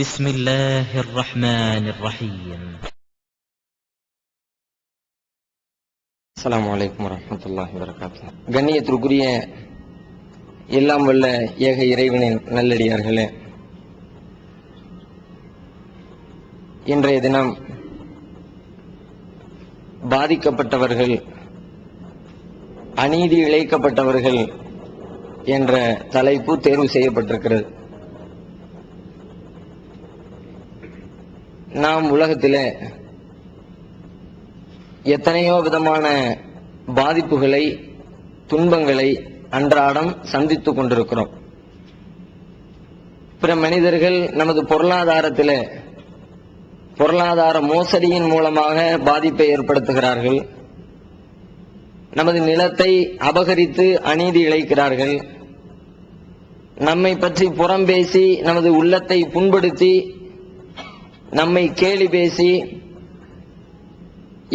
بسم الله الرحمن الرحيم. அஸ்ஸலாமு அலைக்கும் வரஹ்மத்துல்லாஹி வபரகாத்துஹு. கண்ணியத்திற்குரிய எல்லாம் வல்ல ஏக இறைவனின் நல்லடியார்களே, இன்றைய தினம் பாதிக்கப்பட்டவர்கள், அநீதி இழைக்கப்பட்டவர்கள் என்ற தலைப்பு தேர்வு செய்யப்பட்டிருக்கிறது. நாம் உலகத்திலே எத்தனையோ விதமான பாதிப்புகளை, துன்பங்களை அன்றாடம் சந்தித்துக் கொண்டிருக்கிறோம். பிற மனிதர்கள் நமது பொருளாதார மோசடியின் மூலமாக பாதிப்பை ஏற்படுத்துகிறார்கள். நமது நிலத்தை அபகரித்து அநீதி இழைக்கிறார்கள். நம்மை பற்றி புறம் பேசி நமது உள்ளத்தை புண்படுத்தி நம்மை கேலி பேசி,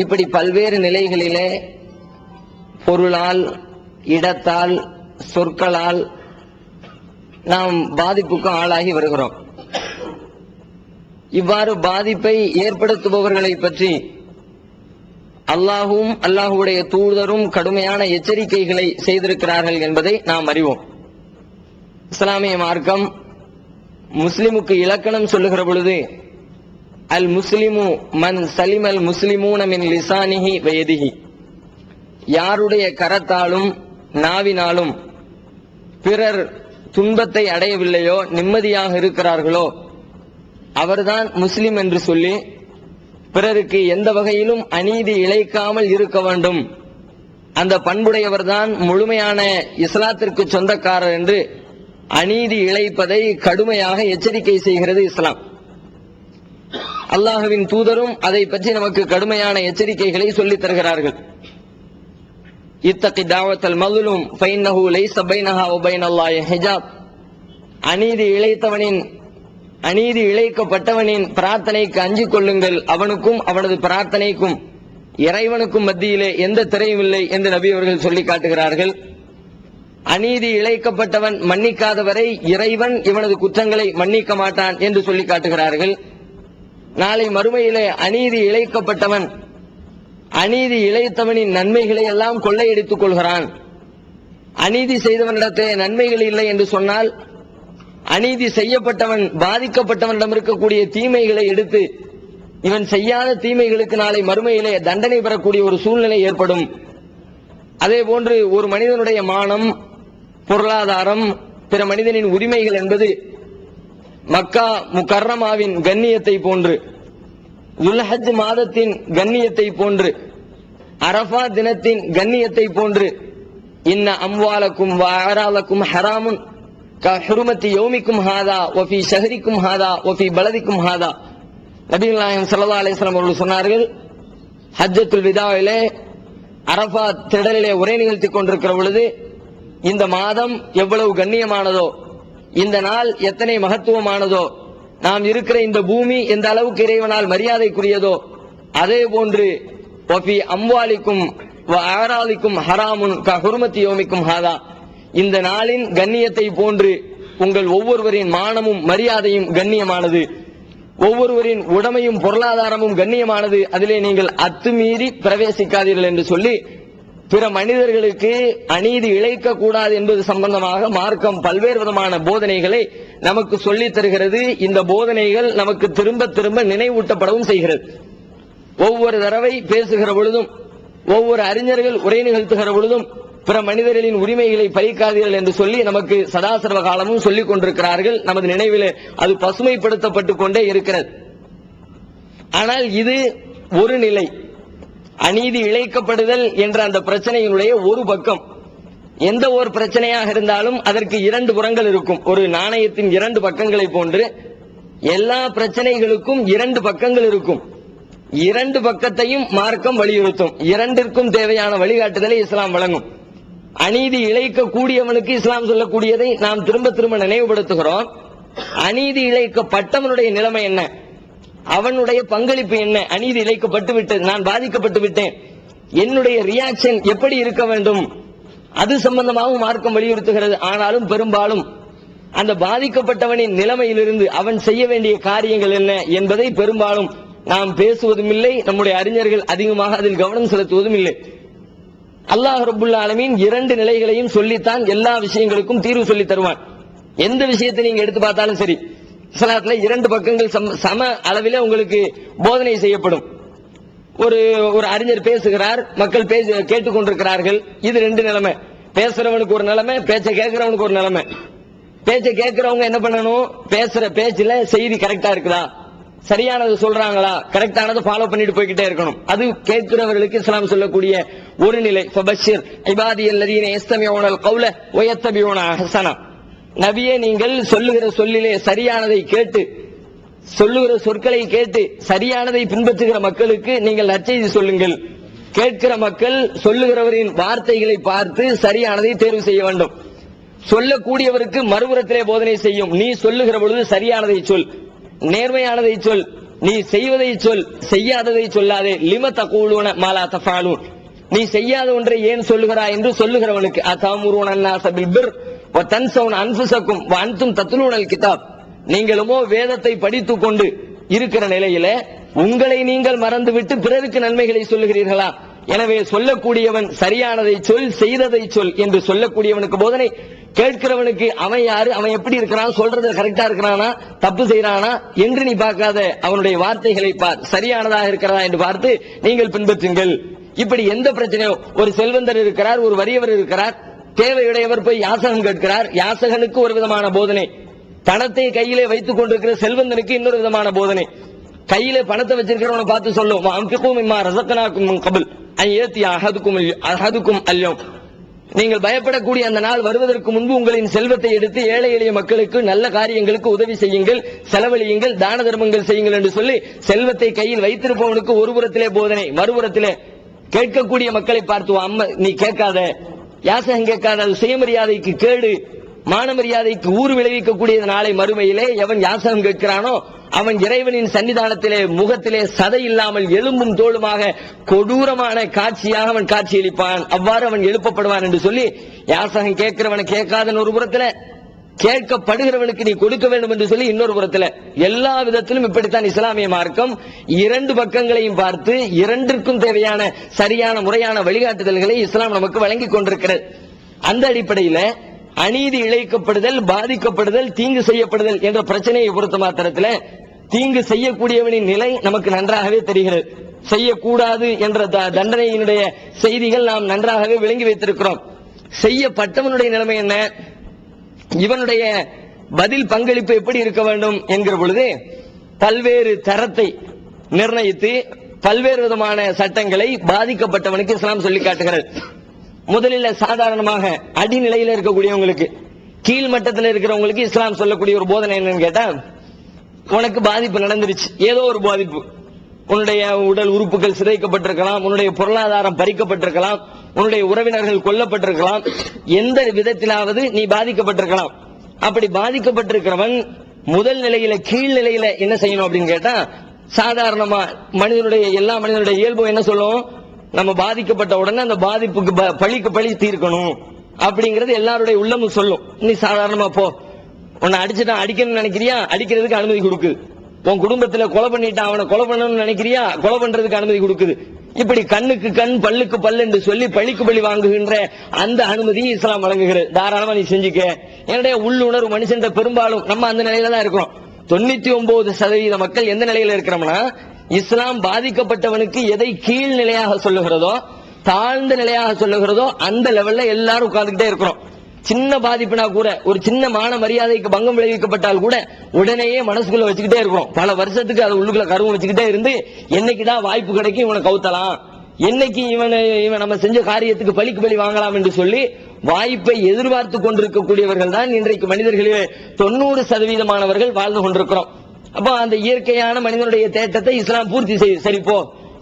இப்படி பல்வேறு நிலைகளிலே பொருளால், இடத்தால், சொற்களால் நாம் பாதிப்புக்கு ஆளாகி வருகிறோம். இவ்வாறு பாதிப்பை ஏற்படுத்துபவர்களை பற்றி அல்லாஹும் அல்லாஹுடைய தூதரும் கடுமையான எச்சரிக்கைகளை செய்திருக்கிறார்கள் என்பதை நாம் அறிவோம். இஸ்லாமிய மார்க்கம் முஸ்லிமுக்கு இலக்கணம் சொல்லுகிற பொழுது, அல் முஸ்லிமு மன் சலிமல் முஸ்லிமூன மின் லிசானிஹி வயதிஹி, யாருடைய கரத்தாலும் நாவினாலும் பிறர் துன்பத்தை அடையவில்லையோ, நிம்மதியாக இருக்கிறார்களோ, அவர்தான் முஸ்லிம் என்று சொல்லி, பிறருக்கு எந்த வகையிலும் அநீதி இழைக்காமல் இருக்க வேண்டும், அந்த பண்புடையவர்தான் முழுமையான இஸ்லாத்திற்கு சொந்தக்காரர் என்று அநீதி இழைப்பதை கடுமையாக எச்சரிக்கை செய்கிறது இஸ்லாம். அல்லாஹுவின் தூதரும் அதை பற்றி நமக்கு கடுமையான எச்சரிக்கைகளை சொல்லித் தருகிறார்கள். இத்தகி தாவத்தல் மظ்லூம் ஃபைன்னஹு லைஸ பைனஹா வ பைனல்லாஹி ஹிஜாப், அநீதி இழைக்கப்பட்டவனின் பிரார்த்தனைக்கு அஞ்சிக் கொள்ளுங்கள், அவனுக்கும் அவனது பிரார்த்தனைக்கும் இறைவனுக்கும் மத்தியிலே எந்த திரையும் இல்லை என்று நபி அவர்கள் சொல்லி காட்டுகிறார்கள். அநீதி இழைக்கப்பட்டவன் மன்னிக்காதவரை இறைவன் இவனது குற்றங்களை மன்னிக்க மாட்டான் என்று சொல்லி காட்டுகிறார்கள். நாளை மறுமையிலே அநீதி இழைக்கப்பட்டவன் அநீதி இழைத்தவனின் நன்மைகளை எல்லாம் கொள்ளையடித்துக் கொள்கிறான். அநீதி செய்தவனிடத்தே நன்மைகள் இல்லை என்று சொன்னால், அநீதி செய்யப்பட்டவன் பாதிக்கப்பட்டவனிடம் இருக்கக்கூடிய தீமைகளை எடுத்து இவன் செய்யாத தீமைகளுக்கு நாளை மறுமையிலே தண்டனை பெறக்கூடிய ஒரு சூழ்நிலை ஏற்படும். அதே போன்று ஒரு மனிதனுடைய மானம், பொருளாதாரம், பிற மனிதனின் உரிமைகள் என்பது மக்கா முக்கர்ரமாவின் கண்ணியத்தை போன்று, துல்ஹஜ் மாதத்தின் கண்ணியத்தை போன்று, அரஃபா தினத்தின் கண்ணியத்தை போன்று, இன்ன அம்வாலக்கும் வ அராலக்கும் ஹராமுன் கஹுருமத்தி யௌமிக்கும் ஹாதா வ ஃபீ ஷஹரிக்கும் ஹாதா வ ஃபீ பலதிக்கும் ஹாதா. நபிகள் நாயகம் ஸல்லல்லாஹு அலைஹி வஸல்லம் அவர்கள் சொன்னார்கள், ஹஜ்ஜத்துல் விதாவிலே அரஃபா திடலிலே உரை நிகழ்த்திக் கொண்டிருக்கிற பொழுது, இந்த மாதம் எவ்வளவு கண்ணியமானதோ, இந்த நாள் எத்தனை மகத்துவமானதோ, நாம் இருக்கிற இந்த பூமி எந்த அளவுக்கு இறைவனால் மரியாதைக்குரியதோ, அதே போன்று வஃபி அம்வாலிக்கும் வ ஆராலிக்கும் ஹராமுன் கஹுர்மத்தி யௌமிக்கும் ஹாதா, இந்த நாளின் கண்ணியத்தை போன்று உங்கள் ஒவ்வொருவரின் மானமும் மரியாதையும் கண்ணியமானது, ஒவ்வொருவரின் உடைமையும் பொருளாதாரமும் கண்ணியமானது, அதிலே நீங்கள் அத்துமீறி பிரவேசிக்காதீர்கள் என்று சொல்லி, பிற மனிதர்களுக்கு அநீதி இழைக்க கூடாது என்பது சம்பந்தமாக மார்க்கம் பல்வேறு விதமான போதனைகளை நமக்கு சொல்லித் தருகிறது. இந்த போதனைகள் நமக்கு திரும்ப திரும்ப நினைவூட்டப்படவும் செய்கிறது. ஒவ்வொரு தடவை பேசுகிற பொழுதும், ஒவ்வொரு அறிஞர்கள் உரை நிகழ்த்துகிற பொழுதும் பிற மனிதர்களின் உரிமைகளை பறிக்காதீர்கள் என்று சொல்லி நமக்கு சதாசர்வ காலமும் சொல்லிக் கொண்டிருக்கிறார்கள். நமது நினைவிலே அது பசுமைப்படுத்தப்பட்டுக் கொண்டே இருக்கிறது. ஆனால் இது ஒரு நிலை, அநீதி இழைக்கப்படுதல் என்ற அந்த பிரச்சனையினுடைய ஒரு பக்கம். எந்த ஒரு பிரச்சனையாக இருந்தாலும் அதற்கு இரண்டு புறங்கள் இருக்கும். ஒரு நாணயத்தின் இரண்டு பக்கங்களை போன்று எல்லா பிரச்சனைகளுக்கும் இரண்டு பக்கங்கள் இருக்கும். இரண்டு பக்கத்தையும் மார்க்கம் வலியுறுத்தும். இரண்டிற்கும் தேவையான வழிகாட்டுதலை இஸ்லாம் வழங்கும். அநீதி இழைக்க கூடியவனுக்கு இஸ்லாம் சொல்லக்கூடியதை நாம் திரும்ப திரும்ப நினைவுபடுத்துகிறோம். அநீதி இழைக்கப்பட்டவனுடைய நிலைமை என்ன, அவனுடைய பங்களிப்பு என்ன? அநீதி இழைக்கப்பட்டு விட்டது, நான் பாதிக்கப்பட்டு விட்டேன், என்னுடைய ரியாக்ஷன் எப்படி இருக்க வேண்டும், அது சம்பந்தமாகவும் மார்க்கம் வலியுறுத்துகிறது. ஆனாலும் பெரும்பாலும் அந்த பாதிக்கப்பட்டவனின் நிலைமையிலிருந்து அவன் செய்ய வேண்டிய காரியங்கள் என்ன என்பதை பெரும்பாலும் நாம் பேசுவதும் இல்லை, நம்முடைய அறிஞர்கள் அதிகமாக அதில் கவனம் செலுத்துவதும் இல்லை. அல்லாஹ் ரப்புல் ஆலமீன் 2 நிலைகளையும் சொல்லித்தான் எல்லா விஷயங்களுக்கும் தீர்வு சொல்லி தருவான். எந்த விஷயத்தை நீங்க எடுத்து பார்த்தாலும் சரி, இஸ்லாத்துல 2 பக்கங்கள் சம அளவிலே உங்களுக்கு போதனை செய்யப்படும். ஒரு அறிஞர் பேசுகிறார், மக்கள் கேட்டுக்கொண்டிருக்கிறார்கள். இது 2 நிலைமை. பேசுறவனுக்கு ஒரு நிலைமை, பேச்சை கேட்கிறவனுக்கு ஒரு நிலைமை. பேச்சை கேட்கிறவங்க என்ன பண்ணணும், பேசுற பேச்சுல செய்தி கரெக்டா இருக்குதா, சரியானது சொல்றாங்களா, கரெக்டானது ஃபாலோ பண்ணிட்டு போய்கிட்டே இருக்கணும். அது கேட்கிறவர்களுக்கு இஸ்லாம் சொல்லக்கூடிய ஒரு நிலை. ஃபபஷிர் இபாதியல்லதீன யஸ்தமிஊனல் கௌல வயத்தபிஊன அஹ்ஸனா. நபியே, நீங்கள் சொல்லுகிற சொல்லிலே சரியானதை கேட்டு, சொல்லுகிற சொற்களை கேட்டு சரியானதை பின்பற்றுகிற மக்களுக்கு நீங்கள் நற்செய்தி சொல்லுங்கள். கேட்கிற மக்கள் சொல்லுகிறவரின் வார்த்தைகளை பார்த்து சரியானதை தேர்வு செய்ய வேண்டும். சொல்லக்கூடியவருக்கு மறுபுறத்திலே போதனை செய்யும். நீ சொல்லுகிற பொழுது சரியானதை சொல், நேர்மையானதை சொல், நீ செய்வதை சொல், செய்யாததை சொல்லாதே. லிம தகூலுன மா லா தஃஅலூன். நீ செய்யாத ஒன்றை ஏன் சொல்லுகிறாய் என்று சொல்லுகிறவனுக்கு. அதமுருன அன்னாஸ பில் பிர் வ தன்ஸவுன அன்ஃபுஸக்கும் வ அன்தும் தத்லூனல் கிதாப். நீங்களுமோ வேதத்தை படித்துக் கொண்டு இருக்கிற நிலையில உங்களை நீங்கள் மறந்துவிட்டு பிறருக்கு நன்மைகளை சொல்லுகிறீர்களா? எனவே சொல்லக்கூடியவன் சரியானதை சொல், செய்ததை சொல் என்று சொல்லக்கூடியவனுக்கு போதனை. கேட்கிறவனுக்கு அவன் யாரு, அவன் எப்படி இருக்கிறான், சொல்றது கரெக்டா இருக்கிறானா, தப்பு செய்யறானா என்று நீ பார்க்காத, அவனுடைய வார்த்தைகளை பார், சரியானதாக இருக்கிறதா என்று பார்த்து நீங்கள் பின்பற்றுங்கள். இப்படி எந்த பிரச்சனையோ, ஒரு செல்வந்தர் இருக்கிறார், ஒரு வறியவர் இருக்கிறார், தேவையுடையவர் போய் யாசகம் கேட்கிறார், யாசகனுக்கு ஒரு விதமான போதனை, பணத்தை கையிலே வைத்துக் கொண்டிருக்கிற செல்வந்தனுக்கு இன்னொரு விதமான போதனை. கையிலே பணத்தை வச்சிருக்கிறவனை பார்த்து சொல்லும், அன்ஃபிகூ மிம்மா ரஸக்னாக்கும் மின் கபில் அன் யஅதி அஹதுக்கும் அல்யௌம். நீங்கள் பயப்படக்கூடிய அந்த நாள் வருவதற்கு முன்பு உங்களின் செல்வத்தை எடுத்து ஏழை எளிய மக்களுக்கு நல்ல காரியங்களுக்கு உதவி செய்யுங்கள், செலவழியுங்கள், தான தர்மங்கள் செய்யுங்கள் என்று சொல்லி செல்வத்தை கையில் வைத்திருப்பவனுக்கு ஒரு புறத்திலே போதனை, மறுபுறத்திலே கேட்கக்கூடிய மக்களை பார்த்து, அம்மா நீ கேட்காத, யாசகம் கேட்காத, அது சுயமரியாதைக்கு கேடு, மான மரியாதைக்கு ஊறு விளைவிக்கக்கூடிய நாளை மறுமையிலே எவன் யாசகம் கேட்கிறானோ அவன் இறைவனின் சன்னிதானத்திலே முகத்திலே சதை இல்லாமல் எலும்பும் தோளுமாக கொடூரமான காட்சியாக அவன் காட்சியளிப்பான். அவ்வாறு அவன் எழுப்பப்படுவான் என்று சொல்லி யாசகம் கேட்கிறவனை கேட்காதன் ஒரு புறத்துல, கேட்கப்படுகிறவனுக்கு நீ கொடுக்க வேண்டும் என்று சொல்லி இன்னொரு புறத்துல, எல்லா விதத்திலும் இப்படித்தான் இஸ்லாமிய மார்க்கம் 2 பக்கங்களையும் பார்த்து 2ற்கும் தேவையான சரியான முறையான வழிகாட்டுதல்களை இஸ்லாம் நமக்கு வழங்கி கொண்டிருக்கிறது. அந்த அடிப்படையில் அநீதி இழைக்கப்படுதல், பாதிக்கப்படுதல், தீங்கு செய்யப்படுதல் என்ற பிரச்சனையை பொறுத்த மாத்திரத்தில் தீங்கு செய்யக்கூடியவனின் நிலை நமக்கு நன்றாகவே தெரிகிறது. செய்யக்கூடாது என்ற தண்டனையினுடைய செய்திகள் நாம் நன்றாகவே விளங்கி வைத்திருக்கிறோம். செய்யப்பட்டவனுடைய நிலைமை என்ன, இவனுடைய பதில் பங்களிப்பு எப்படி இருக்க வேண்டும் என்கிற பொழுது பல்வேறு தரத்தை நிர்ணயித்து பல்வேறு விதமான சட்டங்களை பாதிக்கப்பட்டவனுக்கு இஸ்லாம் சொல்லி காட்டுகிறது. முதலில் சாதாரணமாக அடிநிலையில் இருக்கக்கூடியவங்களுக்கு, கீழ் மட்டத்தில் இருக்கிறவங்களுக்கு இஸ்லாம் சொல்லக்கூடிய ஒரு போதனை என்னன்னு கேட்டா, உனக்கு பாதிப்பு நடந்துருச்சு, ஏதோ ஒரு பாதிப்பு, உன்னுடைய உடல் உறுப்புகள் சிதைக்கப்பட்டிருக்கலாம், உன்னுடைய பொருளாதாரம் பறிக்கப்பட்டிருக்கலாம், உன்னுடைய உறவினர்கள் கொல்லப்பட்டிருக்கலாம், எந்த விதத்திலாவது நீ பாதிக்கப்பட்டிருக்கலாம். அப்படி பாதிக்கப்பட்டிருக்கிறவன் முதல் நிலையில, கீழ் நிலையில என்ன செய்யணும் அப்படின்னு கேட்டா, சாதாரணமா எல்லா மனிதனுடைய இயல்பு என்ன சொல்லும், நம்ம பாதிக்கப்பட்ட உடனே அந்த பாதிப்புக்கு பழிக்கு பழி தீர்க்கணும் அப்படிங்கிறது எல்லாருடைய உள்ளமும் சொல்லும். நீ சாதாரணமா போ, உன்னை அடிச்சுட்டான், அடிக்கணும்னு நினைக்கிறியா, அடிக்கிறதுக்கு அனுமதி கொடுக்குது. உன் குடும்பத்துல கொலை பண்ணிட்டான், அவனை கொலை பண்ணணும்னு நினைக்கிறியா, கொலை பண்றதுக்கு அனுமதி கொடுக்குது. இப்படி கண்ணுக்கு கண் பல்லுக்கு பல் என்று சொல்லி பழிக்கு பழி வாங்குகின்ற அந்த அனுமதி இஸ்லாம் வழங்குகிறது. தாராளமா நீ செஞ்சுக்க. என்னுடைய உள்ளுணர்வு மனுஷன் பெரும்பாலும் நம்ம அந்த நிலையில தான் இருக்கிறோம். 99% மக்கள் எந்த நிலையில இருக்கிறோம்னா, இஸ்லாம் பாதிக்கப்பட்டவனுக்கு எதை கீழ் நிலையாக சொல்லுகிறதோ, தாழ்ந்த நிலையாக சொல்லுகிறதோ அந்த லெவல்ல எல்லாரும் உட்கார்ந்துகிட்டே இருக்கிறோம். சின்ன பாதிப்புனா கூட, ஒரு சின்ன மான மரியாதைக்கு பங்கம் விளைவிக்கப்பட்டால் கூட உடனேயே மனசுக்குள்ள வச்சுக்கிட்டே இருக்கிறோம். பல வருஷத்துக்கு அது உள்ளுக்குள்ள கருவம் வச்சுக்கிட்டே இருந்து, என்னைக்குதான் வாய்ப்பு கிடைக்கும் இவனை கவுத்தலாம், என்னைக்கு இவன் நம்ம செஞ்ச காரியத்துக்கு பழிக்கு பழி வாங்கலாம் என்று சொல்லி வாய்ப்பை எதிர்பார்த்து கொண்டிருக்கக்கூடியவர்கள் தான் இன்றைக்கு மனிதர்களே 90% வாழ்ந்து கொண்டிருக்கிறோம். அப்போ அந்த இயற்கையான மனிதனுடைய தேட்டத்தை இஸ்லாம் பூர்த்தி செய்யும். சரி போ,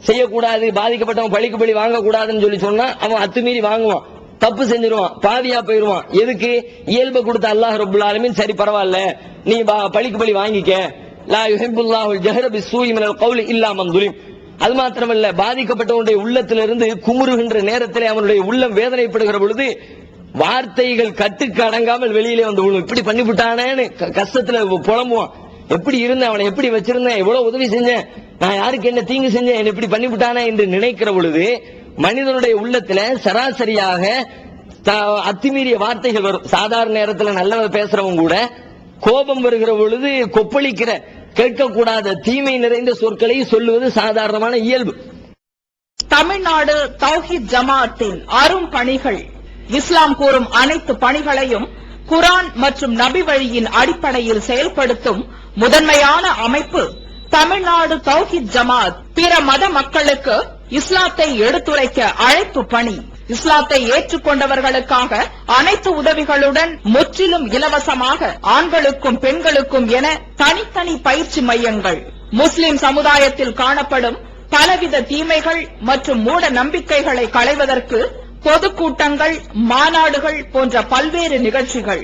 செய்யக்கூடாது, பாதிக்கப்பட்டவன் பழிக்கு பழி வாங்க கூடாதுன்னு சொல்லி சொன்னா அவன் அத்துமீறி வாங்குவான், தப்பு செஞ்சிருவான், பாவியா போயிருவான். எதுக்கு? இயல்பை கொடுத்த அல்லாஹ் ரப்புல் ஆலமீன் சரி பரவாயில்ல, நீ பழிக்கு பழி வாங்கிக்க, லா யுஹிப்புல்லாஹுல் ஜஹர பிஸ்ஸூஇ மினல் கௌலி இல்லா மன் ஸுலிம். அது மாத்திரமல்ல, பாதிக்கப்பட்டவனுடைய உள்ளத்திலிருந்து குமுறுகின்ற நேரத்திலே அவனுடைய உள்ளம் வேதனைப்படுகிற பொழுது வார்த்தைகள் கட்டுக்கு அடங்காமல் வெளியிலே வந்து விழும். இப்படி பண்ணி விட்டானேன்னு கஷ்டத்துல புலம்புவான். எப்படி இருந்தேன், அவனை எப்படி வச்சிருந்தேன், எவ்வளவு உதவி செஞ்சேன், நான் யாருக்கு என்ன தீங்கு செஞ்சேன், என்ன இப்படி பண்ணி விட்டானே என்று நினைக்கிற பொழுது மனிதனுடைய உள்ளத்துல சராசரியாக அத்துமீறிய வார்த்தைகள் வரும். சாதாரண நேரத்தில் நல்லவ பேசுறவங்க கூட கோபம் வருகிற பொழுது கொப்பளிக்கிற கேட்கக்கூடாத தீமை நிறைந்த சொற்களை சொல்லுவது சாதாரணமான இயல்பு. தமிழ்நாடு தௌஹீத் ஜமாஅத்தின் அரும் பணிகள். இஸ்லாம் கூறும் அனைத்து பணிகளையும் குர்ஆன் மற்றும் நபி வழியின் அடிப்படையில் செயல்படுத்தும் முதன்மையான அமைப்பு தமிழ்நாடு தௌஹீத் ஜமாஅத். பிற மத மக்களுக்கு இஸ்லாத்தை எடுத்துரைக்க அழைப்பு பணி. இஸ்லாத்தை ஏற்றுக்கொண்டவர்களுக்காக அனைத்து உதவிகளுடன் முற்றிலும் இலவசமாக ஆண்களுக்கும் பெண்களுக்கும் என தனித்தனி பயிற்சி மையங்கள். முஸ்லிம் சமுதாயத்தில் காணப்படும் பலவித தீமைகள் மற்றும் மூட நம்பிக்கைகளை களைவதற்கு பொதுக்கூட்டங்கள், மாநாடுகள் போன்ற பல்வேறு நிகழ்ச்சிகள்,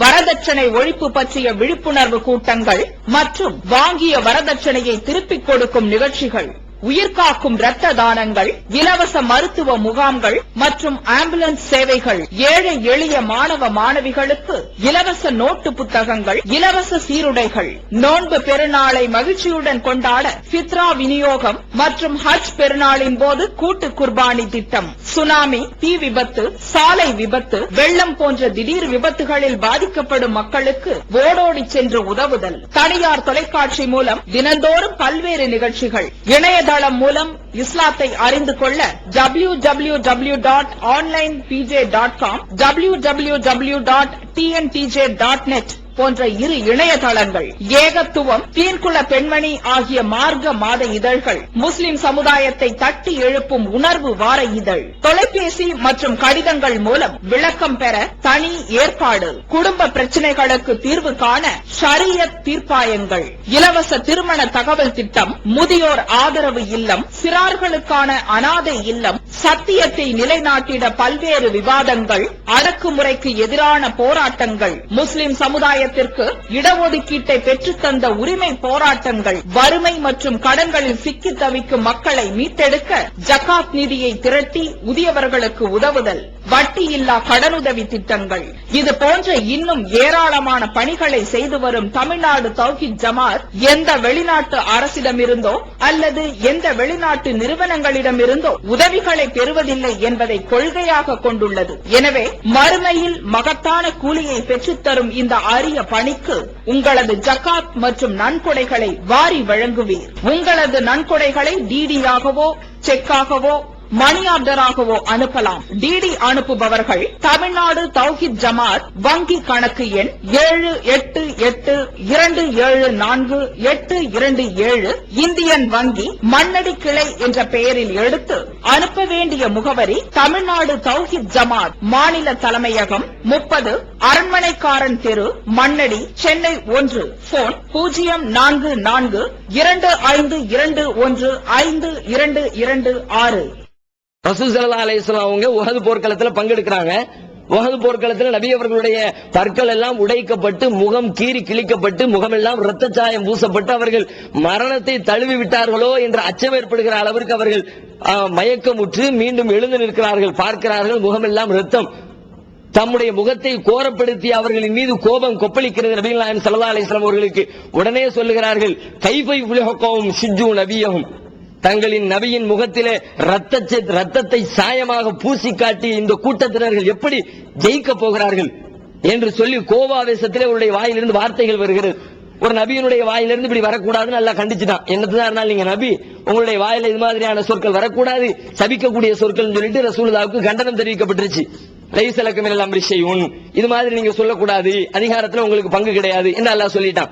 வரதட்சணை ஒழிப்பு பற்றிய விழிப்புணர்வு கூட்டங்கள் மற்றும் வாங்கிய வரதட்சணையை திருப்பிக் கொடுக்கும் நிகழ்ச்சிகள், உயிர்காக்கும் இரத்த தானங்கள், இலவச மருத்துவ முகாம்கள் மற்றும் ஆம்புலன்ஸ் சேவைகள், ஏழை எளிய மாணவ மாணவிகளுக்கு இலவச நோட்டு புத்தகங்கள், இலவச சீருடைகள், நோன்பு பெருநாளை மகிழ்ச்சியுடன் கொண்டாட ஃபித்ரா விநியோகம் மற்றும் ஹஜ் பெருநாளின் போது கூட்டு குர்பானி திட்டம், சுனாமி, தீ விபத்து, சாலை விபத்து, வெள்ளம் போன்ற திடீர் விபத்துகளில் பாதிக்கப்படும் மக்களுக்கு ஓடோடி சென்று உதவுதல், தனியார் தொலைக்காட்சி மூலம் தினந்தோறும் பல்வேறு நிகழ்ச்சிகள், இணையதளம் மூலம் இஸ்லாத்தை அறிந்து கொள்ள www.onlinepj.com, www.tntj.net போன்ற இரு இணையதளங்கள், ஏகத்துவம், தீன்குல பெண்மணி ஆகிய மார்க்க மாத இதழ்கள், முஸ்லிம் சமுதாயத்தை தட்டி எழுப்பும் உணர்வு வார இதழ், தொலைபேசி மற்றும் கடிதங்கள் மூலம் விளக்கம் பெற தனி ஏற்பாடு, குடும்ப பிரச்சினைகளுக்கு தீர்வு காண ஷரியத் தீர்ப்பாயங்கள், இலவச திருமண தகவல் திட்டம், முதியோர் ஆதரவு இல்லம், சிறார்களுக்கான அனாதை இல்லம், சத்தியத்தை நிலைநாட்டிட பல்வேறு விவாதங்கள், அடக்குமுறைக்கு எதிரான போராட்டங்கள், முஸ்லிம் சமுதாய இடஒதுக்கீட்டை பெற்றுத்தந்த உரிமை போராட்டங்கள், வறுமை மற்றும் கடன்களில் சிக்கி தவிக்கும் மக்களை மீட்டெடுக்க ஜகாத் நிதியை திரட்டி உரியவர்களுக்கு உதவுதல், வட்டியில்லா கடனுதவி திட்டங்கள், இது போன்ற இன்னும் ஏராளமான பணிகளை செய்து வரும் தமிழ்நாடு தௌஹீத் ஜமாஅத் எந்த வெளிநாட்டு அரசிடமிருந்தோ அல்லது எந்த வெளிநாட்டு நிறுவனங்களிடமிருந்தோ உதவிகளை பெறுவதில்லை என்பதை கொள்கையாக கொண்டுள்ளது. எனவே மறுமையில் மகத்தான கூலியை பெற்றுத்தரும் இந்த அரிய பணிக்கு உங்களது ஜகாத் மற்றும் நன்கொடைகளை வாரி வழங்குவீர். உங்களது நன்கொடைகளை டிடியாகவோ செக்காகவோ மணி ஆர்டராகவோ அனுப்பலாம். டிடி அனுப்புபவர்கள் தமிழ்நாடு தௌஹீத் ஜமாஅத் வங்கி கணக்கு எண் 7882748227 இந்தியன் வங்கி மண்ணடி கிளை என்ற பெயரில் எடுத்து அனுப்ப வேண்டிய முகவரி தமிழ்நாடு தௌஹீத் ஜமாஅத் மாநில தலைமையகம் 30 அரண்மனைக்காரன் தெரு, மண்ணடி, சென்னை 1. போன் 044425215226. ரசூல் ஸல்லல்லாஹு அலைஹி வஸல்லம் அவங்க உஹது போர்க்களத்துல பங்கெடுக்கிறாங்க. உஹது போர்க்களத்துல நபி அவர்களுடைய பற்கள் எல்லாம் உடைக்கப்பட்டு, முகம் கீறி கிழிக்கப்பட்டு, முகமெல்லாம் இரத்த சாயம் பூசப்பட்டு அவர்கள் மரணத்தை தழுவி விட்டார்களோ என்ற அச்சம் ஏற்படுகிற அளவிற்கு அவர்கள் மயக்கமுற்று மீண்டும் எழுந்து நிற்கிறார்கள். பார்க்கிறார்கள், முகமெல்லாம் இரத்தம். தம்முடைய முகத்தை கோரப்படுத்தி அவர்களின் மீது கோபம் கொப்பளிக்கிறது. நபிகள் நாயகம் ஸல்லல்லாஹு அலைஹி வஸல்லம் அவர்களுக்கு உடனே சொல்லுகிறார்கள், கைஃபை உலகக்கும் ஷிஜ்ஜு நபியஹும், தங்களின் நபியின் முகத்திலே ரத்தத்தை சாயமாக பூசி காட்டி இந்த கூட்டத்தினர்கள் எப்படி ஜெயிக்க போகிறார்கள் என்று சொல்லி கோபாவேசத்திலே அவருடைய வாயிலிருந்து வார்த்தைகள் வருகிறது. ஒரு நபியினுடைய வாயிலிருந்து இப்படி வரக்கூடாதுன்னு நல்லா கண்டிச்சுட்டான். என்னதான் இருந்தாலும் நீங்க நபி, உங்களுடைய வாயில இது மாதிரியான சொற்கள் வரக்கூடாது, சபிக்கக்கூடிய சொற்கள் சொல்லிட்டு ரசூலுல்லாஹ்வுக்கு கண்டனம் தெரிவிக்கப்பட்டுருச்சு. லைஸலக மினல் அம்ரி ஷைஉன், இது மாதிரி நீங்க சொல்லக்கூடாது, அதிகாரத்துல உங்களுக்கு பங்கு கிடையாது என்று அல்லாஹ் சொல்லிட்டான்.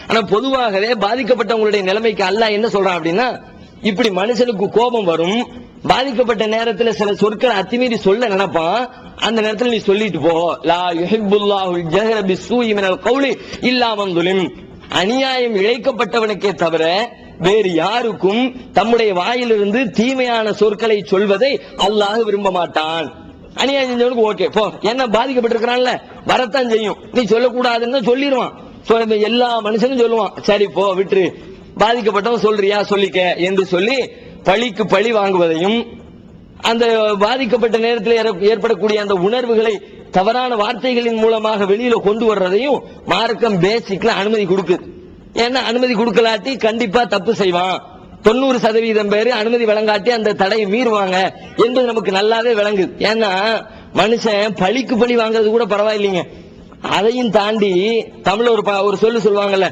ஆனா பொதுவாகவே பாதிக்கப்பட்டவங்களுடைய நிலைமைக்கு அல்லாஹ் என்ன சொல்றான் அப்படின்னா, இப்படி மனுஷனுக்கு கோபம் வரும், பாதிக்கப்பட்ட நேரத்துல சில சொற்களை அத்துமீறி சொல்ல நினைப்பான். அந்த நேரத்தில் நீ சொல்லிட்டு போ, லா யுஹிப்புல்லாஹுல் ஜஹர பிஸ்ஸூஇ மினல் கௌலி இல்லா மன் ஸுலிம், அநியாயம் இழைக்கப்பட்டவனுக்கே தவிர வேறு யாருக்கும் தம்முடைய வாயிலிருந்து தீமையான சொற்களை சொல்வதை அல்லாஹ் விரும்ப மாட்டான். அநியாயம் செஞ்சவனுக்கு ஓகே போ, என்ன பாதிக்கப்பட்டிருக்கிறான்ல வரத்தான் செய்யும், நீ சொல்லக்கூடாதுன்னு சொல்லிடுவான். எல்லா மனுஷனும் சொல்லுவான், சரி போ விட்டுரு, பாதிக்கப்பட்டவன் சொல்றியா சொல்லிக்க என்று சொல்லி பழிக்கு பழி வாங்குவதையும், அந்த பாதிக்கப்பட்ட நேரத்தில் ஏற்படக்கூடிய அந்த உணர்வுகளை தவறான வார்த்தைகளின் மூலமாக வெளியில கொண்டு வர்றதையும் மார்க்கம் பேசிக்ல அனுமதி கொடுக்குது. ஏன்னா அனுமதி கொடுக்கலாட்டி கண்டிப்பா தப்பு செய்வான். 90% பேரு அனுமதி வழங்காட்டி அந்த தடையை மீறுவாங்க என்பது நமக்கு நல்லாவே விளங்குது. ஏன்னா மனுஷன் பழிக்கு பழி வாங்குறது கூட பரவாயில்லைங்க, அதையும் தாண்டி தமிழ் ஒரு சொல்லுவாங்கல்ல,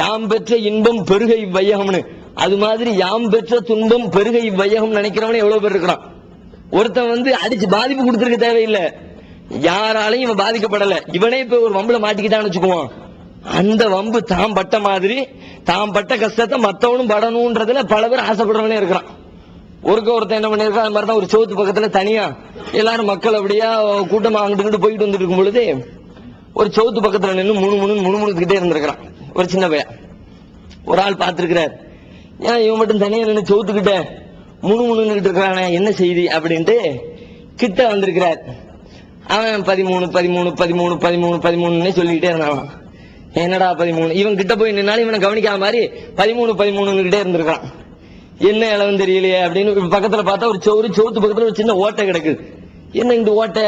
யாம் பெற்ற இன்பம் பெருக இவ்வையகம்னு. அது மாதிரி யாம் பெற்ற துன்பம் பெருக இவ்வையகம் நினைக்கிறவனே எவ்வளவு பேர் இருக்கிறான். ஒருத்தன் அடிச்சு பாதிப்பு கொடுத்திருக்க தேவையில்லை, யாராலையும் இவன் பாதிக்கப்படல, இவனே இப்ப ஒரு வம்புல மாட்டிக்கிட்டான்னு வச்சுக்குவான். அந்த வம்பு தாம் பட்ட மாதிரி தாம் பட்ட கஷ்டத்தை மத்தவனும் படணும்ன்றதுல பல பேர் ஆசைப்படுறவனே இருக்கிறான். ஒருத்தன் என்ன பண்ணிருக்கா, அது மாதிரிதான் ஒரு சோத்து பக்கத்துல தனியா எல்லாரும் மக்கள் அப்படியா கூட்டமா அங்கிட்டு போயிட்டு வந்துட்டு இருக்கும் பொழுது ஒரு சோத்து பக்கத்துல நின்று முணுமுணுக்கிட்டே இருந்திருக்கிறான். ஒரு சின்ன பையன் ஒரு ஆள் பார்த்திருக்கிறார், ஏன் இவன் மட்டும் தனியா நின்று சோத்துக்கிட்ட முணுமுணுக்கிட்டு இருக்கிறானே, என்ன செய்தி அப்படின்ட்டு கிட்ட வந்திருக்கிறார். அவன் 13 சொல்லிக்கிட்டே இருந்தான். என்னடா 13? இவன் கிட்ட போய் நின்னாலும் இவனை கவனிக்காம மாதிரி 13 இருந்திருக்கான். என்ன இளவும் தெரியலையே அப்படின்னு பக்கத்துல பார்த்தா ஒரு சோத்து பக்கத்துல ஒரு சின்ன ஓட்டை கிடக்குது. என்ன இந்த ஓட்டை?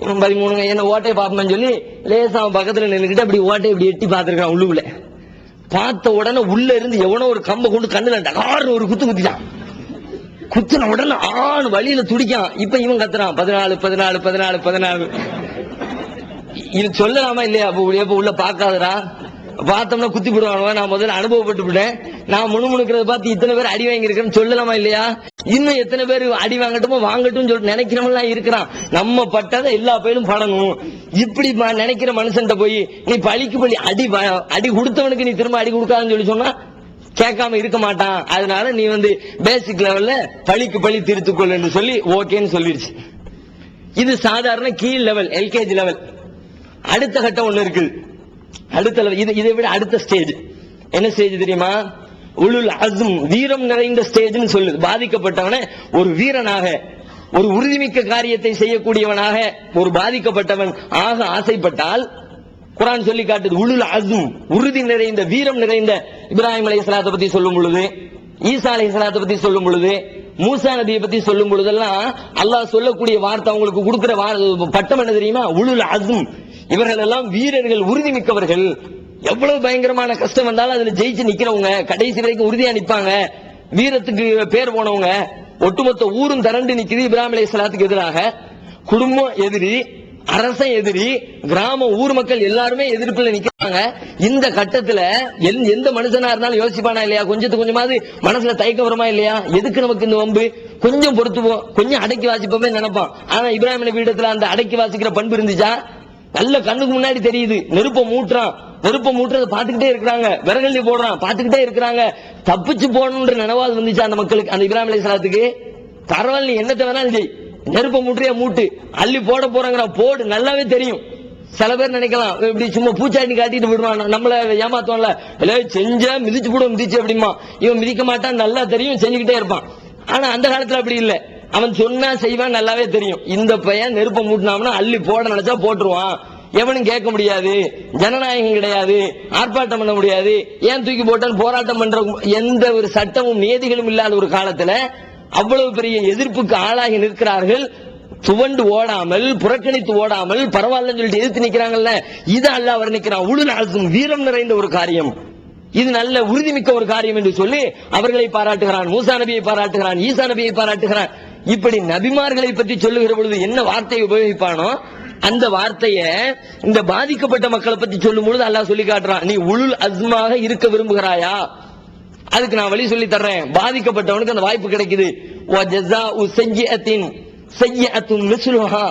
இவன் 13 என்ன ஓட்டையை பார்ப்பேன்னு சொல்லி லேசா அவன் பக்கத்துல நின்றுக்கிட்டு அப்படி ஓட்டை இப்படி எட்டி பார்த்திருக்கான். உள்ளுக்குள்ள பார்த்த உடனே உள்ள இருந்து எவனோ ஒரு கம்பை கொண்டு கண்ணுல டகார்னு ஒரு குத்திட்டான். குத்துன உடனே ஆண் வழியில துடிக்கான். இப்ப இவன் கத்துறான் 14. இது சொல்லலாமா இல்லையா? உள்ள பாக்காதரா, பார்த்தோம்னா குத்தி போடுவானுவா. நான் முதல்ல அனுபவப்பட்டு விட்டேன். நான் முணுமுணுக்கிறத பார்த்து இத்தனை பேர் அடி வாங்கி இருக்கேன்னு சொல்லலாமா இல்லையா? இன்னும் எத்தனை பேர் அடி வாங்கட்டும் சொல்லி நினைக்கிறவங்க இருக்கிறான். நம்ம பட்டதை எல்லா பேரும் படணும். இப்படி நினைக்கிற மனுஷன் போய் நீ பழிக்கு பழி அடி கொடுத்தவனுக்கு நீ திரும்ப அடி கொடுக்காதுன்னு சொல்லி சொன்னா கேட்காம இருக்க மாட்டான். அதனால நீ பேசிக் லெவல்ல பழிக்கு பழி திருத்துக்கொள் என்று சொல்லி ஓகேன்னு சொல்லிடுச்சு. இது சாதாரண கீழ் லெவல், எல்கேஜி லெவல். அடுத்த கட்டம் ஒண்ணு இருக்கு. இதை விட அடுத்த ஸ்டேஜ் என்ன ஸ்டேஜ் தெரியுமா? உலுல் அஸ்ம், வீரம் நிறைந்த ஸ்டேஜ்னு சொல்லுது. பாதிக்கப்பட்டவன ஒரு வீரனாக, ஒரு உறுதிமிக்க காரியத்தை செய்யக்கூடியவனாக ஒரு பாதிக்கப்பட்டவன் ஆக ஆசைப்பட்டால் குர்ஆன் சொல்லி காட்டுது. உலுல் அஸ்ம், உறுதி நிறைந்த வீரம் நிறைந்த இப்ராஹிம் அலைஹிஸ்ஸலாத்தை பத்தி சொல்லும் பொழுது, ஈசா அலைஹிஸ்ஸலாத்தை பத்தி சொல்லும் பொழுது, மூசா நபியை பத்தி சொல்லும் பொழுதெல்லாம் அல்லாஹ் சொல்லக்கூடிய வார்த்தை, அவங்களுக்கு கொடுக்கிற பட்டம் என்ன தெரியுமா? உலுல் அஸ்ம். இவர்கள் எல்லாம் வீரர்கள், உறுதிமிக்கவர்கள். எவ்வளவு பயங்கரமான கஷ்டம் வந்தாலும் அதுல ஜெயிச்சு நிக்கிறவங்க, கடைசி வரைக்கும் உறுதியா நிப்பாங்க, வீரத்துக்கு பேர் போனவங்க. ஒட்டுமொத்த ஊரும் திரண்டு நிக்குது இப்ராஹிம் அலைஹிஸ்ஸலாத்துக்கு எதிராக. குடும்பம் எதிரி, அரசன் எதிரி, கிராம ஊர் மக்கள் எல்லாருமே எதிர்ப்புல நிக்கிறாங்க. இந்த கட்டத்துல எந்த மனுஷனா இருந்தாலும் யோசிப்பானா இல்லையா? கொஞ்சமாவது மனசுல தயக்கம் வருமா இல்லையா? எதுக்கு நமக்கு இந்த வம்பு? கொஞ்சம் பொறுத்துவோம், கொஞ்சம் அடக்கி வாசிப்போமே நினைப்பான். ஆனா இப்ராஹிம் நபி இடத்துல அந்த அடக்கி வாசிக்கிற பண்பு இருந்துச்சா? நல்ல கண்ணுக்கு முன்னாடி தெரியுது, நெருப்ப மூட்டுறத பாத்துக்கிட்டே இருக்கிறாங்க, விறகல்லி போடுறான் பாத்துக்கிட்டே இருக்கிறாங்க. தப்பிச்சு போகணும்ன்ற நினைவாது வந்துச்சு அந்த மக்களுக்கு, அந்த இப்ராஹிம் அலைஹிஸ்ஸலாத்துக்கு. பரவாயில்ல, என்னத்தை வேணாலும் செய், நெருப்ப மூட்டு, அள்ளி போட போறாங்க, போடு, நல்லாவே தெரியும். சில பேர் நினைக்கலாம் இப்படி சும்மா பூச்சாண்டி காட்டிட்டு விடுவான், நம்மள ஏமாத்தோம்ல, செஞ்ச மிதிச்சு அப்படிமா. இவன் மிதிக்க மாட்டான், நல்லா தெரியும், செஞ்சுக்கிட்டே இருப்பான். ஆனா அந்த காலத்துல அப்படி இல்ல, அவன் சொன்னா செய்வான், நல்லாவே தெரியும். இந்த பையன் நெருப்ப மூட்டினாம்னா அள்ளி போட நினைச்சா போட்டுருவான், எவனும் கேட்க முடியாது, ஜனநாயகம் கிடையாது, ஆர்ப்பாட்டம் பண்ண முடியாது, ஏன் தூக்கி போட்டான்னு போராட்டம் பண்ற எந்த ஒரு சட்டமும் நியதிகளும் இல்லாத ஒரு காலத்துல அவ்வளவு பெரிய எதிர்ப்புக்கு ஆளாகி நிற்கிறார்கள். துவண்டு ஓடாமல், புறக்கணித்து ஓடாமல், பரவாயில்லன்னு சொல்லிட்டு எதிர்த்து நிக்கிறாங்கல்ல, இது அல்லாஹ் வர்ணிக்கிறான். உலுல் அஸ்ம், வீரம் நிறைந்த ஒரு காரியம், இது நல்ல உறுதிமிக்க ஒரு காரியம் என்று சொல்லி அவர்களை பாராட்டுகிறான். மூசா நபியை பாராட்டுகிறான், ஈசா நபியை பாராட்டுகிறான். இப்படி நபிமார்களை பற்றி சொல்லுகிற பொழுது என்ன வார்த்தையை உபயோகிப்பானோ அந்த வார்த்தையை இந்த பாதிக்கப்பட்ட மக்களை பற்றி சொல்லும் பொழுது அல்லாஹ் சொல்லி காட்டுறான். நீ உலுல் அஸ்மாக இருக்க விரும்புகிறாயா? அதுக்கு நான் வழி சொல்லி தர்றேன். பாதிக்கப்பட்டவனுக்கு அந்த வாய்ப்பு கிடைக்குது. வஜஸாஉ ஸய்யிஅத்தின் ஸய்யிஅத்துன் மிஸ்லுஹா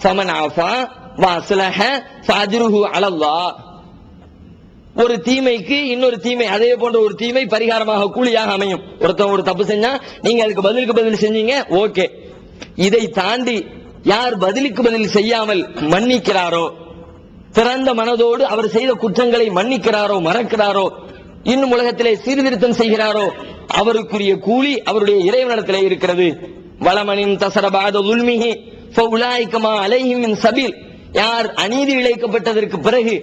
ஃபமன் ஆஃபா வஅஸ்லஹ ஃபஅஜ்ருஹு அலல்லாஹ். ஒரு தீமைக்கு இன்னொரு தீமை, அதே போன்ற ஒரு தீமை பரிகாரமாக, கூலியாக அமையும். ஒருத்தன் ஒரு தப்பு செஞ்சா நீங்க அதுக்கு பதில் செஞ்சீங்க, ஓகே. இதை தாண்டி யார் பதிலுக்கு பதில் செய்யாமல் மன்னிக்கிறாரோ, திறந்த மனதோடு அவர் செய்த குற்றங்களை மன்னிக்கிறாரோ, மறக்கிறாரோ, இன்னும் உலகத்திலே சீர்திருத்தம் செய்கிறாரோ, அவருக்குரிய கூலி அவருடைய இறைவனிடத்திலே இருக்கிறது. வலமனின் தசரபாத உல்மிஹி ஃபஉலாயிகமா அலைஹிம் மின் சபீல். யார் அநீதி இழைக்கப்பட்டதற்கு பிறகு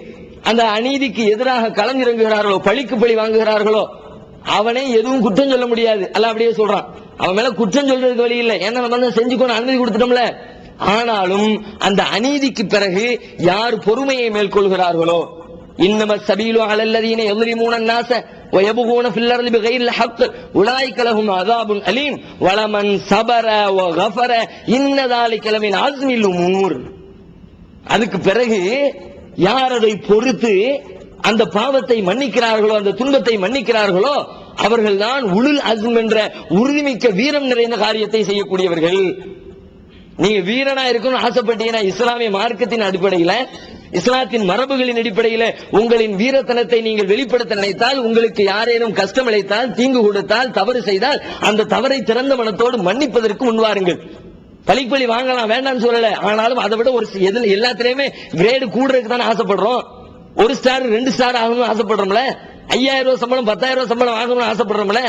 அந்த அநீதிக்கு எதிராக களமிறங்குகிறார்களோ, பழிக்கு பழி வாங்குகிறார்களோ, அவனை எதுவும் குற்றம் சொல்ல முடியாது. அல்லாஹ் அப்படியே சொல்றான். அவன் மேல குற்றம் சொல்றதுக்கு வழி இல்லை. ஏன்னா நம்ம செஞ்சுக்கணும் அனுமதி கொடுத்துட்டோம்ல. ஆனாலும் அந்த அநீதிக்கு பிறகு யார் பொறுமையை மேற்கொள்கிறார்களோ, இன்னம சபீலு அலல்லதீன யظلمون الناس ويبغون في الارض بغير الحق اولئك لهم عذاب اليم ولمن صبر وغفر ان ذلك لمن عزم الامور. அதுக்கு பிறகு யார் அதை பொறுத்து அந்த பாவத்தை மன்னிக்கிறார்களோ, அந்த துன்பத்தை மன்னிக்கிறார்களோ, அவர்கள்தான் உலுல் அஸ்ம் என்ற உறுதிமிக்க வீரம் நிறைந்த காரியத்தை செய்யக்கூடியவர்கள். நீங்க வீரனா இருக்கணும்னு ஆசைப்பட்டீங்கன்னா இஸ்லாமிய மார்க்கத்தின் அடிப்படையில, இஸ்லாத்தின் மரபுகளின் அடிப்படையில உங்களின் வீரத்தனத்தை நீங்கள் வெளிப்படுத்த நினைத்தால், உங்களுக்கு யாரேனும் கஷ்டம் அளித்தால், தீங்கு கொடுத்தால், தவறு செய்தால் அந்த தவறை திறந்த மனத்தோடு மன்னிப்பதற்கு முன்வாருங்கள். பழிப்பழி வாங்கலாம், வேண்டாம்னு சொல்லல. ஆனாலும் அதை விட ஒரு எல்லாத்திலயுமே கிரேடு கூடுறதுக்கு தானே ஆசைப்படுறோம். 1 ஸ்டார் 2 ஸ்டார் ஆகணும்னு ஆசைப்படுறோம்ல. 5000 ரூபாய் சம்பளம் 10,000 ரூபாய் சம்பளம் ஆகணும்னு ஆசைப்படுறோம்ல.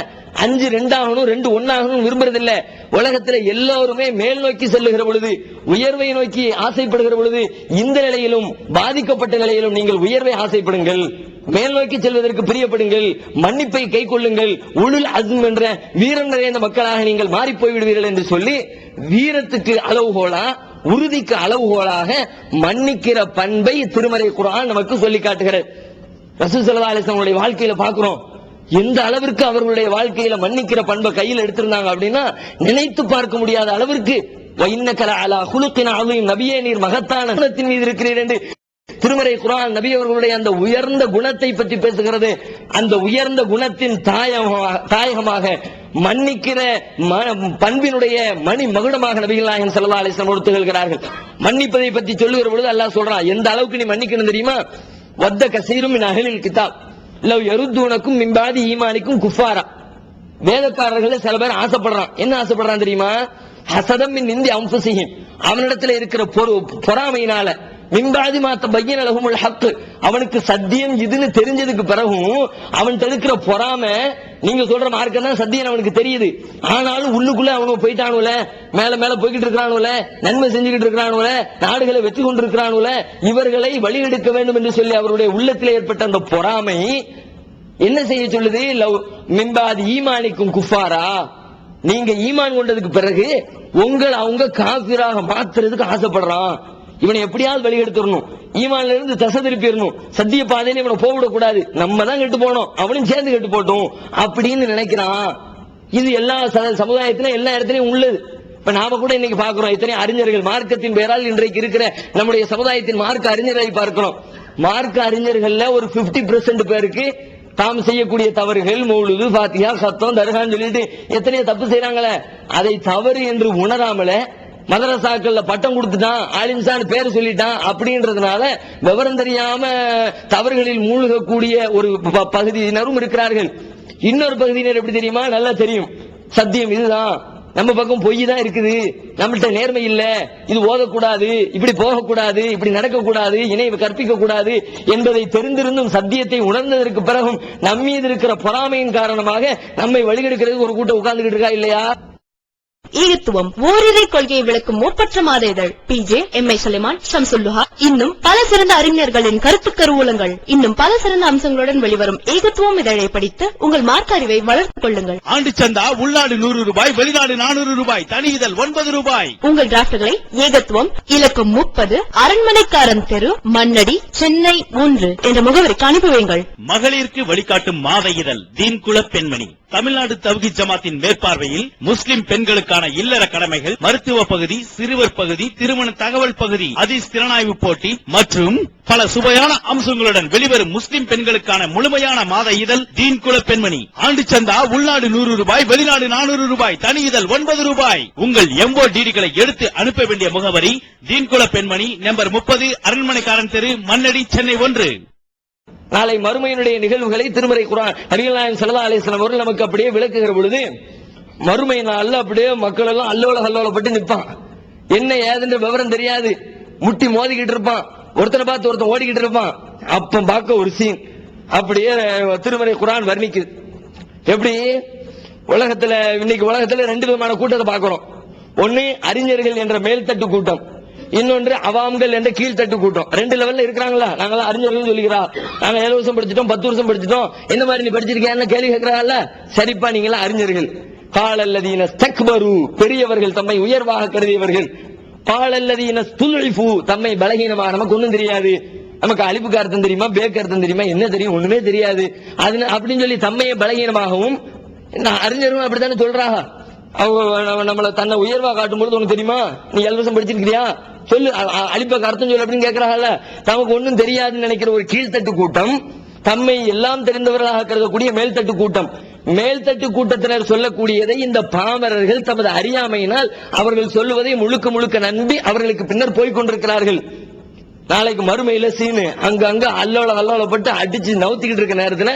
5 2 ஆகணும், 2 1 ஆகணும்னு விரும்புறது இல்ல. உலகத்துல எல்லாருமே மேல் நோக்கி செல்லுகிற பொழுது, உயர்வை நோக்கி ஆசைப்படுகிற பொழுது, இந்த நிலையிலும் பாதிக்கப்பட்ட நிலையிலும் நீங்கள் உயர்வை ஆசைப்படுங்கள், மேல் நோக்கி செல்வதற்கு பிரியப்படுங்கள், மன்னிப்பை கை கொள்ளுங்கள், உலுல் அஸ்ம் என்ற வீரம் நிறைந்த மக்களாக நீங்கள் மாறி போய்விடுவீர்கள் என்று சொல்லி, வீரத்துக்கு அளவுகோலா, உறுதிக்கு அளவுகோலாக மன்னிக்கிற பண்பை திருமறை குர்ஆன் நமக்கு சொல்லி காட்டுகிறது. ரசூல் ஸல்லல்லாஹு அலைஹி வஸல்லம் வாழ்க்கையில பாக்குறோம், எந்த அளவிற்கு அவர்களுடைய வாழ்க்கையில மன்னிக்கிற பண்பை கையில் எடுத்திருந்தாங்க அப்படின்னா நினைத்து பார்க்க முடியாத அளவிற்கு. வஇன்னக லஅலா குலுகின் அஸீம், நபியே நீர் மகத்தான குணத்தின் மீது இருக்கிறீர் என்று திருமறை குர்ஆன் நபி அவர்களுடைய அந்த உயர்ந்த குணத்தை பற்றி பேசுகிறது. அந்த உயர்ந்த குணத்தின் தாயகமாக மன்னிக்கிற பண்பினுடைய மணி மகுடமாக நபிகள் நாயகம் ஸல்லல்லாஹு அலைஹி வஸல்லம் திகழ்கிறார்கள். மன்னிப்பதை பற்றி சொல்லுகிற பொழுது அல்லாஹ் சொல்றான், எந்த அளவுக்கு நீ மன்னிக்கணும் தெரியுமா? வத்த கஸீரும் மின் அஹ்லில் கிதாப் லவ் யருதுனக்கும் மின் பாதி ஈமானிக்கும் குஃபாரா. வேதக்காரர்கள் சில பேர் ஆசைப்படுறான். என்ன ஆசைப்படுறான் தெரியுமா? ஹஸதம் மின் இந்தி அன்ஃபுஸிஹிம், அவனிடத்துல இருக்கிற பொறாமையினால, மின்பாதி மாத்த பையன் லஹுமுல் ஹக், அவனுக்கு சத்தியம் இதுன்னு தெரிஞ்சதுக்கு பிறகும் அவன் இருக்கிற பொறாமை. நீங்க சொல்ற மார்க்கம் தான் சத்தியம் அவனுக்கு தெரியுது, ஆனாலும் உள்ளுக்குள்ள அவனுக்கு போயிட்டானுல, மேல மேல போய்கிட்டு இருக்கிறானுல, நன்மை செஞ்சுக்கிட்டு இருக்கிறானுல, நாடுகளை வெற்றி கொண்டிருக்கிறானுல, இவர்களை வழியெடுக்க வேண்டும் என்று சொல்லி அவருடைய உள்ளத்தில் ஏற்பட்ட அந்த பொறாமை என்ன செய்ய சொல்லுது? லவ் மின்பாதி ஈமானிக்கும் குஃபாரா, நீங்க ஈமான் கொண்டதுக்கு பிறகு உங்களை அவங்க காஃபிராக மாத்துறதுக்கு ஆசைப்படுறான். இவனை எப்படியாவது வழி எடுத்துடணும், ஈமான்ல இருந்து தசை திருப்பிடணும், சத்திய பாதையில இவனை போகவிடக் கூடாது, நம்ம தான் கெட்டு போனோம், அவனும் சேர்ந்து கெட்டு போட்டோம் அப்படின்னு நினைக்கிறான். இது எல்லா சமுதாயத்திலும் எல்லா இடத்துலயும் உள்ளது. இப்ப நாம கூட இன்னைக்கு பாக்குறோம், இத்தனை அறிஞர்கள் மார்க்கத்தின் பெயரால் இன்றைக்கு இருக்கிற நம்முடைய சமுதாயத்தின் மார்க்க அறிஞர்களை பார்க்கிறோம். மார்க்க அறிஞர்கள்ல ஒரு 50% பேருக்கு தாம் செய்யக்கூடிய தவறுகள், மௌலுது, ஃபாத்திஹா, சத்தம், தர்கான்னு சொல்லிட்டு எத்தனையோ தப்பு செய்யறாங்களே, அதை தவறு என்று உணராமல மதரசாக்கள்ல பட்டம் கொடுத்துட்டான், ஆலிம்சான் பேர் சொல்லிட்டான் அப்படின்றதுனால விவரம் தெரியாம தவறுகளில் மூழ்கக்கூடிய ஒரு பகுதியினரும் இருக்கிறார்கள். இன்னொரு பகுதியினர் எப்படி தெரியுமா? நல்லா தெரியும், சத்தியம் இதுதான், நம்ம பக்கம் பொய் தான் இருக்குது, நம்மள்ட்ட நேர்மை இல்ல, இது ஓதக்கூடாது, இப்படி போகக்கூடாது, இப்படி நடக்கக்கூடாது, இணை கற்பிக்க கூடாது என்பதை தெரிந்திருந்தும் சத்தியத்தை உணர்ந்ததற்கு பிறகும் நம்மீது இருக்கிற பொறாமையின் காரணமாக நம்மை வழிகெடுக்கிறதுக்கு ஒரு கூட்டம் உட்கார்ந்துகிட்டு இருக்கா இல்லையா? ஈகத்துவம் ஓரிரை கொள்கையை விளக்கும் முற்பற்ற மாத இதழ் PJ MI சுலைமான், ஷம்சுல்லுஹா, இன்னும் பல சிறந்த அறிஞர்களின் கருத்து கருவூலங்கள், இன்னும் பல சிறந்த அம்சங்களுடன் வெளிவரும் ஈகத்துவம் இதழை படித்து உங்கள் மார்க்க அறிவை வளர்த்துக் கொள்ளுங்கள். ஆண்டு சந்தா உள்நாடு 100 ரூபாய், வெளிநாடு 400 ரூபாய், தனி இதழ் 9 ரூபாய். உங்கள் டிராப்ட்களை ஏகத்துவம், இலக்கம் 30, அரண்மனைக்காரன் தெரு, மண்ணடி, சென்னை 3 என்ற முகவரிக்கு அனுப்பி வையுங்கள். மகளிருக்கு வழிகாட்டும் மாத இதழ் தீன்குல பெண்மணி, தமிழ்நாடு தவ்ஹீத் ஜமாத்தின் மேற்பார்வையில் முஸ்லிம் பெண்களுக்கான இல்லற கடமைகள், மருத்துவ பகுதி, சிறுவர் பகுதி, திருமண தகவல் பகுதி, ஹதீஸ் திறனாய்வு போட்டி மற்றும் பல சுவையான அம்சங்களுடன் வெளிவரும் முஸ்லிம் பெண்களுக்கான முழுமையான மாத இதழ் தீன்குல பெண்மணி. ஆண்டு சந்தா உள்நாடு 100 ரூபாய், வெளிநாடு 400 ரூபாய், தனி இதழ் 9 ரூபாய். உங்கள் MODDகளை எடுத்து அனுப்ப வேண்டிய முகவரி தீன்குல பெண்மணி, நம்பர் 30, அரண்மனைக்காரன் தெரு, மண்ணடி, சென்னை 1. நாளை மறுமையினுடைய நிகழ்வுகளை திருமறை குர்ஆன் நபிகள் நாயகம் ஸல்லல்லாஹு அலைஹி வஸல்லம் அவர்கள் நமக்கு அப்படியே விளக்குகிற பொழுது, மறுமை நாள்ல அப்படியே மக்கள் எல்லாம் அல்லோலப்பட்டு நிற்பான். என்ன ஏதுன்ற விவரம் தெரியாது, முட்டி மோதிக்கிட்டு இருப்பான், ஒருத்தனை பார்த்து ஒருத்தன் ஓடிக்கிட்டு இருப்பான். அப்ப பார்க்க ஒரு சீன் அப்படியே திருமறை குர்ஆன் வர்ணிக்குது. எப்படி உலகத்துல இன்னைக்கு உலகத்துல 2 விதமான கூட்டத்தை பார்க்கிறோம். ஒன்னு அறிஞர்கள் என்ற மேல்தட்டு கூட்டம், இன்னொன்று அவாம்கள் என்ற கீழ்த்தட்டு கூட்டம். 2 லெவல்ல இருக்கிறாங்களா? நாங்களாம் அறிஞர்கள் சொல்லிக்கிறோம், நாங்க 7 வருஷம் படிச்சிட்டோம், 10 வருஷம் படிச்சிட்டோம், என்ன மாதிரி நீ படிச்சிருக்கேன்னு கேள்வி கேட்கிறாங்கல்ல, சரிப்பா நீங்களா அறிஞர்கள். காலல்லதீன ஸ்தக்பரு, பெரியவர்கள் தம்மை உயர்வாக கருதியவர்கள், பாலல்லதீன ஸ்துல்ஃபு, தம்மை பலகீனமாக, நமக்கு ஒண்ணும் தெரியாது, நமக்கு அலிப்புக்கு அர்த்தம் தெரியுமா, பேக்கு அர்த்தம் தெரியுமா, என்ன தெரியும், ஒண்ணுமே தெரியாது அப்படின்னு சொல்லி தம்மையை பலகீனமாகவும், அறிஞரும் அப்படித்தானே சொல்றாங்க. அவங்க நம்மள தன்னை உயர்வா காட்டும் பொழுது உனக்கு தெரியுமா, நீ எல்வசம் படிச்சிருக்கிறியா சொல்லு, அலிப்புக்கு அர்த்தம் சொல்லு அப்படின்னு கேட்கறாங்கல்ல. நமக்கு ஒன்னும் தெரியாதுன்னு நினைக்கிற ஒரு கீழ்த்தட்டு கூட்டம், தம்மை எல்லாம் தெரிந்தவர்களாக கருதக்கூடிய மேல்தட்டு கூட்டம், மேல்தட்டு கூட்டத்தினர் சொல்லக்கூடியதை இந்த பாமரர்கள் தமது அறியாமையினால் அவர்கள் சொல்லுவதை முழுக்க முழுக்க நம்பி அவர்களுக்கு பின்னர் போய்கொண்டிருக்கிறார்கள். நாளைக்கு மறுமையில சீனு அங்க அல்லோலப்பட்டு அடிச்சு நவுத்திக்கிட்டு இருக்க நேரத்துல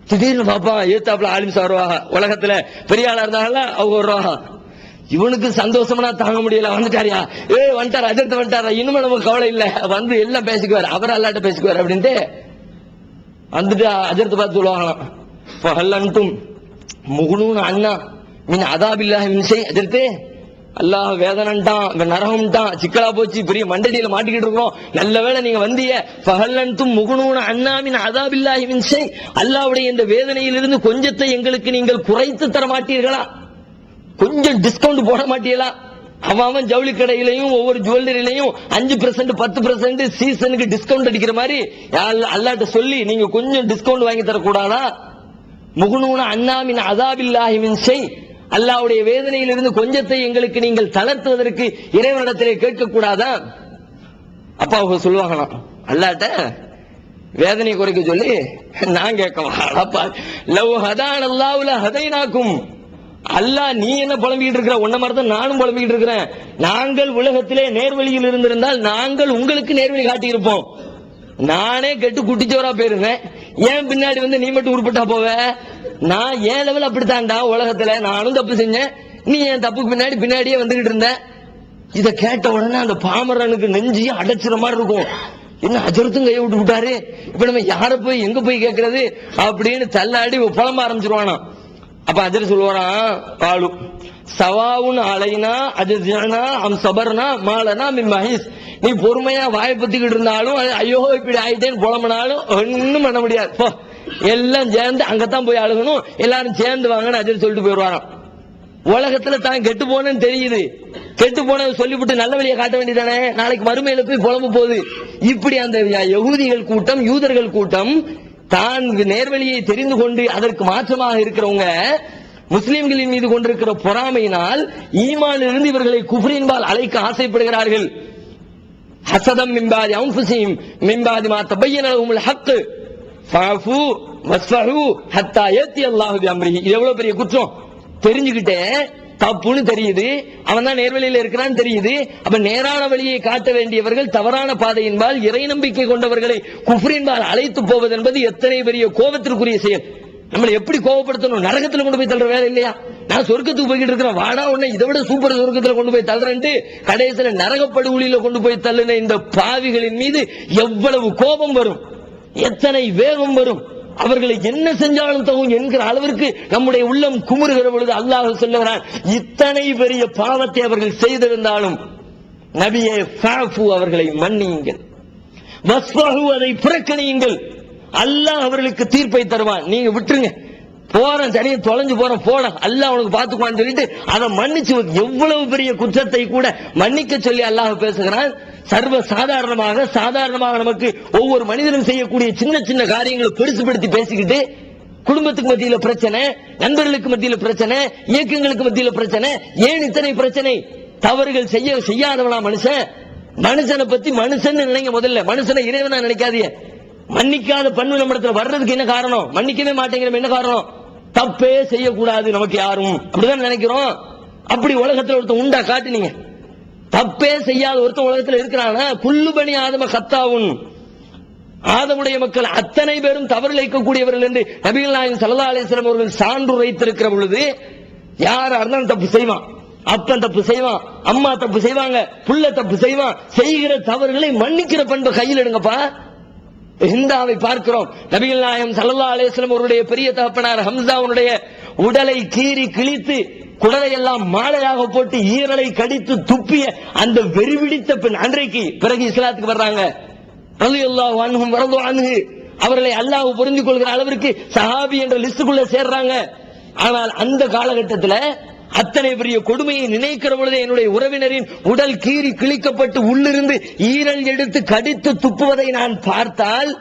திடீர்னு பாப்பா ஏத்தாப்புல ஆலிம்ஸ் வருவாங்க, உலகத்துல பெரிய ஆளா இருந்தாங்கல்ல அவங்க வருவாங்க. இவனுக்கு சந்தோஷமா தாங்க முடியல, வந்துட்டாரியா, வந்துட்டாரா, அஜர்த்த வந்துட்டாரா, இனிமே நமக்கு கவலை இல்ல, வந்து எல்லாம் பேசிக்குவார், அவர் அல்லாட்ட பேசிக்குவார் அப்படின்ட்டு வந்துட்டு அஜர்த்த பார்த்து சொல்லுவாங்களாம், பஹல்லன்தும் முகுனூன் அண்ணா மின் அதாபில்லாஹி மின் ஷை, அஜர்த்தே அல்லாஹ் வேதனன்ட்டான், நரகம்ட்டான், சிக்கலா போச்சு, பெரிய மண்டடியில மாட்டிக்கிட்டு இருக்கோம், நல்ல வேளை நீங்க வந்திய, பஹல்லன்தும் முகுனூன் அண்ணா மின் அதாபில்லாஹி மின் ஷை, அல்லாஹ்வுடைய இந்த வேதனையிலிருந்து கொஞ்சத்தை எங்களுக்கு நீங்கள் குறைத்து தர மாட்டீர்களா, கொஞ்சம் டிஸ்கவுண்ட் போட மாட்டீங்களா? அவன் ஜவுளி கடையிலையும் ஒவ்வொரு ஜுவல்லரியிலையும் 5% 10% சீசனுக்கு டிஸ்கவுண்ட் அடிக்கிற மாதிரி அல்லாட்ட சொல்லி நீங்க கொஞ்சம் டிஸ்கவுண்ட் வாங்கி தரக்கூடாதா? முகுனூன அண்ணாமின் அதாபில்லாஹி மின் ஷை, அல்லாஹ்வுடைய வேதனையிலிருந்து கொஞ்சத்தை எங்களுக்கு நீங்கள் தளர்த்துவதற்கு இறைவனிடத்திலே கேட்கக்கூடாதா? அப்ப அவங்க சொல்லுவாங்களாம், அல்லாட்ட வேதனை குறைக்க சொல்லி நான் கேட்கவா, லவ் ஹதான் அல்லாஹ்வுல ஹதைனாக்கும், அல்லாஹ் நீ என்ன புலம்பிக்கிட்டு இருக்கிற, உன்ன மாதிரி தான் நானும் புலம்பிக்கிட்டு இருக்கிறேன், நாங்கள் உலகத்திலே நேர்வழியில் இருந்திருந்தால் நாங்கள் உங்களுக்கு நேர்வழி காட்டியிருப்போம், நானே கெட்டு குட்டிச்சோரா போயிருந்தேன், ஏன் பின்னாடி வந்து நீ மட்டும் உருப்பட்டா போவ, நான் ஏன் லெவல் அப்படித்தான்டா, உலகத்துல நானும் தப்பு செஞ்சேன், நீ என் தப்புக்கு பின்னாடியே வந்துகிட்டு இருந்த. இத கேட்ட உடனே அந்த பாமரனுக்கு நெஞ்சி அடைச்சிற மாதிரி இருக்கும், என்ன அஜரத்தும் கையை விட்டு விட்டாரு, இப்ப நம்ம யார போய் எங்க போய் கேட்கறது அப்படின்னு தள்ளாடி புலம்ப ஆரம்பிச்சிருவானா. அப்ப அஜர் சொல்லுவாராம், காலு சவாவுன் அலைனா அஜர்னா அம் சபர்னா மாலனா மின் மஹீஸ், நீ பொறுமையா வாய்ப்பத்திக்கிட்டு இருந்தாலும் ஐயோ இப்படி ஆயிட்டேன்னு புலம்பினாலும் ஒன்னும் பண்ண முடியாது, எல்லாம் சேர்ந்து அங்கத்தான் போய் அழுகணும், எல்லாரும் சேர்ந்து வாங்கன்னு அஜர் சொல்லிட்டு போயிடுவாராம். உலகத்துல தான் கெட்டு போனேன்னு தெரியுது, கெட்டு போன சொல்லிவிட்டு நல்ல வழியை காட்ட வேண்டியதானே, நாளைக்கு மறுமையில போய் புலம்பு போகுது. இப்படி அந்த யகூதிகள் கூட்டம், யூதர்கள் கூட்டம் தான் நேர்வழியை தெரிந்து கொண்டு அதற்கு மாற்றமாக இருக்கிறவங்க முஸ்லிம்களின் மீது கொண்டிருக்கிற பொறாமையினால் ஈமானிலிருந்து இவர்களை குஃப்ரின்பால் அழைக்க ஆசைப்படுகிறார்கள். ஹசதம் மின்பாதி அன்ஃபுஸிஹிம் மின்பாதி மா தபய்யன லஹுமுல் ஹக் ஃபஅஃபு வஸ்ஃபஹு ஹத்தா யத்தி அல்லாஹு பிஅம்ரிஹி. இது எவ்வளவு பெரிய குற்றம், தெரிஞ்சுக்கிட்டே தப்புன்னு தெரியுது, அவன் தான் நேர்வழியில் இருக்கிறான்னு தெரியுது, அப்ப நேரான வழியை காட்ட வேண்டியவர்கள் தவறான பாதையின்பால் இறை நம்பிக்கை கொண்டவர்களை குஃப்ரின்பால் அழைத்து போவது என்பது எத்தனை பெரிய கோபத்திற்குரிய செயல். நம்மளை எப்படி கோபப்படுத்தணும், நரகத்துல கொண்டு போய் தள்ளுற வேலை இல்லையா, நான் சொர்க்கத்துக்கு போய்கிட்டு இருக்கிறேன், வாடா உன்னை இதை விட சூப்பர் சொர்க்கத்துல கொண்டு போய் தள்ளுறேன்ட்டு கடைசியில நரகப்படுகொலியில கொண்டு போய் தள்ளுன இந்த பாவிகளின் மீது எவ்வளவு கோபம் வரும், எத்தனை வேகம் வரும், அவர்களை என்ன செஞ்சாலும் தகும் என்கிற அளவிற்கு நம்முடைய உள்ளம் குமுறுகிற பொழுது அல்லாஹ் சொல்லுகிறான், இத்தனை பெரிய பாவத்தை அவர்கள் செய்திருந்தாலும் நபியே ஃபஅஃபு அவர்களை மன்னியுங்கள், வஸ்ஃபஹு அதை புறக்கணியுங்கள், அல்லாஹ் அவர்களுக்கு தீர்ப்பை தருவான், நீங்க விட்டுருங்க, போறேன் சரியா தொலைஞ்சு போறேன் போட அல்லாஹ் உனக்கு பாத்துக்குவான்னு சொல்லிட்டு அதை மன்னிச்சு, எவ்வளவு பெரிய குற்றத்தை கூட மன்னிக்க சொல்லி அல்லாஹ் பேசுகிறான். சர்வ சாதாரணமாக நமக்கு ஒவ்வொரு மனிதனும் செய்யக்கூடிய சின்ன சின்ன காரியங்களை பெருசுபடுத்தி பேசிக்கிட்டு குடும்பத்துக்கு மத்தியில பிரச்சனை, நண்பர்களுக்கு மத்தியில பிரச்சனை, இயக்கங்களுக்கு மத்தியில பிரச்சனை, ஏன் இத்தனை பிரச்சனை, தவறுகள் செய்யாதவனா மனுஷனை பத்தி மனுஷன் நினைங்க, முதல்ல மனுஷனை இறைவனா நினைக்காதீங்க. மன்னிக்காத பண்பு நம்ம இடத்துல வர்றதுக்கு என்ன காரணம், மன்னிக்கவே மாட்டேங்கிறோம், என்ன காரணம், தப்பே செய்யக்கூடாது நமக்கு யாரும் அப்படிதான் நினைக்கிறோம். அப்படி உலகத்துல ஒருத்தன் உண்டா காட்டுனீங்க, தப்பே செய்யாத ஒருத்தன் உலகத்தில் இருக்கிறானா, குல்லு பனி ஆதம கத்தாவுன், ஆதமுடைய மக்கள் அத்தனை பேரும் தவறு இழைக்கக்கூடியவர்கள் என்று நபிகள் நாயகம் ஸல்லல்லாஹு அலைஹி வஸல்லம் அவர்கள் சான்று வைத்திருக்கிற பொழுது யாரா இருந்தாலும் தப்பு செய்வான், அப்பன் தப்பு செய்வான், அம்மா தப்பு செய்வாங்க, புள்ள தப்பு செய்வான், செய்கிற தவறுகளை மன்னிக்கிற பண்பை கையில் எடுங்கப்பா. ஹிந்தாவை பார்க்கிறோம், நபிகள் நாயகம் ஸல்லல்லாஹு அலைஹி வஸல்லம் அவருடைய பெரிய தகப்பனார் ஹம்சாவுடைய உடலை கீறி கிழித்து குடலை எல்லாம் மாலையாக போட்டு ஈரலை கடித்து துப்பிய அந்த வெறிபிடித்த பெண் அன்றைக்கு பிறகு இஸ்லாத்துக்கு வர்றாங்க, ரலியல்லாஹு அன்ஹும் வரது அன்ஹு, அவர்களை அல்லாஹ் புரிந்து கொள்கிற அளவிற்கு சஹாபி என்ற லிஸ்டுக்குள்ள சேர்றாங்க. ஆனால் அந்த காலகட்டத்தில் அத்தனை பெரிய கொடுமையை நினைக்கிற பொழுது என்னுடைய உறவினரின் உடல் கீறி கிழிக்கப்பட்டு உள்ளிருந்து ஈரல் எடுத்து கடித்து துப்புவதை நான் பார்த்தால்,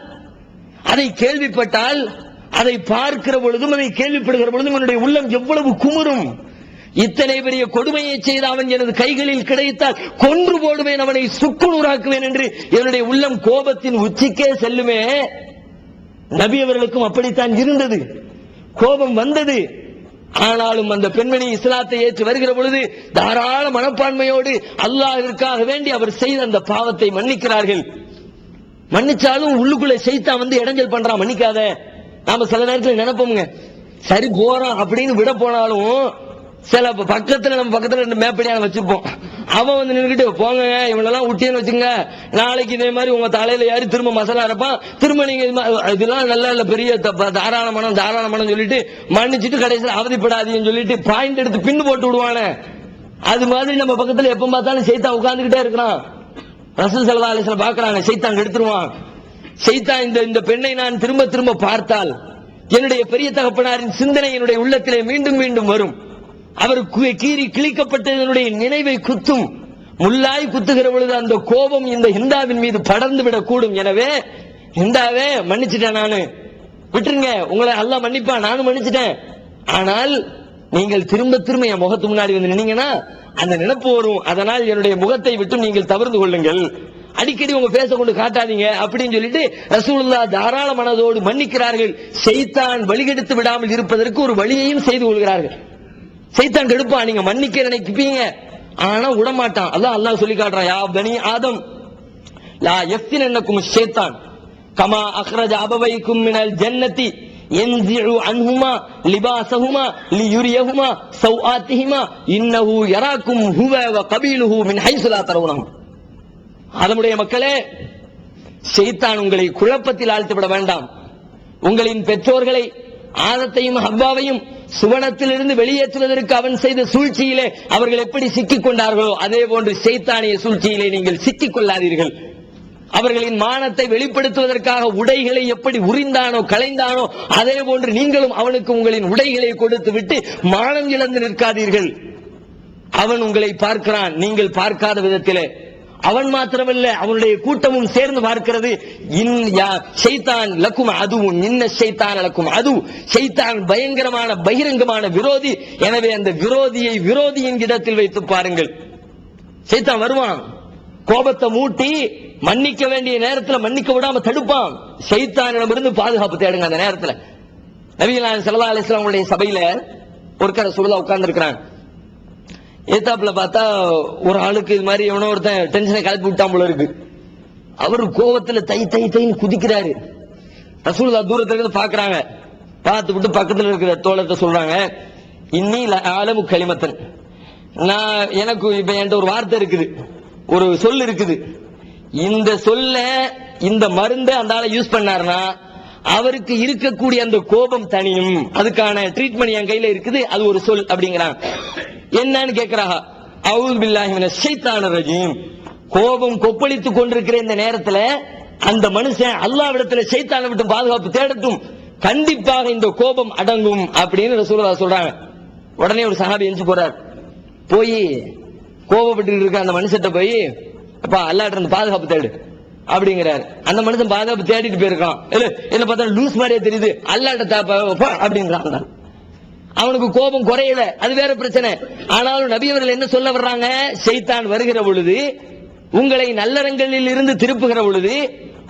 அதை கேள்விப்பட்டால், அதை பார்க்கிற பொழுதும் அதை கேள்விப்படுகிற பொழுதும் என்னுடைய உள்ளம் எவ்வளவு குமுறும். இத்தனை பெரிய கொடுமையை செய்த அவன் எனது கைகளில் கிடைத்தால் கொன்று போடுவேன், அவனை சுக்குநூறாக்குவேன் என்று என்னுடைய உள்ளம் கோபத்தின் உச்சிக்கே செல்லுமே. நபி அவர்களுக்கும் அப்படித்தான் இருந்தது, கோபம் வந்தது. ஆனாலும் அந்த பெண்மணி இஸ்லாத்தை ஏற்று வருகிற பொழுது தாராள மனப்பான்மையோடு அல்லாஹ்விற்காக வேண்டி அவர் செய்த அந்த பாவத்தை மன்னிக்கிறார்கள். மன்னிச்சாலும் உள்ளுக்குள்ள சைத்தான் வந்து இடைஞ்சல் பண்றான், மன்னிக்காத. நாம சில நேரத்தில் நினைப்போங்க, சரி போறான் அப்படின்னு விட போனாலும் சில பக்கத்துல நம்ம பக்கத்துல ரெண்டு மேப்படியான வச்சிருப்போம். அவன் வந்து நின்றுட்டு போங்க இவனெல்லாம் விட்டேன்னு வச்சுங்க, நாளைக்கு இதே மாதிரி உங்க தலையில ஏறி திரும்ப மசாலா இருப்பான், திரும்ப நீங்க இதெல்லாம் நல்லா இல்ல பெரிய தாராளமனம் சொல்லிட்டு மன்னிச்சுட்டு கடைசியில் அவதிப்படாதீங்கன்னு சொல்லிட்டு பாயிண்ட் எடுத்து பின்னு போட்டு விடுவானே. அது மாதிரி நம்ம பக்கத்துல எப்ப பார்த்தாலும் சைத்தான் உட்கார்ந்துகிட்டே இருக்கிறான். ரசூல் ஸல்லல்லாஹு அலைஹி வஸல்லம் பார்க்கறாங்க, சைத்தான் எடுத்துருவான். சைத்தான் இந்த பெண்ணை நான் திரும்ப திரும்ப பார்த்தால் என்னுடைய பெரிய தகப்பனாரின் சிந்தனை என்னுடைய உள்ளத்திலே மீண்டும் மீண்டும் வரும். அவர் கீறி கிழிக்கப்பட்டதனுடைய நினைவை குத்தும். முள்ளாய் குத்துகிற பொழுது அந்த கோபம் இந்த ஹிந்தாவின் மீது படர்ந்து விடக்கூடும். எனவே ஹிந்தாவே மன்னிச்சுட்டேன், நானு விட்டுருங்க, உங்களை அல்லாஹ் மன்னிப்பான், நானும் மன்னிச்சுட்டேன். ஆனால் நீங்கள் திரும்ப திரும்ப என் முகத்து முன்னாடி வந்து நின்னீங்கன்னா அந்த நினைப்பு வரும். அதனால் என்னுடைய முகத்தை விட்டு நீங்கள் தவிர்த்து கொள்ளுங்கள், அடிக்கடி உங்க பேச கொண்டு காட்டாதீங்க அப்படின்னு சொல்லிட்டு ரசூலுல்லாஹ் தாராள மனதோடு மன்னிக்கிறார்கள். சைத்தான் வழிகெடுத்து விடாமல் இருப்பதற்கு ஒரு வழியையும் செய்து கொள்கிறார்கள். சைத்தான் கெடுப்பான், நீங்க மன்னிக்க நினைப்பீங்க, ஆனா விடமாட்டான். அல்லாஹ் சொல்லி காட்டுறான், யா பனி ஆதம் லா யஃப்தினன்னகும் ஷைத்தான் கமா அக்ரஜ அபவைக்கும் மினல் ஜன்னதி யன்ஸிஉ அன்ஹுமா லிபாஸஹுமா லியுரியஹுமா சௌஆத்திஹிமா இன்னஹு யராக்கும் ஹுவ வ கபீலுஹு மின் ஹைஸு லா தரவுனஹும். ஆதமுடைய மக்களே, ஷைத்தான் உங்களை குழப்பத்தில் ஆழ்த்தி விட வேண்டாம். உங்களின் பெற்றோர்களை ஆதத்தையும் ஹவ்வாவையும் சுவனத்திலிருந்து வெளியேற்றுவதற்கு அவன் செய்த சூழ்ச்சியிலே அவர்கள் எப்படி சிக்கிக் கொண்டார்களோ அதே போன்று ஷைத்தானிய சூழ்ச்சியிலே நீங்கள் சிக்கிக் கொள்ளாதீர்கள். அவர்களின் மானத்தை வெளிப்படுத்துவதற்காக உடைகளை எப்படி உரிந்தானோ களைந்தானோ அதே போன்று நீங்களும் அவனுக்கு உங்களின் உடைகளை கொடுத்து விட்டு மானம் இழந்து நிற்காதீர்கள். அவன் உங்களை பார்க்கிறான், நீங்கள் பார்க்காத விதத்திலே. அவன் மாத்திரமல்ல, அவனுடைய கூட்டமும் சேர்ந்து பார்க்கிறது. ஷைத்தான் லக்கும் அதுவும் இன்ன ஷைத்தான் லக்கும் அது. ஷைத்தான் பயங்கரமான பகிரங்கமான விரோதி. எனவே அந்த விரோதியை விரோதியின் இடத்தில் வைத்து பாருங்கள். ஷைத்தான் வருவான், கோபத்தை மூட்டி மன்னிக்க வேண்டிய நேரத்தில் மன்னிக்க விடாம தடுப்பான். ஷைத்தானிடமிருந்து பாதுகாப்பு தேடுங்க. அந்த நேரத்தில் நபிகள் ஸல்லல்லாஹு அலைஹி வஸல்லம் சபையில ஒரு கரை சுருளா உட்கார்ந்து இருக்கிறாங்க. ஏத்தாப்புல பார்த்தா ஒரு ஆளுக்கு இது மாதிரி எவனோ ஒருத்தன் டென்ஷனை கிளப்பி விட்டான் போல இருக்கு. அவரு கோபத்துல தைன்னு குதிக்கிறாரு. ரசூலுல்லாஹ் தூரத்துல இருந்து பாக்குறாங்க. பார்த்து விட்டு பக்கத்துல இருக்கிற தோழத்தை சொல்றாங்க, இன்னி ஆலமு கலிமத்தன், நான் எனக்கு இப்ப என்கிட்ட ஒரு வார்த்தை இருக்குது, ஒரு சொல் இருக்குது. இந்த சொல்ல இந்த மருந்தை அந்த ஆளை யூஸ் பண்ணாருன்னா அவருக்கு இருக்கக்கூடிய அந்த கோபம் தனியும். அதுக்கான ட்ரீட்மெண்ட் என் கையில இருக்குது, அது ஒரு சொல் அப்படிங்கிறாங்க. என்னன்னு கேக்குறாங்க. அஊது பில்லாஹி மினஷ் ஷைத்தானிர் ரஜீம். கோபம் கொப்பளித்துக் கொண்டிருக்கிற இந்த நேரத்துல அந்த மனுஷன் அல்லாஹ்விடத்துல ஷைத்தானை விட்டு பாதுகாப்பு தேடட்டும், கண்டிப்பாக இந்த கோபம் அடங்கும் அப்படின்னு ரசூலுல்லாஹ் சொல்றாங்க. உடனே ஒரு சஹாபி எஞ்சி போறார், போய் கோபப்பட்டு இருக்க அந்த மனுஷட்ட போய் அப்பா அல்லாஹ்ட்ட இருந்து பாதுகாப்பு தேடு அப்படிங்கிறாரு. அந்த மனுஷன் பாதுகாப்பு தேடிட்டு போயிருக்கான். என்ன பார்த்தா லூஸ் மாதிரியே தெரியுது, அல்லாஹ்ட்ட அப்படின்றான். அவனுக்கு கோபம் குறையல, அது வேற பிரச்சனை. ஆனாலும் நபி அவர்கள் என்ன சொல்ல வர்றாங்க, ஷைத்தான் வருகிற பொழுது உங்களை நல்லறங்களில் இருந்து திருப்புகிற பொழுது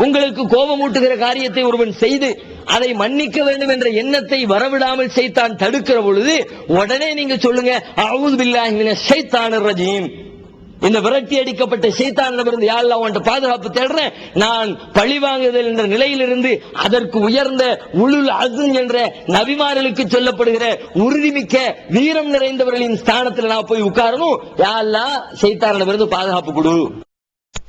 உங்களுக்கு கோபமூட்டுகிற காரியத்தை ஒருவன் செய்து அதை மன்னிக்க வேண்டும் என்ற எண்ணத்தை வரவிடாமல் ஷைத்தான் தடுக்கிற பொழுது உடனே நீங்க சொல்லுங்க, அஊது பில்லாஹி மினஷ் ஷைத்தானிர் ரஜீம். இந்த விரட்டி அடிக்கப்பட்ட ஷைத்தானிடமிருந்து யா அல்லாஹ் உன்கிட்ட பாதுகாப்பு தேடுறேன். நான் பழிவாங்குதல் என்ற நிலையிலிருந்து அதற்கு உயர்ந்த உலுல் அஸ்ம் என்ற நபிமார்களுக்கு சொல்லப்படுகிற உறுதிமிக்க வீரம் நிறைந்தவர்களின் ஸ்தானத்தில் நான் போய் உட்காரணும். யா அல்லாஹ் ஷைத்தானிடமிருந்து பாதுகாப்பு கொடு.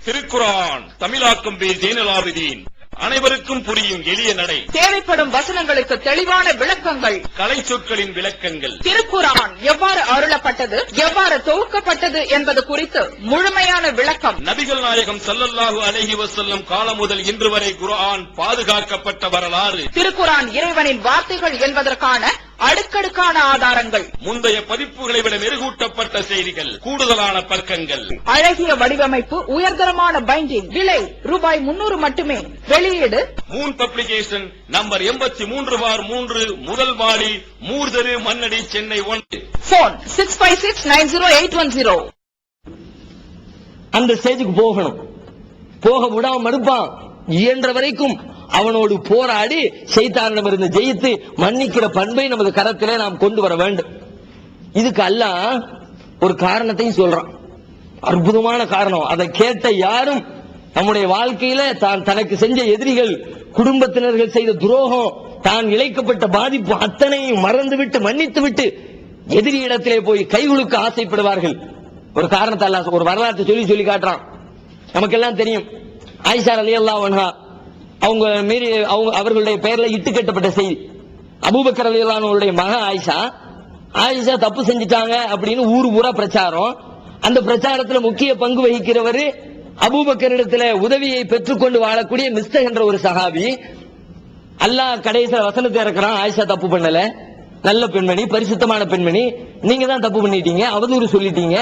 திருக்குர்ஆன் தமிழாக்கம் பி ஜைனுல் ஆபிதீன். அனைவருக்கும் புரியும் எளிய நடை. தேவைப்படும் வசனங்களுக்கு தெளிவான விளக்கங்கள். கலை சொற்களின் விளக்கங்கள். திருக்குர்ஆன் எவ்வாறு அருளப்பட்டது, எவ்வாறு தொகுக்கப்பட்டது என்பது குறித்து முழுமையான விளக்கம். நபிகள் நாயகம் ஸல்லல்லாஹு அலைஹி வஸல்லம் காலம் முதல் இன்று வரை குர்ஆன் பாதுகாக்கப்பட்ட வரலாறு. திருக்குர்ஆன் இறைவனின் வார்த்தைகள் என்பதற்கான அடுக்கடுக்கான ஆதாரங்கள், முந்தைய பதிப்புகளை விட மெருகூட்டப்பட்ட செய்திகள், கூடுதலான பக்கங்கள், அழகிய வடிவமைப்பு, உயர்தரமான பைண்டிங். விலை ரூபாய் 300 மட்டுமே. வெளியீடு மூன் பப்ளிகேஷன், நம்பர் 83/3, முதல் மாடி, மூர்தரு, மண்ணடி, சென்னை 1. போன் 65690810. அந்த ஸ்டேஜுக்கு போகணும். போக விடாம மறுப்பான். இயன்ற வரைக்கும் அவனோடு போராடி ஷைத்தானிடமிருந்து ஜெயித்து மன்னிக்கிற பண்பை நமது கரத்திலே நாம் கொண்டு வர வேண்டும். இதுக்கு அல்லாஹ் ஒரு காரணத்தையும் சொல்றான், அற்புதமான காரணம். அதை கேட்ட யாரும் நம்முடைய வாழ்க்கையில தான் தனக்கு செஞ்ச எதிரிகள், குடும்பத்தினர்கள் செய்த துரோகம், தான் இழைக்கப்பட்ட பாதிப்பு அத்தனையும் மறந்துவிட்டு மன்னித்து விட்டு எதிரி இடத்திலே போய் கைகுலுக்க ஆசைப்படுவார்கள். ஒரு காரணத்தை அல்லாஹ் ஒரு வரலாற்றை சொல்லி காட்டுறான். நமக்கெல்லாம் தெரியும், ஆயிஷா ரலியல்லாஹு அன்ஹா அவங்க மீறி அவர்களுடைய பெயர்ல இட்டு கட்டப்பட்ட செய்தி. அபூபக்கர் ரலியல்லாஹு அன்ஹுடைய மகன் ஆயிஷா தப்பு செஞ்சிட்டாங்க அப்படின்னு ஊர் ஊரா பிரச்சாரம். அந்த பிரச்சாரத்துல முக்கிய பங்கு வகிக்கிறவர் அபூபக்கரிடத்துல உதவியை பெற்றுக்கொண்டு வாழக்கூடிய மிஸ்தக் என்ற ஒரு சஹாபி. அல்லாஹ் கடைசியில் வசனத்தை இறக்குறான், ஆயிஷா தப்பு பண்ணல, நல்ல பெண்மணி, பரிசுத்தமான பெண்மணி, நீங்க தான் தப்பு பண்ணிட்டீங்க, அவதூறு சொல்லிட்டீங்க,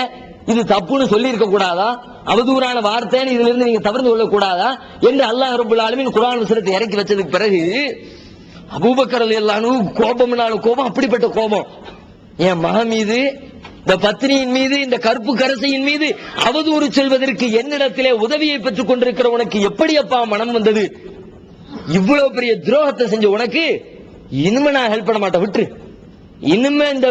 இது தப்புன்னு சொல்லி இருக்க கூடாதா, அவதூறான வார்த்தைன்னு இதுல இருந்து நீங்க தவிர்த்து கொள்ள கூடாதா என்று அல்லாஹ் ரப்பல் ஆலமீன் குர்ஆன் வசனத்தை இறக்கி வச்சதுக்கு பிறகு அபூபக்கர் ரலியல்லாஹு அன்ஹு கோபம், அப்படிப்பட்ட கோபம். என் மகன் மீது, இந்த பத்னியின் மீது, இந்த கருப்பு கரசையின் மீது அவதூறு சொல்வதற்கு என்னிடத்திலே உதவியை பெற்றுக் கொண்டிருக்கிற உனக்கு எப்படி அப்பா மனம் வந்தது? இவ்வளவு பெரிய துரோகத்தை செஞ்ச உனக்கு இனிமே நான் ஹெல்ப் பண்ண மாட்டேன், விட்டு இனிமே இந்த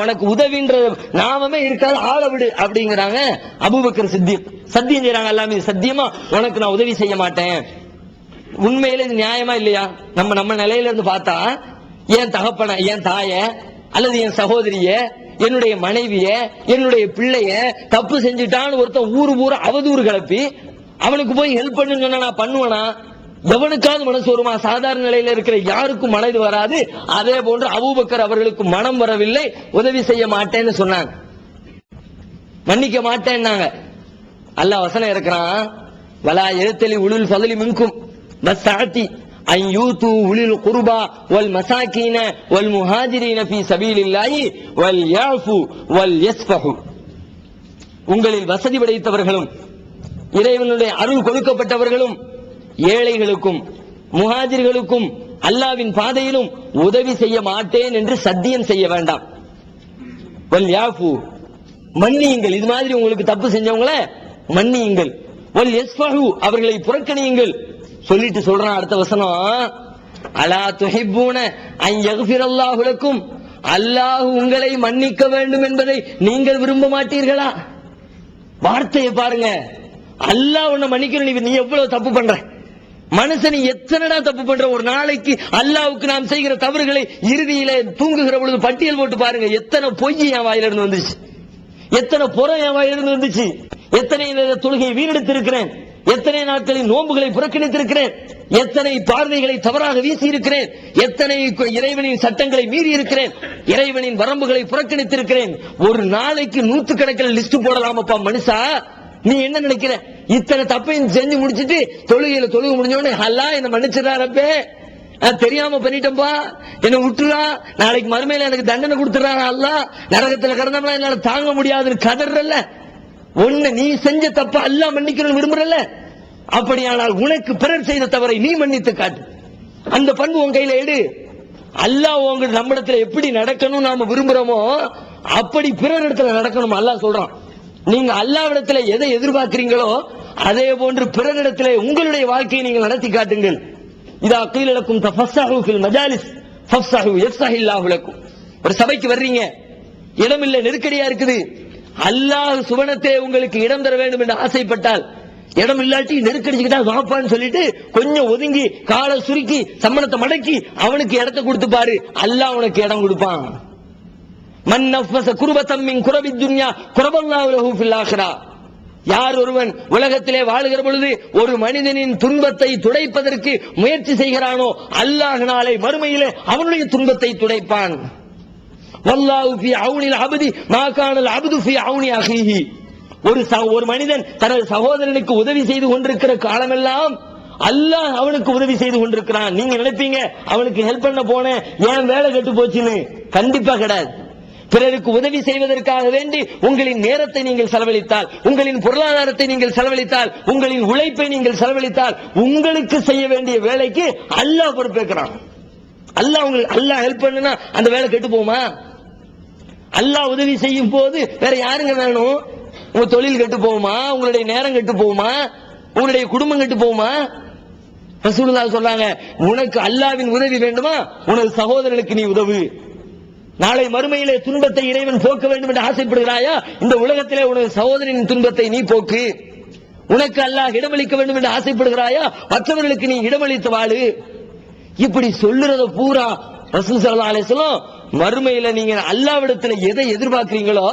உனக்கு உதவின்ற நாமமே இருக்காது, ஆள விடு அப்படிங்கிறாங்க. அபூபக்கர் சத்தியம் செய்யறாங்க, எல்லாமே சத்தியமா உனக்கு நான் உதவி செய்ய மாட்டேன். உண்மையில இது நியாயமா இல்லையா? நம்ம நிலையில இருந்து பார்த்தா என் தகப்பன, என் தாய அல்லது என் சகோதரிய, என்னுடைய மனைவிய, என்னுடைய பிள்ளைய தப்பு செஞ்சுட்டான்னு ஒருத்தன் ஊரு அவதூறு கிளப்பி அவனுக்கு போய் ஹெல்ப் பண்ணுன்னு சொன்னா நான் பண்ணுவேனா? எவனுக்காவது மனசு வருமா? சாதாரண நிலையில இருக்கிற யாருக்கும் மனது வராது. அதே போன்று அபூபக்கர் அவர்களுக்கு மனம் வரவில்லை, உதவி செய்ய மாட்டேன்னு சொன்னாங்க, மன்னிக்க மாட்டேன்னாங்க. அல்லாஹ் வசனம் இருக்கிறான், வலா எழுத்தலி உளுல் ஃபதலி மின்கும் வஸ்ஸஅதி அன் யூது உலில் குர்பா வல் மசாகீன வல் முஹாஜிரீன ஃபீ சபீலில்லாஹி வல் யாஃபு வல் யஸ்ஃபஹு. உங்களில் வசதி படைத்தவர்களும் இறைவனுடைய அருள் கொடுக்கப்பட்டவர்களும் ஏழைகளுக்கும் முஹாஜிர்களுக்கும் அல்லாவின் பாதையிலும் உதவி செய்ய மாட்டேன் என்று சத்தியம் செய்ய வேண்டாம். வல் யாஃபு, மன்னியுங்கள், இது மாதிரி உங்களுக்கு தப்பு செஞ்சவங்கள மன்னியுங்கள். வல் யஸ்ஃபஹு, அவர்களை புறக்கணியுங்கள். சொல்லிட்டு சொல்றான் அடுத்த வசனம், அலா துஹிப்பூன அன் யக்ஃபிரல்லாஹு லக்கும், அல்லாஹ் உங்களை மன்னிக்க வேண்டும் என்பதை நீங்கள் விரும்ப மாட்டீர்களா? வார்த்தையை பாருங்க, அல்லாஹ் உன்னை மன்னிக்கணும். நீ எவ்வளவு தப்பு பண்ற மனுஷன், எத்தனைடா தப்பு பண்ற? ஒரு நாளைக்கு அல்லாஹ்வுக்கு நாம் செய்கிற தவறுகளை இறுதியில தூங்குகிற பொழுது பட்டியல் போட்டு பாருங்க. எத்தனை பொய் என் வாயிலிருந்து வந்துச்சு, எத்தனை புறம் என் வாயிலிருந்து வந்துச்சு, எத்தனை தொழுகை வீணெடுத்திருக்கிறேன், எத்தனை நாட்களின் நோன்புகளை புறக்கணித்திருக்கிறேன், எத்தனை பார்வைகளை தவறாக வீசி இருக்கிறேன், எத்தனை இறைவனின் சட்டங்களை மீறி இருக்கிறேன், இறைவனின் வரம்புகளை புறக்கணித்திருக்கிறேன். ஒரு நாளைக்கு நூற்றுக்கணக்கில் லிஸ்ட் போடலாமப்பா மனுஷா. நீ என்ன நினைக்கிற? இத்தனை தப்பையும் செஞ்சு முடிச்சிட்டு தொழுகை முடிஞ்சோடனே அல்லாஹ் என்ன மன்னிச்சிடறாரப்பே, நான் தெரியாம பண்ணிட்டேன்பா, என்ன விட்டுறா, நாளைக்கு மறுமையில எனக்கு தண்டனை கொடுத்துறாரா அல்லாஹ், நரகத்துல கடந்தோம்னா என்னால தாங்க முடியாதுன்னு கதறல்ல. ஒண்ணு நீ செஞ்ச தப்ப அல்லாஹ் மன்னிக்கணும்னு விரும்புறல்ல, அப்படியானால் உனக்கு பிறர் செய்த தவறை நீ மன்னித்து காட்டு. அந்த பண்பு உன் கையில எடு. அல்லாஹ் உங்க நம்மிடத்துல எப்படி நடக்கணும் நாம விரும்புறோமோ அப்படி பிறர் இடத்துல நடக்கணும். அல்லாஹ் சொல்றான், நீங்க அல்லாஹ்விடத்துல எதை எதிர்பார்க்கிறீங்களோ அதே போன்று பிறரிடத்திலே உங்களுடைய வாழ்க்கையை நீங்கள் நடத்தி காட்டுங்கள். இதா கீல லக்கும் தஃபஸ்ஸஹு ஃபில் மஜாலிஸ் ஃபஃப்ஸஹு யஃப்ஸஹில்லாஹு லக்கும். ஒரு சபைக்கு வர்றீங்க, இடம் இல்ல, நெருக்கடியா இருக்குது. அல்லாஹ் சுவனத்தே உங்களுக்கு இடம் தர வேண்டும் என்று ஆசைப்பட்டால், இடம் இல்லாட்டி நெருக்கடிச்சுக்கிட்டா வாப்பான்னு சொல்லிட்டு கொஞ்சம் ஒதுங்கி காலை சுருக்கி சம்மணத்தை மடக்கி அவனுக்கு இடத்தை கொடுத்து பாரு, அல்லாஹ் உனக்கு இடம் கொடுப்பான். மன் நஃபஸ குர்பத்தம் மின் குரபி துன்யா குரபல்லாஹு லஹு ஃபில் ஆখিরা. யார் ஒருவன் உலகத்திலே வாழுகிற பொழுது ஒரு மனிதனின் துன்பத்தை துடைப்பதற்கு முயற்சி செய்கிறானோ அல்லாஹ் நாளை மறுமையிலே அவனுடைய துன்பத்தை துடைப்பான். வல்லாஹு ஃபீ அவுனில் அப்தி மா கானல் அப்து ஃபீ அவுனி அஹீஹி. ஒரு மனிதன் தனது சகோதரனுக்கு உதவி செய்து கொண்டிருக்கிற காலமெல்லாம் அல்லாஹ் அவனுக்கு உதவி செய்து கொண்டிருக்கிறான். நீங்க நினைப்பீங்க அவனுக்கு ஹெல்ப் பண்ண போனேன் ஏன் வேலை கெட்டு போச்சுன்னு. கண்டிப்பா கிடையாது. பிறருக்கு உதவி செய்வதற்காக வேண்டி உங்களின் நேரத்தை நீங்கள் செலவழித்தால், உங்களின் பொருளாதாரத்தை நீங்கள் செலவழித்தால், உங்களின் உழைப்பை நீங்கள் செலவழித்தால், உங்களுக்கு செய்ய வேண்டிய வேலைக்கு அல்லாஹ் பொறுப்பேற்கிறான். அல்லாஹ் ஹெல்ப் பண்ணுனா அந்த வேலை கெட்டு போகுமா? அல்லாஹ் உதவி செய்யும் போது வேற யாருங்க வேணும்? உங்க தொழில் கெட்டு போகுமா? உங்களுடைய நேரம் கெட்டு போகுமா? உங்களுடைய குடும்பம் கெட்டு போகுமா? ரசூலுல்லாஹ் சொல்றாங்க, உனக்கு அல்லாஹ்வின் உதவி வேண்டுமா, உனது சகோதரனுக்கு நீ உதவு. நாளை மறுமையிலே துன்பத்தை இறைவன் போக்க வேண்டும் என்று ஆசைப்படுகிறாயா, இந்த உலகத்திலே உனது சகோதரனின் துன்பத்தை நீ போக்கு. உனக்கு அல்லாஹ் இடமளிக்க வேண்டும் என்று ஆசைப்படுகிறாயா, மற்றவர்களுக்கு நீ இடமளித்து வாழு. இப்படி சொல்லுறத பூரா ரசூல் ஸல்லல்லாஹு அலைஹி வஸல்லம் மறுமையில நீங்க அல்லாஹ்விடத்திலே எதை எதிர்பார்க்கிறீங்களோ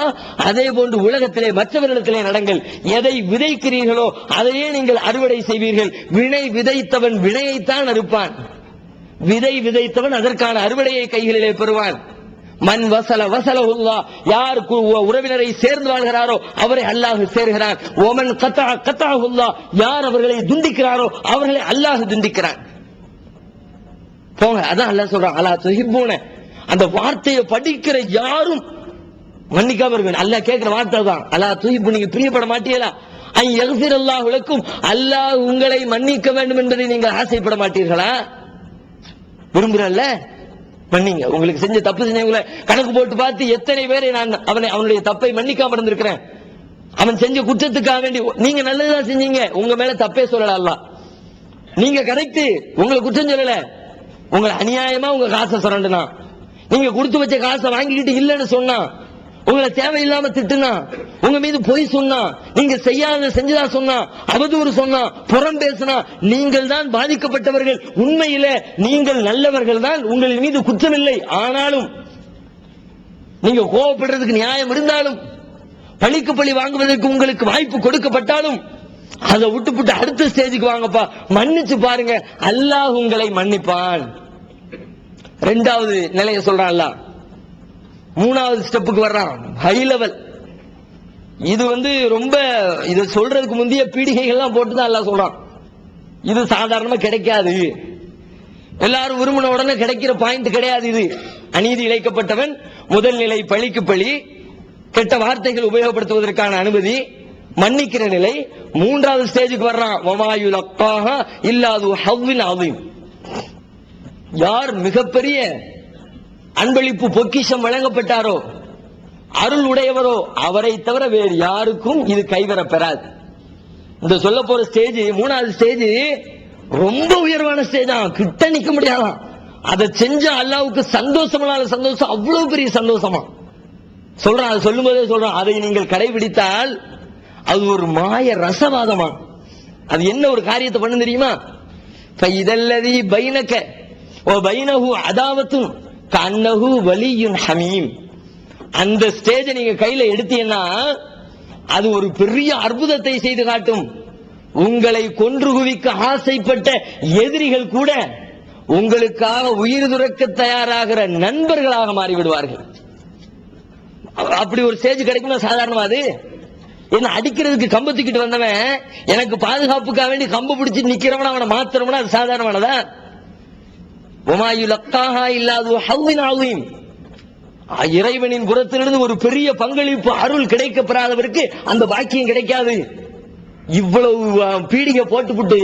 அதே போன்று உலகத்திலே மற்றவர்களிடத்திலே நடங்கள். எதை விதைக்கிறீர்களோ அதையே நீங்கள் அறுவடை செய்வீர்கள். வினை விதைத்தவன் வினையைத்தான் அறுப்பான், விதை விதைத்தவன் அதற்கான அறுவடையை கைகளிலே பெறுவான். மன் வசல வசலஹுல்லாஹ், யார் உறவினரை சேர்ந்து வாழ்கிறாரோ அவரை அல்லாஹ் சேர்கிறான். ஓமன் கத்தஅஹுல்லாஹ், யார் அவர்களை துண்டிக்கிறாரோ அவர்களை அல்லாஹ் துண்டிக்கிறான். போங்க, அதான் அல்லாஹ் சொல்றான், அலா துஹிப்பூன. அந்த வார்த்தையை படிக்கிற யாரும் மன்னிக்காம இருக்க. அல்லாஹ் கேட்கிற வார்த்தை தான், அலா துஹிப்பு, நீங்க பிரியப்பட மாட்டீங்களா? ஐ யக்ஃபிரல்லாஹு லக்கும், அல்லாஹ் உங்களை மன்னிக்க வேண்டும் என்பதை நீங்கள் ஆசைப்பட மாட்டீர்களா? விரும்புறல்ல, மன்னிங்க. உங்களுக்கு செஞ்ச தப்பு செஞ்சவங்களை கணக்கு போட்டு பார்த்து எத்தனை பேரை நான் அவனுடைய தப்பை மன்னிக்காம இருந்திருக்கிறேன். அவன் செஞ்ச குற்றத்துக்காக வேண்டி நீங்க நல்லதுதான் செஞ்சீங்க, உங்க மேல தப்பே சொல்லல அல்லாஹ். நீங்க கரெக்ட், உங்களை குற்றம் சொல்லல. உங்களை அநியாயமா உங்க காசை சுரண்டுனா, நீங்க கொடுத்து வச்ச காசை வாங்கிக்கிட்டு இல்லன்னு சொன்னா, உங்களை தேவையில்லாம திட்டுனா, உங்க மீது பொய் சொன்னா, நீங்க செய்யாத செஞ்சதா சொன்னா, அவதூறு சொன்னா, புறம் பேசினா, நீங்கள் தான் பாதிக்கப்பட்டவர்கள். உண்மையில நீங்கள் நல்லவர்கள் தான், உங்களின் மீது குற்றமில்லை. ஆனாலும் நீங்க கோபப்படுறதுக்கு நியாயம் இருந்தாலும், பழிக்கு பழி வாங்குவதற்கு உங்களுக்கு வாய்ப்பு கொடுக்கப்பட்டாலும் அதை விட்டு அடுத்த ஸ்டேஜுக்கு வாங்கப்பா, மன்னிச்சு பாருங்க, அல்லாஹ் உங்களை மன்னிப்பான். இரண்டாவது நிலையை சொல்றான் அல்லாஹ். மூணாவது ஸ்டெப்புக்கு வர்றான், ஹை லெவல். இது ரொம்ப, இது சொல்றதுக்கு முந்தைய பீடிகைகள்லாம் போட்டுதான் அல்லாஹ் சொல்றான். இது சாதாரணமா கிடைக்காது, எல்லாரும் விரும்பின உடனே கிடைக்கிற பாயிண்ட் கிடையாது. இது அநீதி இழைக்கப்பட்டவன் முதல் நிலை பழிக்கு பழி, கெட்ட வார்த்தைகள் உபயோகப்படுத்துவதற்கான அனுமதி, மன்னிக்கிற நிலை. மூன்றாவது ஸ்டேஜுக்கு வர்றான், வமாயுலக்காஹ இல்லாது ஹவ்வின் அதீம். யார் மிகப்பெரிய அன்பளிப்பு பொக்கிஷம் வழங்கப்பட்டாரோ, அருள் உடையவரோ, அவரை தவிர வேறு யாருக்கும் இது கைவர பெறாது. இந்த சொல்ல போற ஸ்டேஜ், மூணாவது ஸ்டேஜ் ரொம்ப உயர்வான ஸ்டேஜ், கிட்ட நிக்க முடியாதான். அதை செஞ்ச அல்லாஹ்வுக்கு சந்தோஷமான சந்தோஷம், அவ்வளவு பெரிய சந்தோஷமா சொல்றான். அதை சொல்லும் போதே சொல்றான், அதை நீங்கள் கடைபிடித்தால் அது ஒரு மாய ரசவாதமா. அது என்ன ஒரு காரியத்தை பண்ண தெரியுமா? ஃபைதல்லதி பைனக வ பைனஹு அதாவத்துன் கன்னஹு வலியுன் ஹமீம். அந்த ஸ்டேஜை நீங்க கையில எடுத்தீங்கன்னா அது ஒரு பெரிய அற்புதத்தை செய்து காட்டும். உங்களை கொன்று குவிக்க ஆசைப்பட்ட எதிரிகள் கூட உங்களுக்காக உயிர் துறக்க தயாராகிற நண்பர்களாக மாறிவிடுவார்கள். அப்படி ஒரு ஸ்டேஜ் கிடைக்குமா சாதாரணமா? அது என்ன, அடிக்கிறதுக்கு கம்பு தூக்கிட்டு வந்தவன் எனக்கு பாதுகாப்புக்காக வேண்டி கம்பு பிடிச்சி நிக்கிறவன அவனை மாத்திரம்னா அது சாதாரணமானதா? இறைவனின் புறத்திலிருந்து ஒரு பெரிய பங்களிப்பு அருள் கிடைக்கப்பெறாதவருக்கு அந்த பாக்கியம் கிடைக்காது. இவ்வளவு பீடிகை போட்டுவிட்டு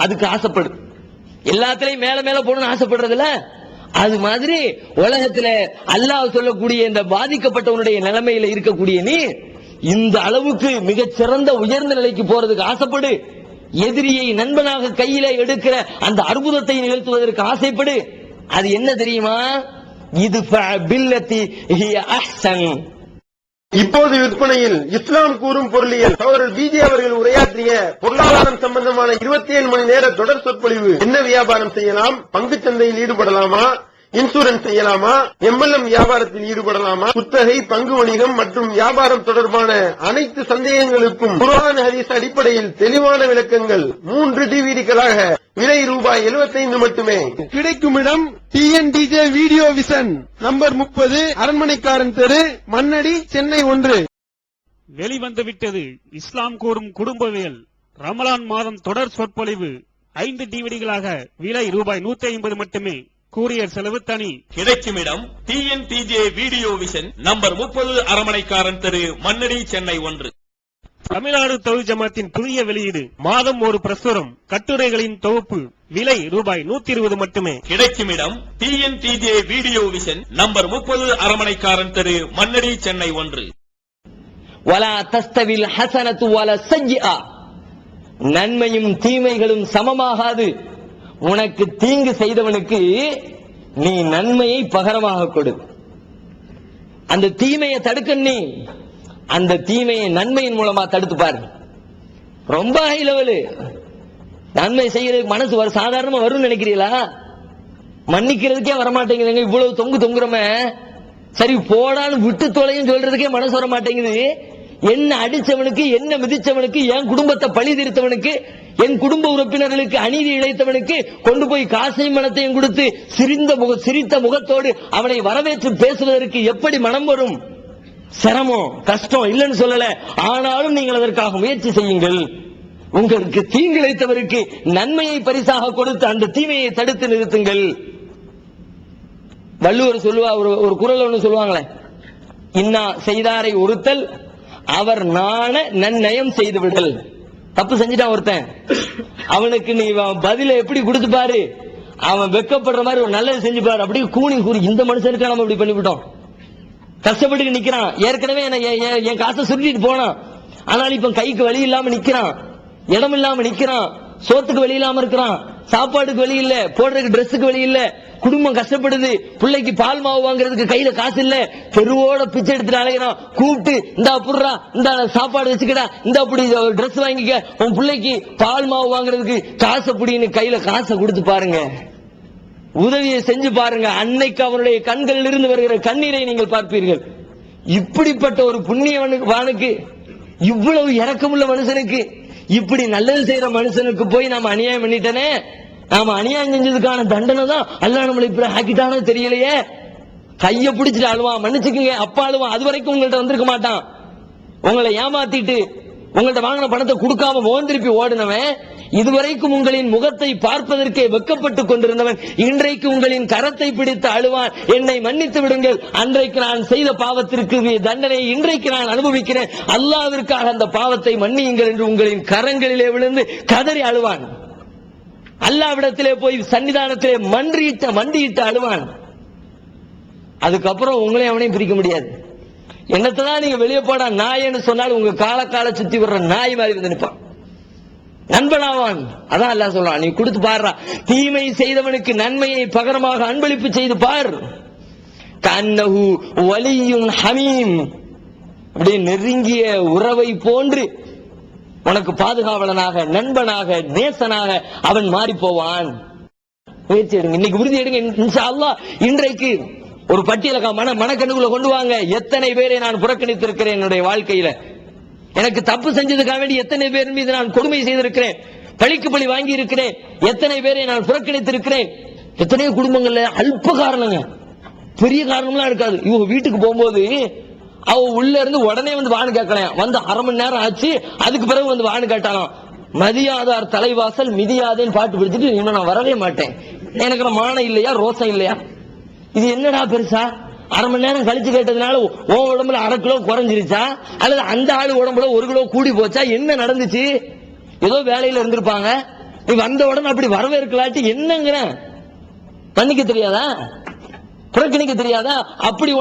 அதுக்கு ஆசைப்படு, எல்லாத்திலையும் மேல மேல போடணும்னு ஆசைப்படுறதுல. அது மாதிரி உலகத்துல அல்லாஹ் சொல்லக்கூடிய இந்த பாதிக்கப்பட்டவனுடைய நிலைமையில இருக்கக்கூடிய நீ இந்த அளவுக்கு மிகச் சிறந்த உயர்ந்த நிலைக்கு போறதுக்கு ஆசைப்படு. எதிரியை நண்பனாக கையில எடுக்கிற அந்த அற்புதத்தை நிகழ்த்துவதற்கு ஆசைப்படு. அது என்ன தெரியுமா? இது இப்போது விற்பனையில் இஸ்லாம் கூறும் பொருளியல் சகோதரர் பிஜே அவர்கள் உரையாற்றிய பொருளாதாரம் சம்பந்தமான 27 மணி நேர தொடர் சொற்பொழிவு. என்ன வியாபாரம் செய்யலாம், பங்குச் சந்தையில் ஈடுபடலாமா, இன்சூரன்ஸ் செய்யலாமா, எம்எல்எம் வியாபாரத்தில் ஈடுபடலாமா, குத்தகை, பங்கு வணிகம் மற்றும் வியாபாரம் தொடர்பான அனைத்து சந்தேகங்களுக்கும் குர்ஆன் ஹதீஸ் அடிப்படையில் தெளிவான விளக்கங்கள் 3 டிவிடிகளாக விலை ரூபாய் 75 மட்டுமே. கிடைக்கும் இடம் டிஎன்டிஜே வீடியோ விஷன், நம்பர் 30, அரண்மனைக்காரன் தெரு, மண்ணடி, சென்னை 1. வெளிவந்துவிட்டது இஸ்லாம் கூறும் குடும்பவியல் ரமலான் மாதம் தொடர் சொற்பொழிவு 5 டிவிடிகளாக விலை ரூபாய் 150 மட்டுமே. கூரியர் செலவு தனி. கிடைக்கும் இடம் TNTJ வீடியோ விஷன், நம்பர் 30, அரமனைக்காரன் தெரு, மண்ணடி, சென்னை 1. தமிழ்நாடு தௌஹீத் ஜமாத்தின் புதிய வெளியீடு, மாதம் ஒரு பிரசுரம், கட்டுரைகளின் தொகுப்பு, விலை ரூபாய் 120 மட்டுமே. கிடைக்கும் இடம் TNTJ வீடியோ விஷன், நம்பர் 30, அரமனைக்காரன் தெரு, மண்ணடி, சென்னை 1. வலா தஸ்தவில் ஹஸனத்து வலா ஸய்யிஆ, நன்மையும் தீமைகளும் சமமாகாது. உனக்கு தீங்கு செய்தவனுக்கு நீ நன்மையை பகரமாக கொடு. அந்த தீமையை தடுக்க நீ அந்த தீமையை நன்மையின் மூலமா தடுத்து பாரு. ரொம்ப ஹை லெவலு. நன்மை செய்யறதுக்கு மனசு வர சாதாரணமா வரும்னு நினைக்கிறீங்களா? மன்னிக்கிறதுக்கே வரமாட்டேங்குதுங்க. இவ்வளவு தொங்குறமே, சரி போடான்னு விட்டு தொலையும் சொல்றதுக்கே மனசு வர மாட்டேங்குது. என்ன அடிச்சவனுக்கு, என்ன மிதிச்சவனுக்கு, என் குடும்பத்தை பழி தீர்த்தவனுக்கு, என் குடும்ப உறுப்பினர்களுக்கு அநீதி இழைத்தவனுக்கு கொண்டு போய் காசையும் மனத்தையும் கொடுத்து சிரித்த முகத்தோடு அவனை வரவேற்று பேசுவதற்கு எப்படி மனம் வரும்? சிரமம், கஷ்டம் இல்லைன்னு சொல்லல. ஆனாலும் நீங்கள் அதற்காக முயற்சி செய்யுங்கள். உங்களுக்கு தீங்கிழைத்தவருக்கு நன்மையை பரிசாக கொடுத்து அந்த தீமையை தடுத்து நிறுத்துங்கள். வள்ளுவர் சொல்லுவா, ஒரு குறள் ஒன்று சொல்லுவாங்களே, இன்னா செய்தாரை ஒருத்தல் அவர் நாண நன்னயம் செய்து விடல். தப்பு செஞ்சுட்டான் ஒருத்தன், அவனுக்கு நீ பதில எப்படி கொடுத்து பாரு, அவன் வெக்கப்படுற மாதிரி ஒரு நல்லது செஞ்சு பாரு. அப்படி கூணி கூறி இந்த மனுஷனுக்கு நம்ம இப்படி பண்ணிவிட்டோம். கஷ்டப்பட்டு நிக்கிறான், ஏற்கனவே என் காசை சுருட்டிட்டு போனான், ஆனால் இப்ப கைக்கு வழி இல்லாம நிக்கிறான், இடம் இல்லாம நிக்கிறான், சோத்துக்கு வழி இல்லாம இருக்கிறான், சாப்பாடுக்கு வழி இல்ல, போடுறதுக்கு டிரெஸ்ஸுக்கு வழி இல்ல, குடும்பம் கஷ்டப்படுது, பிள்ளைக்கு பால் மாவு வாங்குறதுக்கு கையில காசு இல்ல, தெருவோட பிச்சை எடுத்துட்டு அலைகிறான். கூப்பிட்டு இந்த புடுறா, இந்த சாப்பாடு வச்சுக்கடா, இந்த அப்படி டிரெஸ் வாங்கிக்க, உன் பிள்ளைக்கு பால் மாவு வாங்குறதுக்கு காசு புடின்னு கையில காசை கொடுத்து பாருங்க, உதவியை செஞ்சு பாருங்க. அன்னைக்கு அவனுடைய கண்களில் இருந்து வருகிற கண்ணீரை நீங்கள் பார்ப்பீர்கள். இப்படிப்பட்ட ஒரு புண்ணியவானுக்கு, இவ்வளவு இரக்கமுள்ள மனுஷனுக்கு, இப்படி நல்லது செய்யற மனுஷனுக்கு போய் நாம அநியாயம் பண்ணிட்டனே, நாம அநியாயம் செஞ்சதுக்கான தண்டனை தான் அல்லாஹ் நம்மளை இப்படி ஆக்கிட்டானோ தெரியலையே. கைய பிடிச்சிட்டு அழுவான், மன்னிச்சுக்குங்க அப்பா அழுவான். அது வரைக்கும் உங்கள்ட்ட வந்திருக்க மாட்டான். உங்களை ஏமாத்திட்டு உங்கள்ட்ட வாங்கின பணத்தை கொடுக்காம மோன் திருப்பி ஓடினவன், இதுவரைக்கும் உங்களின் முகத்தை பார்ப்பதற்கே வெக்கப்பட்டுக் கொண்டிருந்தவன், இன்றைக்கு உங்களின் கரத்தை பிடித்து அழுவான், என்னை மன்னித்து விடுங்கள், அன்றைக்கு நான் செய்த பாவத்திற்கு தண்டனை இன்றைக்கு நான் அனுபவிக்கிறேன், அல்லாஹ்விற்காக அந்த பாவத்தை மன்னியுங்கள் என்று உங்களின் கரங்களிலே விழுந்து கதறி அழுவான். அல்லாஹ்விடத்திலே போய் சன்னிதானத்திலே மண்டியிட்டு அழுவான். அதுக்கப்புறம் உங்களையும் அவனையும் பிரிக்க முடியாது. என்னத்தான் நீங்க வெளியே போடா நாயன்னு சொன்னாலும் உங்க கால சுத்தி வர்ற நாய் மாதிரி வந்து நிற்பான், நண்பனாவான். அதான் அல்லாஹ் சொல்றான், நீ கொடுத்து பாருடா. தீமை செய்தவனுக்கு நன்மையை பகரமாக அன்பளிப்பு செய்து பார். கன்னஹு வலியுன் ஹமீம், அப்படியே நெருங்கிய உறவை போன்று உனக்கு பாதுகாவலனாக, நண்பனாக, நேசனாக அவன் மாறி போவான். முயற்சி எடுங்க, இன்னைக்கு உறுதி எடுங்க. இன்ஷா அல்லாஹ் இன்றைக்கு ஒரு பட்டியல மனக்கண்ணுக்குள்ள கொண்டு வாங்க. எத்தனை பேரை நான் புறக்கணித்திருக்கிறேன் என்னுடைய வாழ்க்கையில, எனக்கு தப்பு செஞ்சதுக்காக வேண்டி எத்தனை பேர் மீது நான் கொடுமை செய்திருக்கிறேன், பழிக்கு பழி வாங்கி இருக்கிறேன், எத்தனை பேரை நான் புறக்கணித்திருக்கிறேன். எத்தனையோ குடும்பங்கள்ல அல்ப காரணங்க, பெரிய காரணம்லாம் இருக்காது. இவங்க வீட்டுக்கு போகும்போது அவ உள்ள இருந்து உடனே வந்து வான்னு கேட்கலாம், வந்து அரை மணி நேரம் ஆச்சு, அதுக்கு பிறகு வந்து வான்னு கேட்டாலாம். மதியாதார் தலைவாசல் மிதியாதேன்னு பாட்டு பிடிச்சிட்டு இன்னும் நான் வரவே மாட்டேன், எனக்கு மானம் இல்லையா, ரோசம் இல்லையா, இது என்னடா பெருசா? அரை மணி நேரம் கழிச்சு கேட்டதுனால உன் உடம்புல 1/2 கிலோ குறைஞ்சிருச்சா, அல்லது அந்த ஆளு உடம்புல 1 கிலோ கூடி போச்சா, என்ன நடந்துச்சு? ஏதோ வேலையில இருந்திருப்பாங்க, நீ வந்த உடனே அப்படி வரவேற்கலாட்டி என்னங்கிற மன்னிக்க தெரியாதா, புறக்கணிக்க தெரியாதா? அப்படி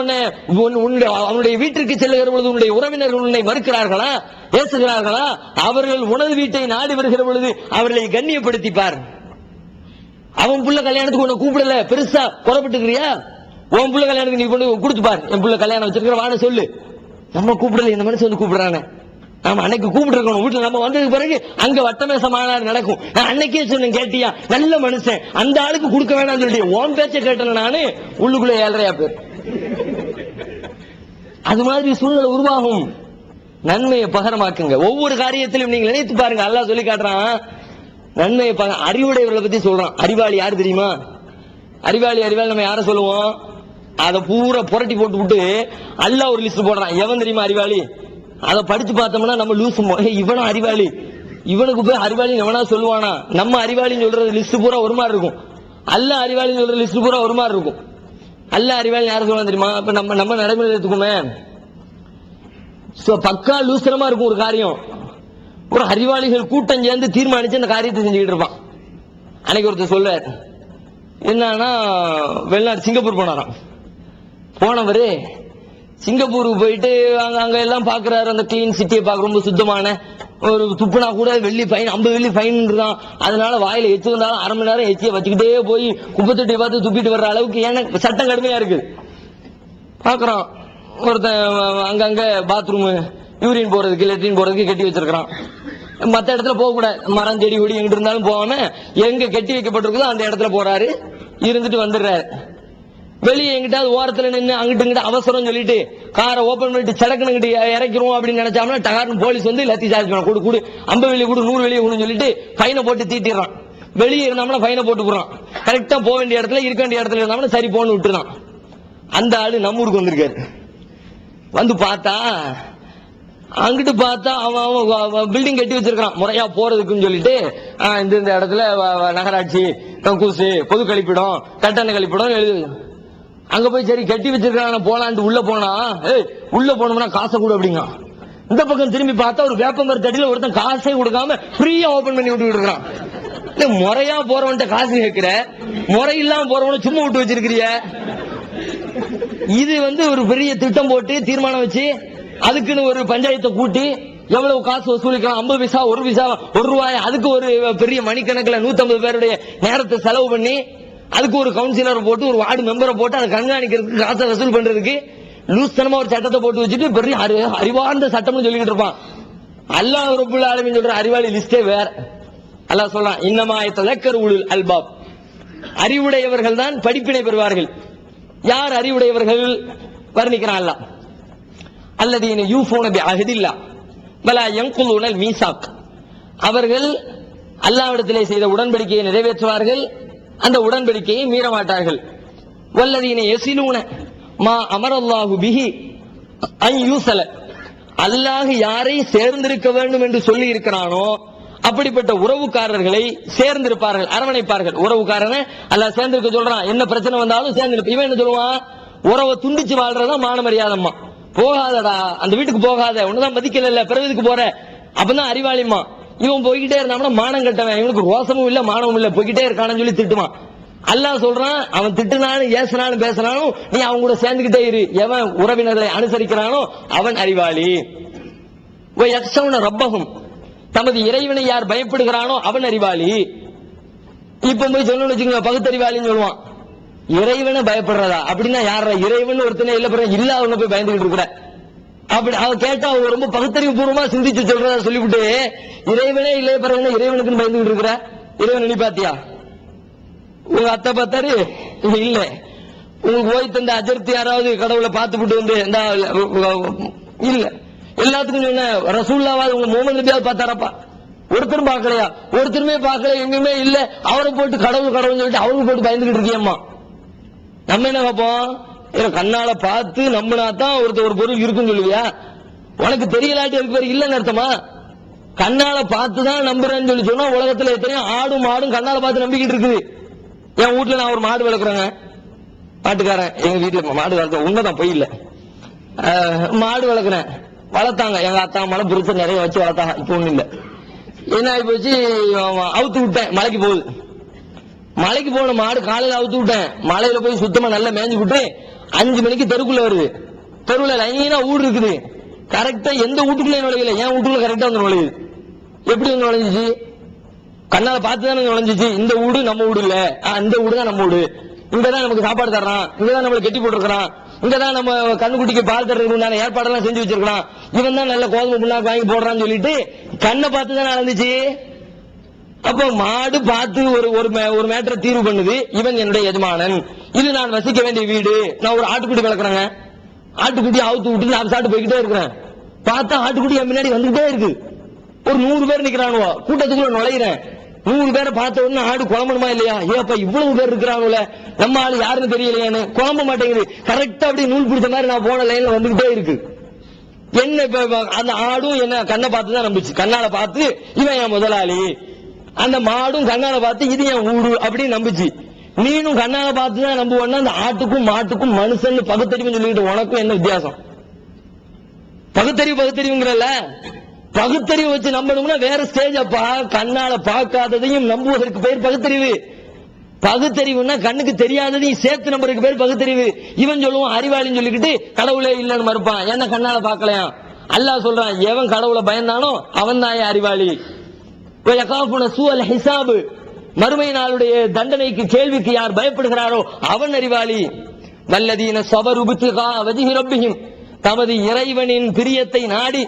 அவனுடைய வீட்டிற்கு செல்லுகிற பொழுது உன்னுடைய உறவினர்கள் உன்னை மறுக்கிறார்களா, பேசுகிறார்களா? அவர்கள் உனது வீட்டை நாடி வருகிற பொழுது அவர்களை கண்ணியப்படுத்திப்பார். அவன் புள்ள கல்யாணத்துக்கு உன்னை கூப்பிடல, பெருசா குறைப்பட்டுக்கிறியா? உன் புள்ள கல்யாணத்துக்கு நீ கொண்டு கொடுத்து பாரு, என் புள்ள கல்யாணம் வச்சிருக்கிற வான்னு சொல்லு. நம்ம கூப்பிடல, இந்த மனுஷன் வந்து கூப்பிடுறாங்க. நாம அன்னைக்கு கூப்பிட்டு இருக்கணும். வீட்டுல நம்ம வந்ததுக்கு பிறகு அங்க வட்டமேச மாநாடு நடக்கும். நான் அன்னைக்கே சொன்னேன், கேட்டியா? நல்ல மனுஷன், அந்த ஆளுக்கு கொடுக்க வேணாம்னு சொல்லி உன் பேச்ச கேட்டேன் நானு, உள்ளுக்குள்ள 7.5 பேர். அது மாதிரி சூழ்நிலை உருவாகும். நன்மையை பகரமாக்குங்க. ஒவ்வொரு காரியத்திலும் நீங்க நினைத்து பாருங்க. அல்லாஹ் சொல்லி காட்டுறான் நன்மையை. அறிவுடையவர்களை பத்தி சொல்றான். அறிவாளி யாரு தெரியுமா? அறிவாளி நம்ம யார சொல்லுவோம்? அதை பூரா புரட்டி போட்டு விட்டு அல்லாஹ் ஒரு லிஸ்ட் போடுறான். எவன் தெரியுமா அறிவாளி? அதை படிச்சு பார்த்தோம்னா நம்ம லூசு, இவனும் அறிவாளி, இவனுக்கு போய் அறிவாளின்னு எவனா சொல்லுவானா? நம்ம அறிவாளின்னு சொல்றது லிஸ்ட் பூரா ஒரு மாதிரி இருக்கும், அல்ல அறிவாளின்னு சொல்ற லிஸ்ட் பூரா ஒரு மாதிரி இருக்கும். அல்ல அறிவாளி யாரும் சொல்லுவாங்க தெரியுமா? இப்ப நம்ம நடைமுறை எடுத்துக்குமே, பக்கா லூசரமா இருக்கும் ஒரு காரியம். ஒரு அறிவாளிகள் கூட்டம் சேர்ந்து தீர்மானிச்சு அந்த காரியத்தை செஞ்சுக்கிட்டு இருப்பான். அன்னைக்கு ஒருத்தர் சொல்றாரு, என்னன்னா வெளிநாடு சிங்கப்பூர் போனாராம். போனவரு சிங்கப்பூருக்கு போயிட்டு அங்க எல்லாம் பாக்குறாரு, அந்த கிளீன் சிட்டியை பார்க்க, ரொம்ப சுத்தமான, ஒரு துப்புனா கூட வெள்ளி ஃபைன், 50 வெள்ளி ஃபைன் தான். அதனால வாயில எச்சு வந்தாலும் அரை மணி நேரம் எச்சியை வச்சுக்கிட்டே போய் குப்பத்தொட்டியை பார்த்து துப்பிட்டு வர்ற அளவுக்கு ஏன்னா சட்டம் கடுமையா இருக்கு. பாக்குறான் ஒருத்தன் அங்கங்க பாத்ரூம், யூரின் போறதுக்கு, லெட்ரின் போறதுக்கு கட்டி வச்சிருக்கான். மத்த இடத்துல போக கூடாது, மரம் செடி கொடி எங்கிட்டு இருந்தாலும் போகாம எங்க கட்டி வைக்கப்பட்டிருக்குதோ அந்த இடத்துல போறாரு, இருந்துட்டு வந்துடுறாரு. வெளியே எங்கிட்டாவது ஓரத்துல நின்று அங்கிட்டு இங்கிட்ட அவசரம் சொல்லிட்டு காரை ஓபன் பண்ணிட்டு சடக்குன்னு இறக்கிறோம் அப்படின்னு நினைச்சாங்கன்னா டகார்னு போலீஸ் வந்து எல்லாத்தையும் சார்ஜ் பண்ண கொடு 50 வெளியே கொடு 100 வெளியே கொடுன்னு சொல்லிட்டு ஃபைனை போட்டு தீட்டிடுறான். வெளியே இருந்தாலும் ஃபைனை போட்டு போடுறான். கரெக்டா போக வேண்டிய இடத்துல இருக்க வேண்டிய இடத்துல இருந்தாலும் சரி போன்னு விட்டுறான். அந்த ஆளு நம்ம ஊருக்கு வந்திருக்காரு. வந்து பார்த்தா அங்கிட்டு பார்த்தா அவன் பில்டிங் கட்டி வச்சிருக்கான் முறையா போறதுக்குன்னு சொல்லிட்டு, இந்த இடத்துல நகராட்சி, கூசு, பொது கழிப்பிடம், கட்டண கழிப்பிடம் எழுதி அங்க போய் சரி கட்டி வச்சிருக்காங்க போலான்ட்டு உள்ள போனா, உள்ள போனோம்னா காசை கூட அப்படிங்க. இந்த பக்கம் திரும்பி பார்த்தா ஒரு வேப்பமர தடியில ஒருத்தன் காசே கொடுக்காம ஃப்ரீயா ஓபன் பண்ணி விட்டு இருக்கான். முறையா போறவன்ட்ட காசு கேட்கிற, முறை இல்லாம போறவன சும்மா விட்டு வச்சிருக்கிறிய. இது ஒரு பெரிய திட்டம் போட்டு தீர்மானம் வச்சு அதுக்குன்னு ஒரு பஞ்சாயத்தை கூட்டி எவ்வளவு காசு வசூலிக்கலாம், 50 பைசா, 1 பைசா, 1 ரூபாய், அதுக்கு ஒரு பெரிய மணிக்கணக்கில் 150 பேருடைய நேரத்தை செலவு பண்ணி அதுக்கு ஒரு கவுன்சிலரை போட்டு ஒரு வார்டு மெம்பரை போட்டு அதை கண்காணிக்கிறதுக்கு, காசை வசூல் பண்றதுக்கு லூஸ்தனமா ஒரு சட்டத்தை போட்டு வச்சுட்டு பெரிய அறிவார்ந்த சட்டம்னு சொல்லிக்கிட்டு இருப்பான். அல்லாஹ் ரப்புல் ஆலமீன் சொல்ற அறிவாளி லிஸ்டே வேற. அல்லாஹ் சொல்றான், இன்னமா யததக்கரு உலுல் அல்பாப், அறிவுடையவர்கள் தான் படிப்பினை பெறுவார்கள். யார் அறிவுடையவர்கள் வர்ணிக்கிறான் அல்லாஹ், அல்லதீன யூஃபூன பிஅஹதில்லாஹ் வலா யன்குலூனல் மீசாக், அவர்கள் அல்லாஹ்விடத்திலே செய்த உடன்படிக்கையை நிறைவேற்றுவார்கள், அந்த உடன்படிக்கையை மீற மாட்டார்கள். வல்லதீன யஸிலூன மா அமரல்லாஹு பிஹி அன் யூஸல, அல்லாஹ் யாரை சேர்ந்திருக்க வேண்டும் என்று சொல்லி இருக்கிறானோ அப்படிப்பட்ட உறவுக்காரர்களை சேர்ந்திருப்பார்கள், அரவணைப்பார்கள். உறவுக்காரனை அல்லாஹ் சேர்ந்திருக்க சொல்றான், என்ன பிரச்சனை வந்தாலும் சேர்ந்திருப்ப. இவன் என்ன சொல்லுவான், உறவை துண்டிச்சு வாழ்றதா மான மரியாதைம்மா, போகாதடா அந்த வீட்டுக்கு போகாத, உன்னதான் மதிக்கல, பிறகு போற, அப்பதான் அறிவாளிமா. இவன் போய்கிட்டே இருந்தான்னா மானம் கட்டவன், இவனுக்கு ரோசமும் இல்ல மானமும் இல்ல, போய்கிட்டே இருக்கானு சொல்லி திட்டுவான். அல்லாஹ் சொல்றான், அவன் திட்டுனாலும் ஏசினாலும் பேசினாலும் நீ அவங்க கூட சேர்ந்துகிட்டே இரு. எவன் உறவினர்களை அனுசரிக்கிறானோ அவன் அறிவாளி. ரப்பகும், தமது இறைவனை யார் பயப்படுகிறானோ அவன் அறிவாளி. இப்ப போய் சொல்லணும்னு வச்சுக்கோங்க, பகுத்தறிவாளின்னு சொல்லுவான். இறைவனை பயப்படுறதா அப்படின்னா யார? இறைவன் ஒருத்தனே இல்ல, பிறகு இல்லாதவங்க போய் பயந்துகிட்டு இருக்கிற. அப்படி அவ கேட்டா அவங்க ரொம்ப பகுத்தறிவு பூர்வமா சிந்திச்சு சொல்றதா சொல்லிவிட்டு, இறைவனே இல்லை பிறகு இறைவனுக்குன்னு பயந்துகிட்டு இருக்கிற. இறைவன் நீ பாத்தியா? உங்க அத்தை பார்த்தாரு இல்ல, உங்களுக்கு ஓய் தந்த அஜர்த்து யாராவது கடவுளை பார்த்துட்டு வந்து இல்ல, எல்லாத்துக்கும் சொன்ன ரசூல்லாவது உங்க முகமது நபியாவது பார்த்தாரப்பா? ஒருத்தரும் பார்க்கலையா? ஒருத்தருமே பார்க்கல, எங்குமே இல்ல, அவரை போட்டு கடவுள் கடவுள் சொல்லிட்டு அவருக்கு போட்டு பயந்துகிட்டு இருக்கியம்மா. நம்ம என்ன பார்ப்போம், கண்ணால பார்த்து நம்பினாதான் ஒரு பொருள் இருக்குன்னு சொல்லுவியா? உனக்கு தெரியலாட்டி அதுக்கு பேர் இல்லன்னு அர்த்தமா? கண்ணால பார்த்துதான் நம்புறேன்னு சொல்லி சொன்னா உலகத்துல எத்தனையோ ஆடும் மாடும் கண்ணால பார்த்து நம்பிக்கிட்டு இருக்குது. என் வீட்டுல நான் ஒரு மாடு வளர்க்குறேங்க, பாட்டுக்காரன் எங்க வீட்டுல மாடு வளர்த்த உண்மைதான், போய் இல்ல, மாடு வளர்க்குறேன், வளர்த்தாங்க எங்க அத்தா மலை புரிச்ச நிறைய வச்சு வளர்த்தாங்க. இப்ப ஒண்ணு இல்ல, என்ன ஆகி போச்சு, அவுத்து விட்டேன், மலைக்கு போகுது. மலைக்கு போன மாடு காலையில அவுத்து விட்டேன், மலையில போய் சுத்தமா நல்லா மேய்ஞ்சு விட்டு 5 மணிக்கு தெருக்குள்ள வருது. தெருவுல லைனா ஊடு இருக்குது, கரெக்டா எந்த வீட்டுக்குள்ள நுழையல, என் வீட்டுக்குள்ள கரெக்டா வந்து நுழையுது. எப்படி வந்து நுழைஞ்சிச்சு? கண்ணால பார்த்துதானே நுழைஞ்சிச்சு. இந்த வீடு நம்ம வீடு இல்ல, இந்த வீடு தான் நம்ம வீடு, இங்கதான் நமக்கு சாப்பாடு தர்றான், இங்கதான் நம்மளை கட்டி போட்டுருக்கான், இங்கதான் நம்ம கண்ணுக்குட்டிக்கு பால் தர்றதுக்கு ஏற்பாடெல்லாம் செஞ்சு வச்சிருக்கான், இவன் தான் நல்ல கோதுமை புண்ணாக்கு வாங்கி போடுறான்னு சொல்லிட்டு கண்ணை பார்த்து தான் நடந்துச்சு. அப்ப மாடு பார்த்து ஒரு மேட்டரை தீர்வு பண்ணுது, இவன் என்னுடைய எஜமானன், இது நான் வசிக்க வேண்டிய வீடு, நான் ஒரு ஆட்டுக்குட்டி வளர்க்குறேங்க, ஆட்டுக்குட்டி அவுத்து விட்டு நான் சாப்பிட்டு போய்கிட்டே இருக்கிறேன். பார்த்தா ஆட்டுக்குட்டி என் முன்னாடி வந்துகிட்டே இருக்கு. ஒரு 100 பேர் நிக்கிறானுவோ, கூட்டத்துக்குள்ள நுழையிறேன். 100 பேரை பார்த்த உடனே ஆடு குழம்பணுமா இல்லையா? ஏப்பா இவ்வளவு பேர் இருக்கிறாங்கள, நம்ம ஆளு யாருன்னு தெரியலையான்னு குழம்ப மாட்டேங்குது. கரெக்டா அப்படி நூல் பிடிச்ச மாதிரி நான் போன லைன்ல வந்துகிட்டே இருக்கு. என்ன இப்ப அந்த ஆடும் என்ன கண்ணை பார்த்து தான் நம்பிச்சு, கண்ணால பார்த்து இவன் என் முதலாளி, அந்த மாடும் கண்ணால பார்த்து இது என் ஊடு அப்படின்னு நம்பிச்சு. நீனும் கண்ணால பார்த்து தான் நம்புவோன்னா அந்த ஆட்டுக்கும் மாட்டுக்கும் மனுஷன் பகுத்தறிவு சொல்லிட்டு உனக்கும் என்ன வித்தியாசம்? பகுத்தறிவுங்கிறல்ல, பகுத்தறிவு வச்சு நம்பணும்னா வேற ஸ்டேஜ் அப்பா. கண்ணால பார்க்காததையும் நம்புவதற்கு பேர் பகுத்தறிவு. பகுத்தறிவுன்னா கண்ணுக்கு தெரியாததையும் சேர்த்து நம்பருக்கு பேர் பகுத்தறிவு. இவன் சொல்லுவான் அறிவாளின்னு சொல்லிக்கிட்டு கடவுளே இல்லன்னு மறுப்பான். என்ன கண்ணால பார்க்கலையா? அல்லாஹ் சொல்றான், எவன் கடவுளை பயந்தானோ அவன் தான் அறிவாளி. ஹிசாபு, மறுமை நாளுடைய தண்டனைக்கு கேள்விக்கு யார் பயப்படுகிறாரோ அவன் அறிவாளி. வல்லதீன ஸபரு பித்திகா வஜ்ஹி ரப்பிஹிம், தமது இறைவனின் பிரியத்தை நாடி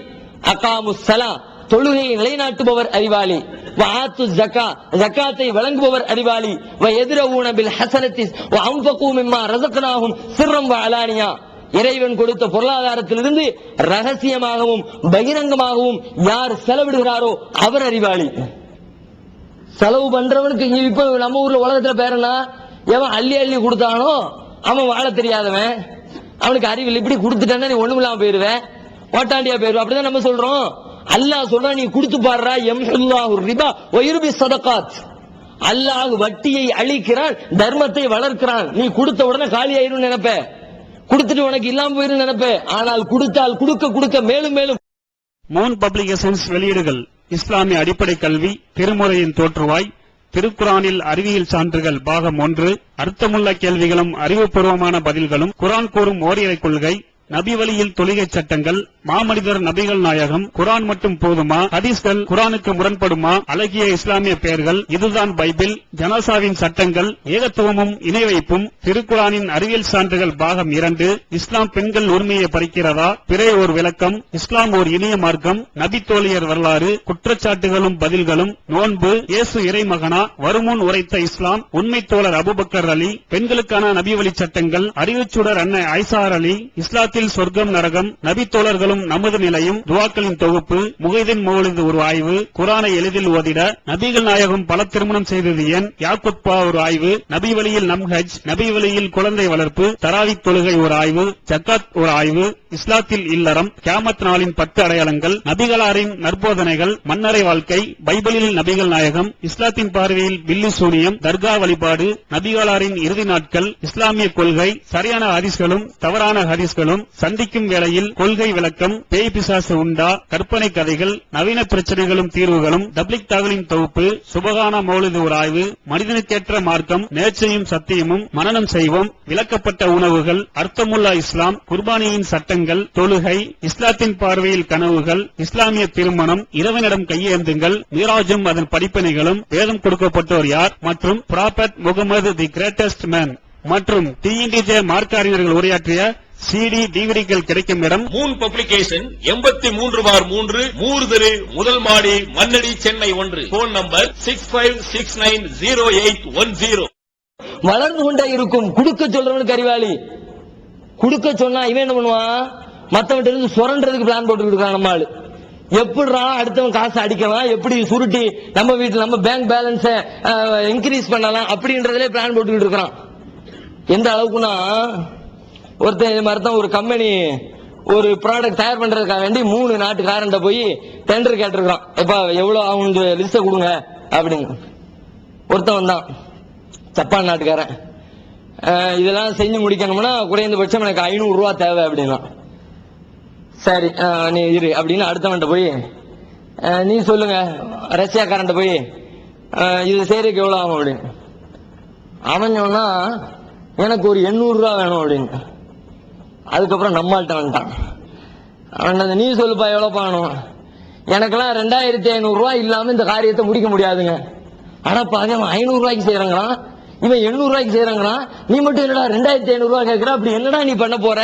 அகாமு ஸலா, தொழுகையை நிலைநாட்டுபவர் அறிவாளி. வஆத்து ஸக்கா, ஸகாத்தை வழங்குபவர் அறிவாளி. வயத்ரஊன பில் ஹஸனத்தி வஅன்ஃபகு மிம்மா ரஸக்னாஹும் சிர்ரம் வஅலானியா, இறைவன் கொடுத்த பொருளாதாரத்திலிருந்து ரகசியமாகவும் பகிரங்கமாகவும் யார் செலவிடுகிறாரோ அவர் அறிவாளி. செலவு பண்றவனுக்கு இப்ப நம்ம ஊர்ல உலகத்துல பேரனா, எவன் அள்ளி அள்ளி கொடுத்தானோ அவன் வாழ தெரியாதவன், அவனுக்கு அறிவில் இப்படி கொடுத்துட்டான்னா நீ ஒண்ணுமில்லாம போயிருவேன், ஓட்டாண்டியா போயிருவேன், அப்படிதான் நம்ம சொல்றோம். அல்லாஹ் சொல்றான், நீ கொடுத்து பாடுறா, யம்ஹுல்லாஹு ரிபா வ யுர்பி ஸதகாத், அல்லாஹ் வட்டியை அழிக்கிறான், தர்மத்தை வளர்க்கிறான். நீ கொடுத்த உடனே காலி ஆயிரும் நினைப்ப, கொடுத்துட்டு உனக்கு இல்லாம போயிரும் நினைப்ப. ஆனால் கொடுத்தால் கொடுக்க கொடுக்க மேலும் மேலும். மோன் பப்ளிகேஷன்ஸ் வெளியீடுகள்: இஸ்லாமிய அடிப்படை கல்வி, திருமுறையின் தோற்றுவாய், திருக்குரானில் அறிவியல் சான்றுகள் பாகம் 1, அர்த்தமுள்ள கேள்விகளும் அறிவுபூர்வமான பதில்களும், குரான் கூறும் ஓரிரை கொள்கை, நபி வழியில் தொழுகை சட்டங்கள், மாமனிதர் நபிகள் நாயகம், குரான் மட்டும் போதுமா, ஹதீஸ்கள் குரானுக்கு முரண்படுமா, அழகிய இஸ்லாமிய பெயர்கள், இதுதான் பைபிள், ஜனாசாவின் சட்டங்கள், ஏகத்துவமும் இணை வைப்பும், திருக்குரானின் அறிவியல் சான்றுகள் பாகம் 2, இஸ்லாம் பெண்கள் உரிமையை பறிக்கிறதா, பிறை ஓர் விளக்கம், இஸ்லாம் ஓர் இனிய மார்க்கம், நபி தோழியர் வரலாறு, குற்றச்சாட்டுகளும் பதில்களும், நோன்பு, இயேசு இறைமகனா, வருமுன் உரைத்த இஸ்லாம், உண்மை தோழர் அபூபக்கர் அலி, பெண்களுக்கான நபி வழி சட்டங்கள், அறிவுச்சுடர் அன்னை ஐசார் அலி, இஸ்லாத்தில் சொர்க்கம் நரகம், நபி தோழர்களும் நமது நிலையும், துவாக்களின் தொகுப்பு, முகைதீன் மௌலிது ஒரு ஆய்வு, குரானை எளிதில் ஓதிட, நபிகள் நாயகம் பல திருமணம் செய்தது ஏன், யாக்குத்பா ஒரு ஆய்வு, நபி வழியில் நம்ஹஜ், நபி வழியில் குழந்தை வளர்ப்பு, தராவித் தொழுகை ஒரு ஆய்வு, ஜக்காத் ஒரு ஆய்வு, இஸ்லாத்தில் இல்லறம், கியாமத் நாளின் 10 அடையாளங்கள், நபிகளாரின் நற்போதனைகள், மன்னரை வாழ்க்கை, பைபிளில் நபிகள் நாயகம், இஸ்லாத்தின் பார்வையில் பில்லி சூனியம், தர்கா வழிபாடு, நபிகளாரின் இறுதி நாட்கள், இஸ்லாமிய கொள்கை, சரியான ஹதீஸ்களும் தவறான ஹதீஸ்களும், சந்திக்கும் வேளையில் கொள்கை விளக்கம், பேய் பிசாசு உண்டா, கற்பனை கதைகள், நவீன பிரச்சனைகளும் தீர்வுகளும், தப்லிக் தாகலின் தொகுப்பு, சுபகான மௌலிது ஒரு ஆய்வு, மனிதனுக்கேற்ற மார்க்கம், நேர்ச்சையும் சத்தியமும், மனனம் செய்வோம், விளக்கப்பட்ட உணவுகள், அர்த்தமுல்லா இஸ்லாம், குர்பானியின் சட்டங்கள், தொழுகை, இஸ்லாத்தின் பார்வையில் கனவுகள், இஸ்லாமிய திருமணம், இறைவனிடம் கையேந்துங்கள், மீராஜும் அதன் படிப்பினைகளும், வேதம் கொடுக்கப்பட்டோர் யார் மற்றும் prophet Mohammed the greatest man மற்றும் டிஎன்டிஜே மார்க்க அறிஞர்கள் உரையாற்றிய CD டிவிடிகள் கிடைக்கும் இடம் மூன் பப்ளிகேஷன் 83/3 மூர்தரு முதல் மாடி மண்ணடி சென்னை 1. Phone number 65690810. வளர்ந்து கொண்டே இருக்கும். குடுக்க சொல்றவனுக்கு அறிவாளி. குடுக்க சொன்னா இவன் என்ன பண்ணுவான், மத்தவன் இருந்து சுரண்டதுக்கு பிளான் போட்டுக்கிட்டு இருக்கான். நம்ம ஆளு எப்படிடா அடுத்தவன் காசு அடிக்கலாம், எப்படி சுருட்டி நம்ம வீட்டுல நம்ம பேங்க் பேலன்ஸ இன்க்ரீஸ் பண்ணலாம் அப்படின்றதுல பிளான் போட்டுக்கிட்டு இருக்கான். எந்த அளவுக்குன்னா, ஒருத்தன் இது மாதிரி தான் ஒரு கம்பெனி ஒரு ப்ராடக்ட் தயார் பண்றதுக்காக வேண்டி 3 நாட்டுக்காரன்ட்ட போய் டெண்டர் கேட்டிருக்கான். எப்ப எவ்வளவு அவங்க லிஸ்ட கொடுங்க அப்படிங்க. ஒருத்தன் வந்தான், ஜப்பான் நாட்டுக்காரன். இதெல்லாம் செஞ்சு முடிக்கணும்னா குறைந்தபட்சம் எனக்கு 500 ரூபா தேவை அப்படின்னா. சரி நீ இரு அப்படின்னு அடுத்தவன்ட்ட போய் நீ சொல்லுங்க. ரஷ்யாக்காரன்ட்ட போய் இது செய்யறதுக்கு எவ்வளவு ஆகும் அப்படின்னு. அவன் சொன்னா எனக்கு ஒரு 800 ரூபா வேணும் அப்படின்னு. அதுக்கப்புறம் நம்மள்ட்ட வந்துட்டான். அவன் நீ சொல்லுப்பா எவ்வளவு வேணும். எனக்கெல்லாம் 2500 ரூபாய் இல்லாம இந்த காரியத்தை முடிக்க முடியாதுங்க. ஆனா பாதி அவன் 500 ரூபாய்க்கு செய்யறாங்களா, இவன் 800 ரூபாய்க்கு செய்யறாங்களா, நீ மட்டும் என்னடா 2500 ரூபாய் கேட்கிற, அப்படி என்னடா நீ பண்ண போற,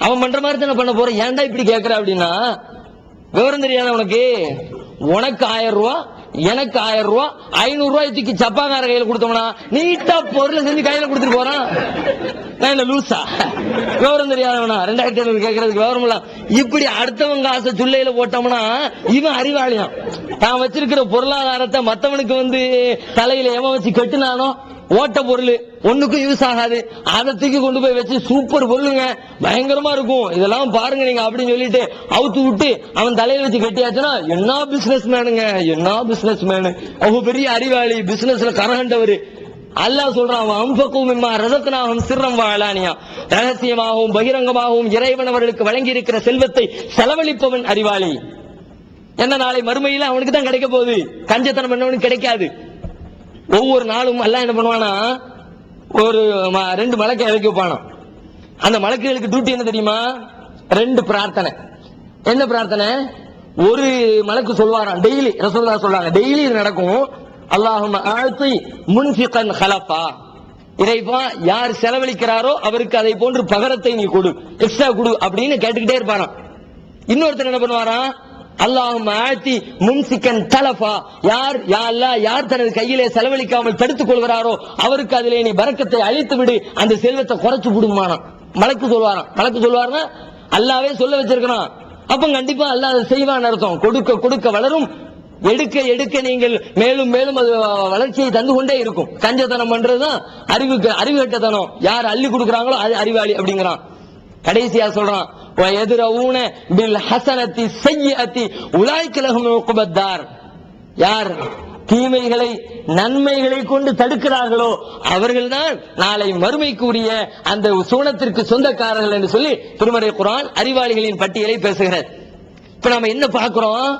அவன் பண்ற மாதிரி தானே பண்ண போற, ஏன்டா இப்படி கேட்கிற அப்படின்னா, விவரம் தெரியாத உனக்கு. உனக்கு 1000 ரூபாய், எனக்கு 1000 ரூபாய், 500 ரூபாய் தூக்கி சப்பாக்கார கையில கொடுத்தோம்னா நீட்டா பொருளை செஞ்சு கையில கொடுத்துட்டு போறான். நான் லூசா, விவரம் தெரியாதவனா 2500 கேட்கறதுக்கு விவரம் இல்ல. இப்படி அடுத்தவங்க காசை சுள்ளையில போட்டோம்னா இவன் அறிவாளியான். தான் வச்சிருக்கிற பொருளாதாரத்தை மத்தவனுக்கு தலையில எவன் வச்சு கட்டுனானோ ஓட்ட பொருள், ஒண்ணுக்கும் யூஸ் ஆகாது. அதை தூக்கி கொண்டு போய் வச்சு சூப்பர் பொருளுங்க, பயங்கரமா இருக்கும், இதெல்லாம் பாருங்க நீங்க அப்படின்னு சொல்லிட்டு அவுத்து விட்டு அவன் தலையில வச்சு கட்டியாச்சுன்னா என்ன பிசினஸ் மேனுங்க, என்ன பிசினஸ் மேனு, அவங்க பெரிய அறிவாளி, பிசினஸ்ல கரகண்டவர். அல்லாஹ் சொல்றான், அம்பக்கும் ரதத்தினாகும் சிறம் வாழானியா, ரகசியமாகவும் பகிரங்கமாகவும் இறைவன் அவர்களுக்கு வழங்கி இருக்கிற செல்வத்தை செலவழிப்பவன் அறிவாளி. என்ன நாளை மறுமையில அவனுக்கு தான் கிடைக்க போகுது, கஞ்சத்தனம் பண்ணவனுக்கு கிடைக்காது. ஒவ்வொரு நாளும் அல்லாஹ் என்ன பண்ணுவானா, ஒரு 2 மலக்கை இறக்கி வைப்பானா. அந்த மலக்குகளுக்கு டியூட்டி என்ன தெரியுமா, 2 பிரார்த்தனை. என்ன பிரார்த்தனை? ஒரு மலக்கு சொல்வாராம், டெய்லி ரசூலுல்லாஹ் சொல்றாங்க, டெய்லி இது நடக்கும். அல்லாஹும்ம ஆத்தி முன்ஃபிகன் ஹலஃபா, இறைவா யார் செலவழிக்கிறாரோ அவருக்கு அதை போன்று பகரத்தை நீ கொடு, எக்ஸ்ட்ரா கொடு அப்படின்னு கேட்டுக்கிட்டே இருப்பாராம். இன்னொருத்தர் என்ன பண்ணுவாராம், அல்லாஹும்ம ஆத்தி மும்சிகன் தலஃபா, யார் யா அல்லாஹ் யார் தனது கையிலே செலவழிக்காமல் தடுத்துக் கொள்கிறாரோ அவருக்கு அதிலே நீ பரக்கத்தை அழித்து விடு, அந்த செல்வத்தை குறைச்சு விடுமானாம். மலக்கு சொல்வாராம். மலக்கு சொல்வாருன்னா அல்லாஹ்வே சொல்ல வச்சிருக்கிறான். அப்ப கண்டிப்பா அல்லாஹ் அதை செய்வான் அர்த்தம். கொடுக்க கொடுக்க வளரும், எடுக்க எடுக்க நீங்கள் மேலும் மேலும் அது வளர்ச்சியை தந்து கொண்டே இருக்கும். கஞ்சத்தனம் பண்றதுதான் அறிவு கட்டத்தனம். யார் அள்ளி கொடுக்கறாங்களோ அது அறிவாளி அப்படிங்கிறான். கடைசியா சொல்றான், எதிரவுன பில் ஹசனத்தி ஸய்யிஅத்தி உலாயிக லஹும் உக்பத்தார், யார் தீமைகளை நன்மைகளை கொண்டு தடுக்கிறார்களோ அவர்கள்தான் நாளை மறுமைக்குரிய அந்த சூனத்திற்கு சொந்தக்காரர்கள் என்று சொல்லி திருமறை குர்ஆன் அறிவாளிகளின் பட்டியலை பேசுகிறது. இப்ப நாம என்ன பார்க்கிறோம்,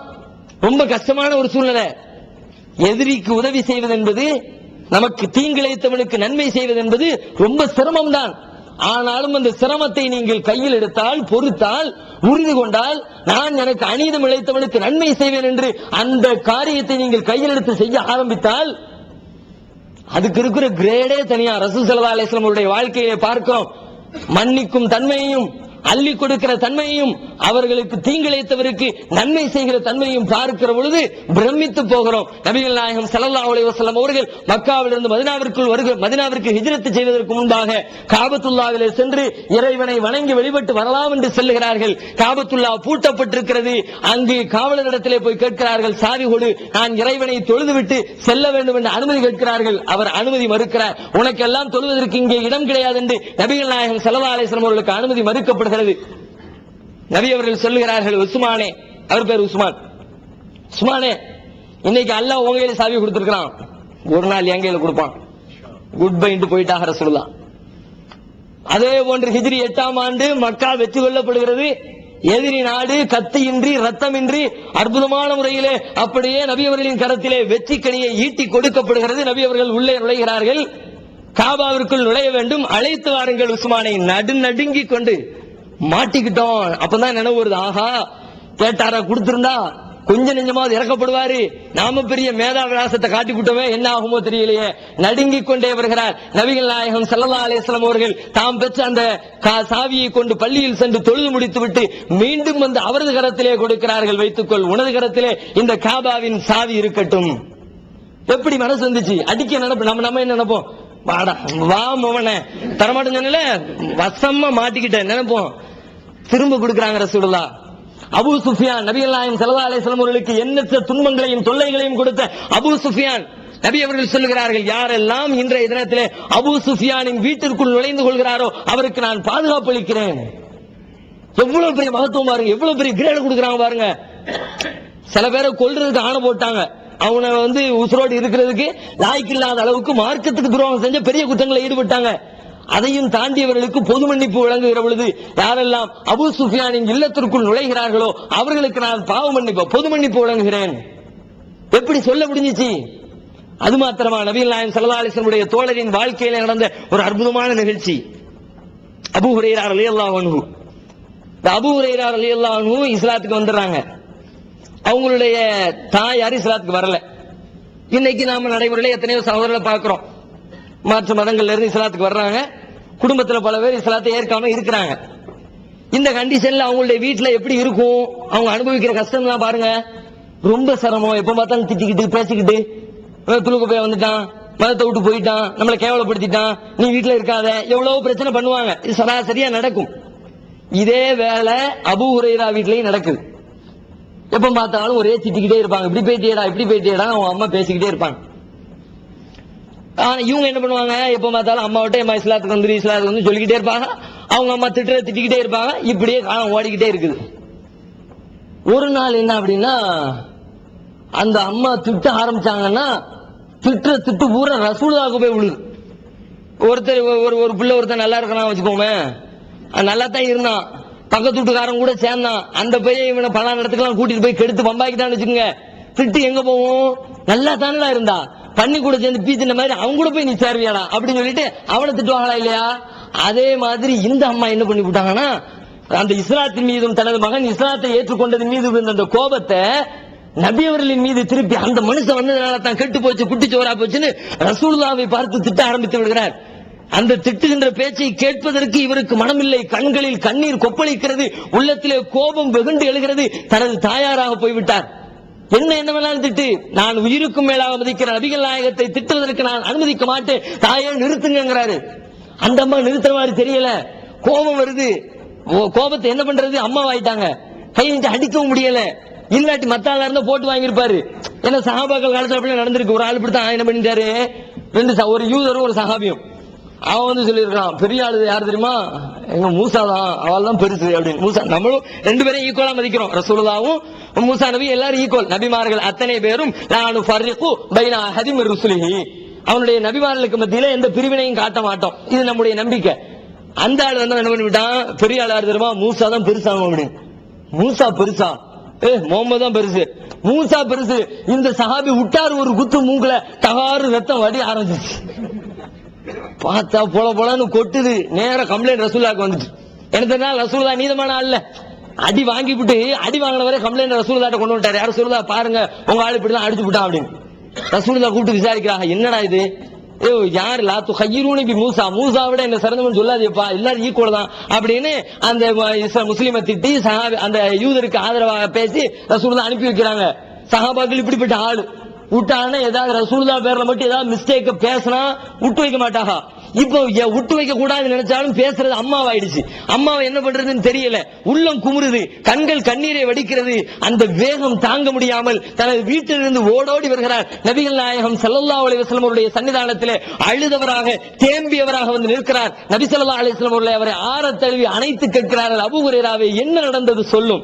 ரொம்ப கஷ்டமான ஒரு சூழ்நிலை. எதிரிக்கு உதவி செய்வது என்பது, நமக்கு தீங்கிழைத்தவனுக்கு நன்மை செய்வது என்பது ரொம்ப சிரமம் தான். ஆனாலும் அந்த சிரமத்தை நீங்கள் கையில் எடுத்தால், பொறுத்தால், உறுதி கொண்டால், நான் எனக்கு அநீதம் இழைத்தவனுக்கு நன்மை செய்வேன் என்று அந்த காரியத்தை நீங்கள் கையில் எடுத்து செய்ய ஆரம்பித்தால் அதுக்கு இருக்கிற கிரேடே தனியா. ரசூல் ஸல்லல்லாஹு அலைஹி வஸல்லம் அவருடைய வாழ்க்கையை பார்க்கிறோம். மன்னிக்கும் தன்மையையும் அள்ளி கொடுக்கிற தன்மையையும் அவர்களுக்கு தீங்கிழைத்தவருக்கு நன்மை செய்கிற தன்மையும் பார்க்கிற பொழுது பிரமித்து போகிறோம். நபிகள் நாயகம் ஸல்லல்லாஹு அலைஹி வஸல்லம் அவர்கள் மக்காவிலிருந்து மதீனாவிற்கு ஹிஜ்ரத் செய்வதற்கு முன்பாக காபத்துல்லாவிலே சென்று இறைவனை வணங்கி வழிபட்டு வரலாம் என்று செல்லுகிறார்கள். காபத்துல்லா பூட்டப்பட்டிருக்கிறது. அங்கு காவலரிடத்திலே போய் கேட்கிறார்கள், சாவி கொடு, நான் இறைவனை தொழுதுவிட்டு செல்ல வேண்டும் என்று அனுமதி கேட்கிறார்கள். அவர் அனுமதி மறுக்கிறார். உனக்கெல்லாம் தொழுவதற்கு இங்கே இடம் கிடையாது என்று நபிகள் நாயகம் ஸல்லல்லாஹு அலைஹி வஸல்லம் அவர்களுக்கு அனுமதி மறுக்கப்படுகிறது. நபி அவர்கள் சொல்லுகிறார்கள், உஸ்மானே, அவர் பேர் உஸ்மான், உஸ்மானே இன்னைக்கு அல்லாஹ் உங்க கையில சாவி கொடுத்திருக்கிறான், ஒரு நாள் என் கையில கொடுப்பான், குட் பைன்ட்டு போயிட்டாக ரசூலுல்லாஹ். அதே போன்று ஹிஜ்ரி 8ஆம் ஆண்டு மக்கா வெற்றி கொள்ளப்படுகிறது. எதிரி நாடு கத்தியின்றி ரத்தமின்றி அற்புதமான முறையிலே அப்படியே நபி அவர்களின் கரத்திலே வெற்றி கனியை ஈட்டி கொடுக்கப்படுகிறது. நபி அவர்கள் உள்ளே நுழைகிறார்கள். காபாவிற்குள் நுழைய வேண்டும், அழைத்து வாருங்கள் உஸ்மானை. நடுங்கி கொண்டு மாட்டிக்கிட்டோம். அப்பதான் நினைவு வருது, ஆஹா கேட்டாரா கொடுத்திருந்தா கொஞ்சம் நெஞ்சமாவது இறக்கப்படுவாரு, நாம பெரிய மேதா விலாசத்தை காட்டி விட்டோமே, என்ன ஆகுமோ தெரியலையே. நடுங்கிக் கொண்டே வருகிறார். நபிகள் நாயகம் ஸல்லல்லாஹு அலைஹி வஸல்லம் அவர்கள் தாம் பெற்ற அந்த சாவியை கொண்டு பள்ளியில் சென்று தொழுது முடித்து விட்டு மீண்டும் வந்து அவரது கரத்திலே கொடுக்கிறார்கள், வைத்துக்கொள், உனது கரத்திலே இந்த காபாவின் சாவி இருக்கட்டும். எப்படி மனசு வந்துச்சு? அடிக்க நினைப்போம். நம்ம என்ன நினைப்போம், வாடா வா மவன தரமாட்டேன்னு சொன்னல, வசமா மாட்டிக்கிட்ட நினைப்போம். திரும்ப கொடுக்கிறாங்க ரசூலுல்லாஹ். அபூ சுஃபியான், நபிகள் நாயகம் ஸல்லல்லாஹு அலைஹி வஸல்லம் அவர்களுக்கு எண்ணற்ற துன்பங்களையும் தொல்லைகளையும் கொடுத்த அபூ சுஃபியான், நபி அவர்கள் சொல்லுகிறார்கள், யாரெல்லாம் இன்றைய தினத்திலே அபூ சுஃபியானின் வீட்டிற்குள் நுழைந்து கொள்கிறாரோ அவருக்கு நான் பாதுகாப்பு அளிக்கிறேன். எவ்வளவு பெரிய மகத்துவம் பாருங்க, எவ்வளவு பெரிய கிரேட் கொடுக்கறாங்க பாருங்க. சில பேரை கொல்றதுக்கு ஆணை போட்டாங்க, அவனை உசுரோடு இருக்கிறதுக்கு லாய்க்கு இல்லாத அளவுக்கு மார்க்கத்துக்கு துரோகம் செஞ்ச பெரிய குற்றங்களை ஈடுபட்டாங்க. அதையும் தாண்டியவர்களுக்கு பொது மன்னிப்பு வழங்குகிற பொழுது யாரெல்லாம் அபூ சுஃபியானின் இல்லத்திற்குள் நுழைகிறார்களோ அவர்களுக்கு நான் பாவ மன்னிப்பு, பொது மன்னிப்பு வழங்குகிறேன். எப்படி சொல்ல முடிஞ்சிச்சு? அது மாத்திரமா, நபிகள் நாயகம் ஸல்லல்லாஹு அலைஹி வஸல்லம் தோழரின் வாழ்க்கையில நடந்த ஒரு அற்புதமான நிகழ்ச்சி. அபூ ஹுரைரா ரலியல்லாஹு அன்ஹு, அபூ ஹுரைரா ரலியல்லாஹு அன்ஹு இஸ்லாத்துக்கு வந்துடுறாங்க. அவங்களுடைய தாயார் இஸ்லாத்துக்கு வரல. இன்னைக்கு நாம நடைமுறையில எத்தனையோ சகோதரர்களை பார்க்கிறோம், மாற்று மதங்கள்ல இருந்து இஸ்லாத்துக்கு வர்றாங்க. குடும்பத்துல பல பேர் இஸ்லாத்தை ஏற்காம இருக்கிறாங்க. இந்த கண்டிஷன்ல அவங்களுடைய வீட்டுல எப்படி இருக்கும், அவங்க அனுபவிக்கிற கஷ்டம் தான் பாருங்க. ரொம்ப சிரமம். எப்ப பார்த்தாலும் திட்டிக்கிட்டு பேசிக்கிட்டு, துளுக்க போய் வந்துட்டான், மதத்தை விட்டு போயிட்டான், நம்மளை கேவலப்படுத்திட்டான், நீ வீட்டுல இருக்காத, எவ்வளவு பிரச்சனை பண்ணுவாங்க. இது சராசரியா நடக்கும். இதே வேலை அபூ ஹுரைரா வீட்லயும் நடக்குது. எப்ப பார்த்தாலும் ஒரே திட்டிக்கிட்டே இருப்பாங்க, இப்படி போயிட்டேடா இப்படி போயிட்டேடா, அவங்க அம்மா பேசிக்கிட்டே இருப்பாங்க. ஆனா இவங்க என்ன பண்ணுவாங்க, எப்ப பார்த்தாலும் அம்மாவிட்ட அம்மா இஸ்லாத்துக்கு வந்து இஸ்லாத்துக்கு வந்து சொல்லிக்கிட்டே இருப்பாங்க. அவங்க அம்மா திட்டிக்கிட்டே இருப்பாங்க. இப்படியே காலம் ஓடிக்கிட்டே இருக்குது. ஒரு நாள் என்ன அப்படின்னா, அந்த அம்மா திட்ட ஆரம்பிச்சாங்கன்னா திட்டு பூரா ரசூலுல்லாஹ்வுக்கு போய் விழுது. ஒருத்தர் ஒரு பிள்ளை ஒருத்தர் நல்லா இருக்கான் வச்சுக்கோமே, நல்லா தான் இருந்தான், பக்கத்து வீட்டுக்காரன் கூட சேர்ந்தான், அந்த பையன் இவனை பல இடத்துக்கெல்லாம் கூட்டிட்டு போய் கெடுத்து பம்பாக்கிட்டான்னு வச்சுக்கோங்க. திட்டு எங்க போவோம், நல்லா தானே இருந்தா, பண்ணி கூட சேர்ந்து பீத்தின மாதிரி அவங்க கூட போய் நீ சேர்வியாடா அப்படின்னு சொல்லிட்டு அவனை திட்டுவாங்களா இல்லையா? அதே மாதிரி இந்த அம்மா என்ன பண்ணி விட்டாங்கன்னா, அந்த இஸ்லாத்தின் மீதும் தனது மகன் இஸ்லாத்தை ஏற்றுக்கொண்டது மீது இருந்த அந்த கோபத்தை நபி அவர்களின் மீது திருப்பி, அந்த மனுஷன் வந்ததுனால தான் கெட்டு போச்சு குட்டிச்சோரா போச்சுன்னு ரசூலுல்லாஹ்வை பார்த்து திட்ட ஆரம்பித்து விடுகிறார். அந்த திட்டுகின்ற பேச்சை கேட்பதற்கு இவருக்கு மனமில்லை. கண்களில் கண்ணீர் கொப்பளிக்கிறது, உள்ளத்திலே கோபம் வெகுண்டு எழுகிறது. தனது தாயாராக போய்விட்டார். என்ன வேணாலும் திட்டு, நான் உயிருக்கும் மேலாக மதிக்கிற நபிகள் நாயகத்தை திட்டுவதற்கு நான் அனுமதிக்க மாட்டேன், தாயே நிறுத்துங்கிறாரு. அந்த அம்மா நிறுத்துற மாதிரி தெரியல, கோபம் வருது. கோபத்தை என்ன பண்றது, அம்மா ஆயிட்டாங்க, கை வச்சு அடிக்கவும் முடியல. இல்லாட்டி மத்த ஆளா இருந்தா போட்டு வாங்கியிருப்பாரு. ஏன்னா சஹாபாக்கள் காலத்துல அப்படி நடந்திருக்கு. ஒரு ஆள் இப்படித்தான் என்ன பண்ணிட்டாரு, ஒரு யூதரும் ஒரு சஹாபியும். அவன் வந்து சொல்லியிருக்கான், பெரிய ஆளு யாரு தெரியுமா, எங்க மூசா தான், அவள் தான் பெருசு அப்படின்னு. மூசா, நம்மளும் ரெண்டு பேரும் ஈக்குவலா மதிக்கிறோம். ரசூலுல்லாஹ்வும் மூசா நபி எல்லாரும் ஈக்குவல். நபிமார்கள் அத்தனை பேரும் லானு ஃபர்ரிகு பைன அஹதிம் ருசுலிஹி, அவனுடைய நபிமார்களுக்கு மத்தியில எந்த பிரிவினையும் காட்ட மாட்டோம், இது நம்முடைய நம்பிக்கை. அந்த ஆள் வந்து என்ன பண்ணிவிட்டான், பெரிய ஆள் யாரு தெரியுமா, மூசா தான் பெருசா அப்படின்னு. மூசா பெருசா, முகமது தான் பெருசு, மூசா பெருசு. இந்த சஹாபி விட்டாரு ஒரு குத்து, மூக்குல தகாறு ரத்தம் வடி ஆரம்பிச்சு. பார்த்தா போலன்னு கொட்டுது. நேர கம்ப்ளைண்ட் ரசூலுல்லாஹ்க்கு வந்துச்சு. என்ன ரசூலுல்லாஹ் நீதமான ஆள், அடி வாங்கிவிட்டு அடி வாங்கினவரை கம்ப்ளைண்ட் ரசூலுல்லாஹ்ட்ட கொண்டு வந்துட்டாரு. யார் ரசூலுல்லாஹ் பாருங்க உங்க ஆள் இப்படிதான் அடிச்சு விட்டான் அப்படின்னு. ரசூலுல்லாஹ் கூப்பிட்டு விசாரிக்கிறாங்க, என்னடா இது, யாரு லாத்து ஹய்யிரூனி பி மூசா, மூசாவிட என்ன சிறந்தவன் சொல்லாதேப்பா, எல்லாரும் ஈக்குவல் தான் அப்படின்னு அந்த முஸ்லிமை திட்டி அந்த யூதருக்கு ஆதரவாக பேசி ரசூலுல்லாஹ் அனுப்பி வைக்கிறாங்க. சஹாபாக்கள் இப்படிப்பட்ட ஆளு விட்டான ஏதாவது ரசூலுல்லாஹ் பேர்ல மட்டும் ஏதாவது மிஸ்டேக் பேசினா விட்டு வைக்க மாட்டாங்க. இப்போ விட்டு வைக்க கூடாதுன்னு நினைச்சாலும் பேசுறது அம்மாவாயிடுச்சு. அம்மாவை என்ன பண்றதுன்னு தெரியல, உள்ளம் குமுறுது, கண்கள் கண்ணீரை வடிக்கிறது. அந்த வேகம் தாங்க முடியாமல் தனது வீட்டிலிருந்து ஓடோடி வருகிறார். நபிகள் நாயகம் ஸல்லல்லாஹு அலைஹி வஸல்லம் அவருடைய சன்னிதானத்திலே அழுதவராக தேம்பியவராக வந்து நிற்கிறார். நபி ஸல்லல்லாஹு அலைஹி வஸல்லம் அவர்களை அவரை ஆறத் தழுவி அணைத்து கேட்கிறார்கள், அபூ ஹுரைராவே என்ன நடந்தது சொல்லும்,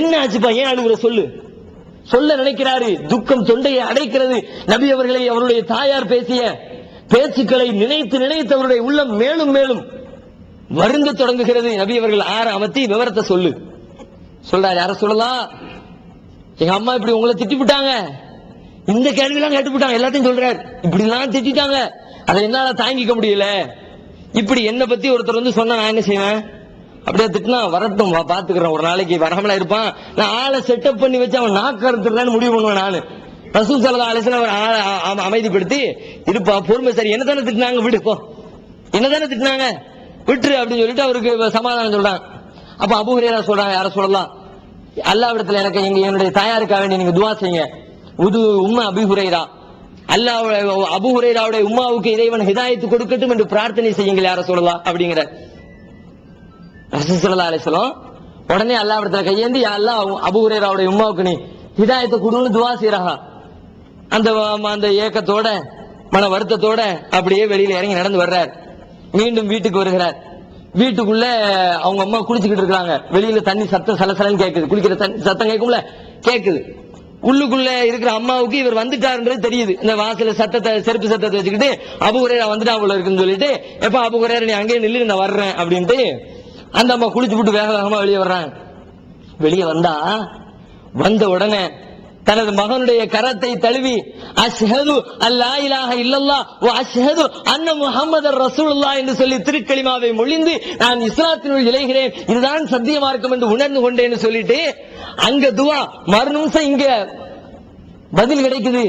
என்ன ஆச்சுப்பா, ஏன் அழுகிற சொல்லு, சொல்ல நினைக்கிறாரு. துக்கம் தொண்டையை அடைக்கிறது. நபி அவர்களை அவருடைய தாயார் பேசிய பேச்சுக்களை நினைத்து நினைத்து அவருடைய உள்ளம் மேலும் மேலும் வருந்த தொடங்குகிறது. நபி அவர்கள் ஆற அமர்த்தி விவரத்தை சொல்லு சொல்றாரு. யார சொல்லலாம், எங்க அம்மா இப்படி உங்களை திட்டிவிட்டாங்க, இந்த கேள்வி எல்லாம் கேட்டுவிட்டாங்க, எல்லாத்தையும் சொல்றாரு. இப்படி எல்லாம் திட்டாங்க, அதை என்னால தாங்கிக்க முடியல. இப்படி என்ன பத்தி ஒருத்தர் வந்து சொன்னா நான் என்ன செய்வேன், அப்படியே திட்டினா வரட்டும் பாத்துக்கிறேன், ஒரு நாளைக்கு வராமலா இருப்பான், நான் ஆளை செட்டப் பண்ணி வச்சு அவன் நாக்கு அறுத்துறான்னு முடிவு பண்ணுவேன். நானு ரசூல் ஸல்லல்லாஹு அலைஹி வஸல்லம் அமைதிப்படுத்தி இருப்பா, பொறுமை, சரி என்னதானே திட்டினாங்க விடு, போ என்னதானே திட்டினாங்க விட்டுரு அப்படின்னு சொல்லிட்டு அவருக்கு சமாதானம் சொல்றாங்க. அப்ப அபூ ஹுரைரா சொல்றாங்க, யார சொல்லலாம், அல்லாஹ்விடத்துல எனக்கு என்னுடைய தாயாருக்காக வேண்டி நீங்க துஆ செய்யுங்க. உம்மா அபூ ஹுரைரா, அல்லாஹ் அபூ ஹுரைராவுடைய உம்மாவுக்கு இறைவன் ஹிதாயத்து கொடுக்கட்டும் என்று பிரார்த்தனை செய்யுங்கள் யார சொல்லலாம் அப்படிங்கிற ரசூல் ஸல்லல்லாஹு அலைஹி வஸல்லம். உடனே அல்லாஹ்விடத்துல கையேந்தி, யா அல்லாஹ் அபூ ஹுரைராவுடைய உம்மாவுக்கு நீ ஹிதாயத்தை கொடுன்னு துஆ செய்றாங்க. அந்த ஏக்கத்தோட மன வருத்தத்தோட அப்படியே வெளியில இறங்கி நடந்து வர்றார். மீண்டும் வீட்டுக்கு வருகிறார். வீட்டுக்குள்ள அவங்க அம்மா குளிச்சுக்கிட்டு இருக்காங்க. வெளியில தண்ணி சத்தம் சலசலன்னு கேக்குது, குளிக்கிற தண்ணி சத்தம் கேட்கும்ல, கேக்குது. உள்ளுக்குள்ள இருக்கிற அம்மாவுக்கு இவர் வந்துட்டாருன்றது தெரியுது. இந்த வாசல சத்தத்தை செருப்பு சத்தத்தை வச்சுக்கிட்டு அபூ ஹுரைரா வந்துட்டா போல இருக்குன்னு சொல்லிட்டு, எப்ப அபூ ஹுரைரா நீ அங்கேயே நில்லு நான் வர்றேன் அப்படின்ட்டு அந்த அம்மா குளிச்சு விட்டு வேக வேகமா வெளியே வர்றாங்க. வெளியே வந்த உடனே தனது மகனுடைய கரத்தை தழுவி அஷ்ஹது அல்லா இலாஹ இல்லல்லாஹ் வ அஷ்ஹது அன்ன முஹம்மதர் ரசூலுல்லாஹ் என்று சொல்லி திருக்கலிமாவை மொழிந்து நான் இஸ்லாத்தினுள் இழைகிறேன், இதுதான் சத்திய மார்க்கம் என்று உணர்ந்து கொண்டேன்னு சொல்லிட்டு அங்க துவா, மறு நிமிஷம் இங்க பதில் கிடைக்குது.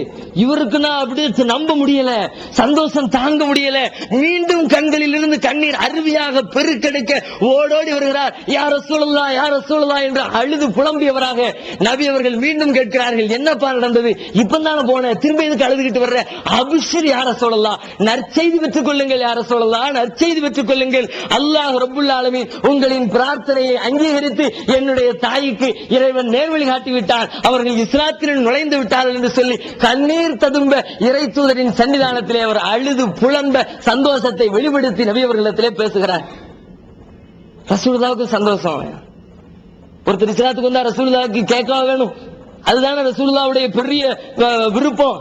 இவருக்குன்னா அப்படி நம்ப முடியல, சந்தோஷம் தாங்க முடியல. மீண்டும் கண்களில் இருந்து கண்ணீர் அருவியாக பெருக்கெடுக்க ஓடோடி வருகிறார். யா ரசூலுல்லாஹ் யா ரசூலுல்லாஹ் என்று அழுது புலம்பியவராக நபி அவர்கள் மீண்டும் கேட்கிறார்கள், என்னப்பா நடந்தது, இப்பதானே போன, திரும்ப இதுக்கு அழுதுகிட்டு வர்ற, அபிஷர் யா ரசூலுல்லாஹ், நற்செய்தி பெற்றுக் கொள்ளுங்கள் யா ரசூலுல்லாஹ், நற்செய்தி பெற்றுக் கொள்ளுங்கள். அல்லாஹ் ரப்புல் ஆலமீன் உங்களின் பிரார்த்தனையை அங்கீகரித்து என்னுடைய தாய்க்கு இறைவன் நேர்வழி காட்டி விட்டார், அவர்கள் இஸ்லாத்தினுள் நுழைந்து விட்டார்கள் இருக்கிறார்கள் என்று சொல்லி கண்ணீர் ததும்ப இறை தூதரின் சன்னிதானத்திலே அவர் அழுது புலம்ப சந்தோஷத்தை வெளிப்படுத்தி நபி அவர்களிடத்திலே பேசுகிறார். ரசூலுல்லாஹ்வுக்கு சந்தோஷம். ஒருத்தர் இஸ்லாத்துக்கு வந்தா ரசூலுல்லாஹ்வுக்கு கேட்க வேணும், அதுதானே ரசூலுல்லாஹ்வுடைய பெரிய விருப்பம்.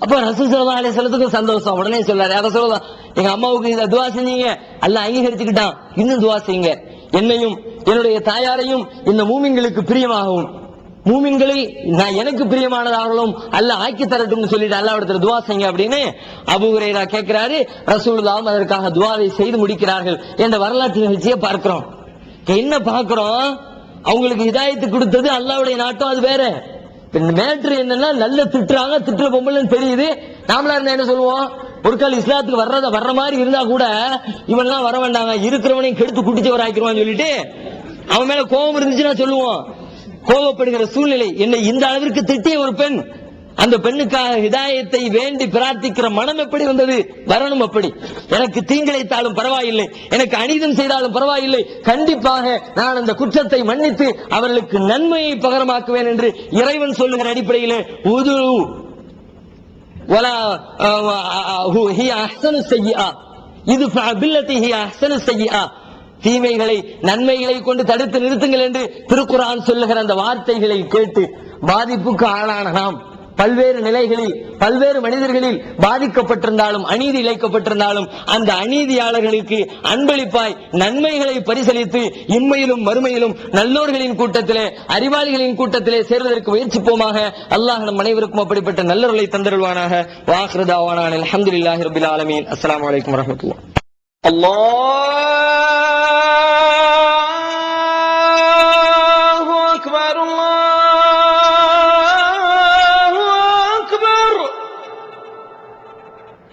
அப்ப ரசூல் ஸல்லல்லாஹு அலைஹி வஸல்லத்துக்கு சந்தோஷம். உடனே சொல்றாரு, யா ரசூலுல்லாஹ், எங்க அம்மாவுக்கு இத துஆ செஞ்சீங்க, அல்லாஹ் அங்கீகரிச்சுக்கிட்டான், இன்னும் துஆ செய்யுங்க, என்னையும் என்னுடைய தாயாரையும் இந்த மூமின்களுக்கு பிரியமாகவும் மூமின்களை நான் எனக்கு பிரியமானதாகவும் அல்லாஹ் ஆக்கி தரட்டும்னு சொல்லிட்டு அல்லாஹ்விடத்துல துஆ செய்யுங்க அப்படின்னு அபூ ஹுரைரா கேட்கிறாரு. ரசூலுல்லாஹ் அதற்காக துஆவை செய்து முடிக்கிறார்கள் என்ற வரலாற்று நிகழ்ச்சியை பார்க்கிறோம். என்ன பார்க்கிறோம்? அவங்களுக்கு ஹிதாயத்து கொடுத்தது அல்லாஹ்வுடைய நாட்டம், அது வேற. மேட்ரு என்னன்னா, நல்ல திட்டுறாங்க, திட்டுற பொம்பளைன்னு தெரியுது. நாமளா இருந்தா என்ன சொல்லுவோம்? ஒரு கால் இஸ்லாத்துக்கு வர்ற மாதிரி இருந்தா கூட இவன்லாம் வர வேண்டாங்க, இருக்கிறவனையும் கெடுத்து குட்டிச்சவர் ஆக்கிடுவான்னு சொல்லிட்டு அவன் மேல கோபம் இருந்துச்சுன்னா சொல்லுவோம். கோபப்படுகிற சூழ்நிலை. என்னை இந்த அளவிற்கு திட்டிய ஒரு பெண், அந்த பெண்ணுக்காக ஹிதாயத்தை வேண்டி பிரார்த்திக்கிற மனம் எப்படி வந்தது? வரணும் அப்படி. எனக்கு தீங்கிழைத்தாலும் பரவாயில்லை, எனக்கு அநீதம் செய்தாலும் பரவாயில்லை, கண்டிப்பாக நான் அந்த குற்றத்தை மன்னித்து அவர்களுக்கு நன்மையை பகரமாக்குவேன் என்று இறைவன் சொல்லுகிற அடிப்படையில் தீமைகளை நன்மைகளை கொண்டு தடுத்து நிறுத்துங்கள் என்று திருக்குர்ஆன் சொல்லுகிற அந்த வார்த்தைகளை கேட்டு பாதிப்புக்கு ஆளான நாம் பல்வேறு நிலைகளில் பல்வேறு மனிதர்களில் பாதிக்கப்பட்டிருந்தாலும் அநீதி இழைக்கப்பட்டிருந்தாலும் அந்த அநீதியாளர்களுக்கு அன்பளிப்பாய் நன்மைகளை பரிசளித்து இம்மையிலும் மறுமையிலும் நல்லோர்களின் கூட்டத்திலே அறிவாளிகளின் கூட்டத்திலே சேர்வதற்கு முயற்சிப்போமாக. அல்லாஹ் நம் அனைவருக்கும் அப்படிப்பட்ட நல்லவர்களை தந்தருள்வானாக. வாஹிரு தஅவானா அல்ஹம்துலில்லாஹி ரப்பில் ஆலமீன். அஸ்ஸலாமு அலைக்கும் வரஹ்மத்துல்லாஹ். அல்லாஹு அக்பர்.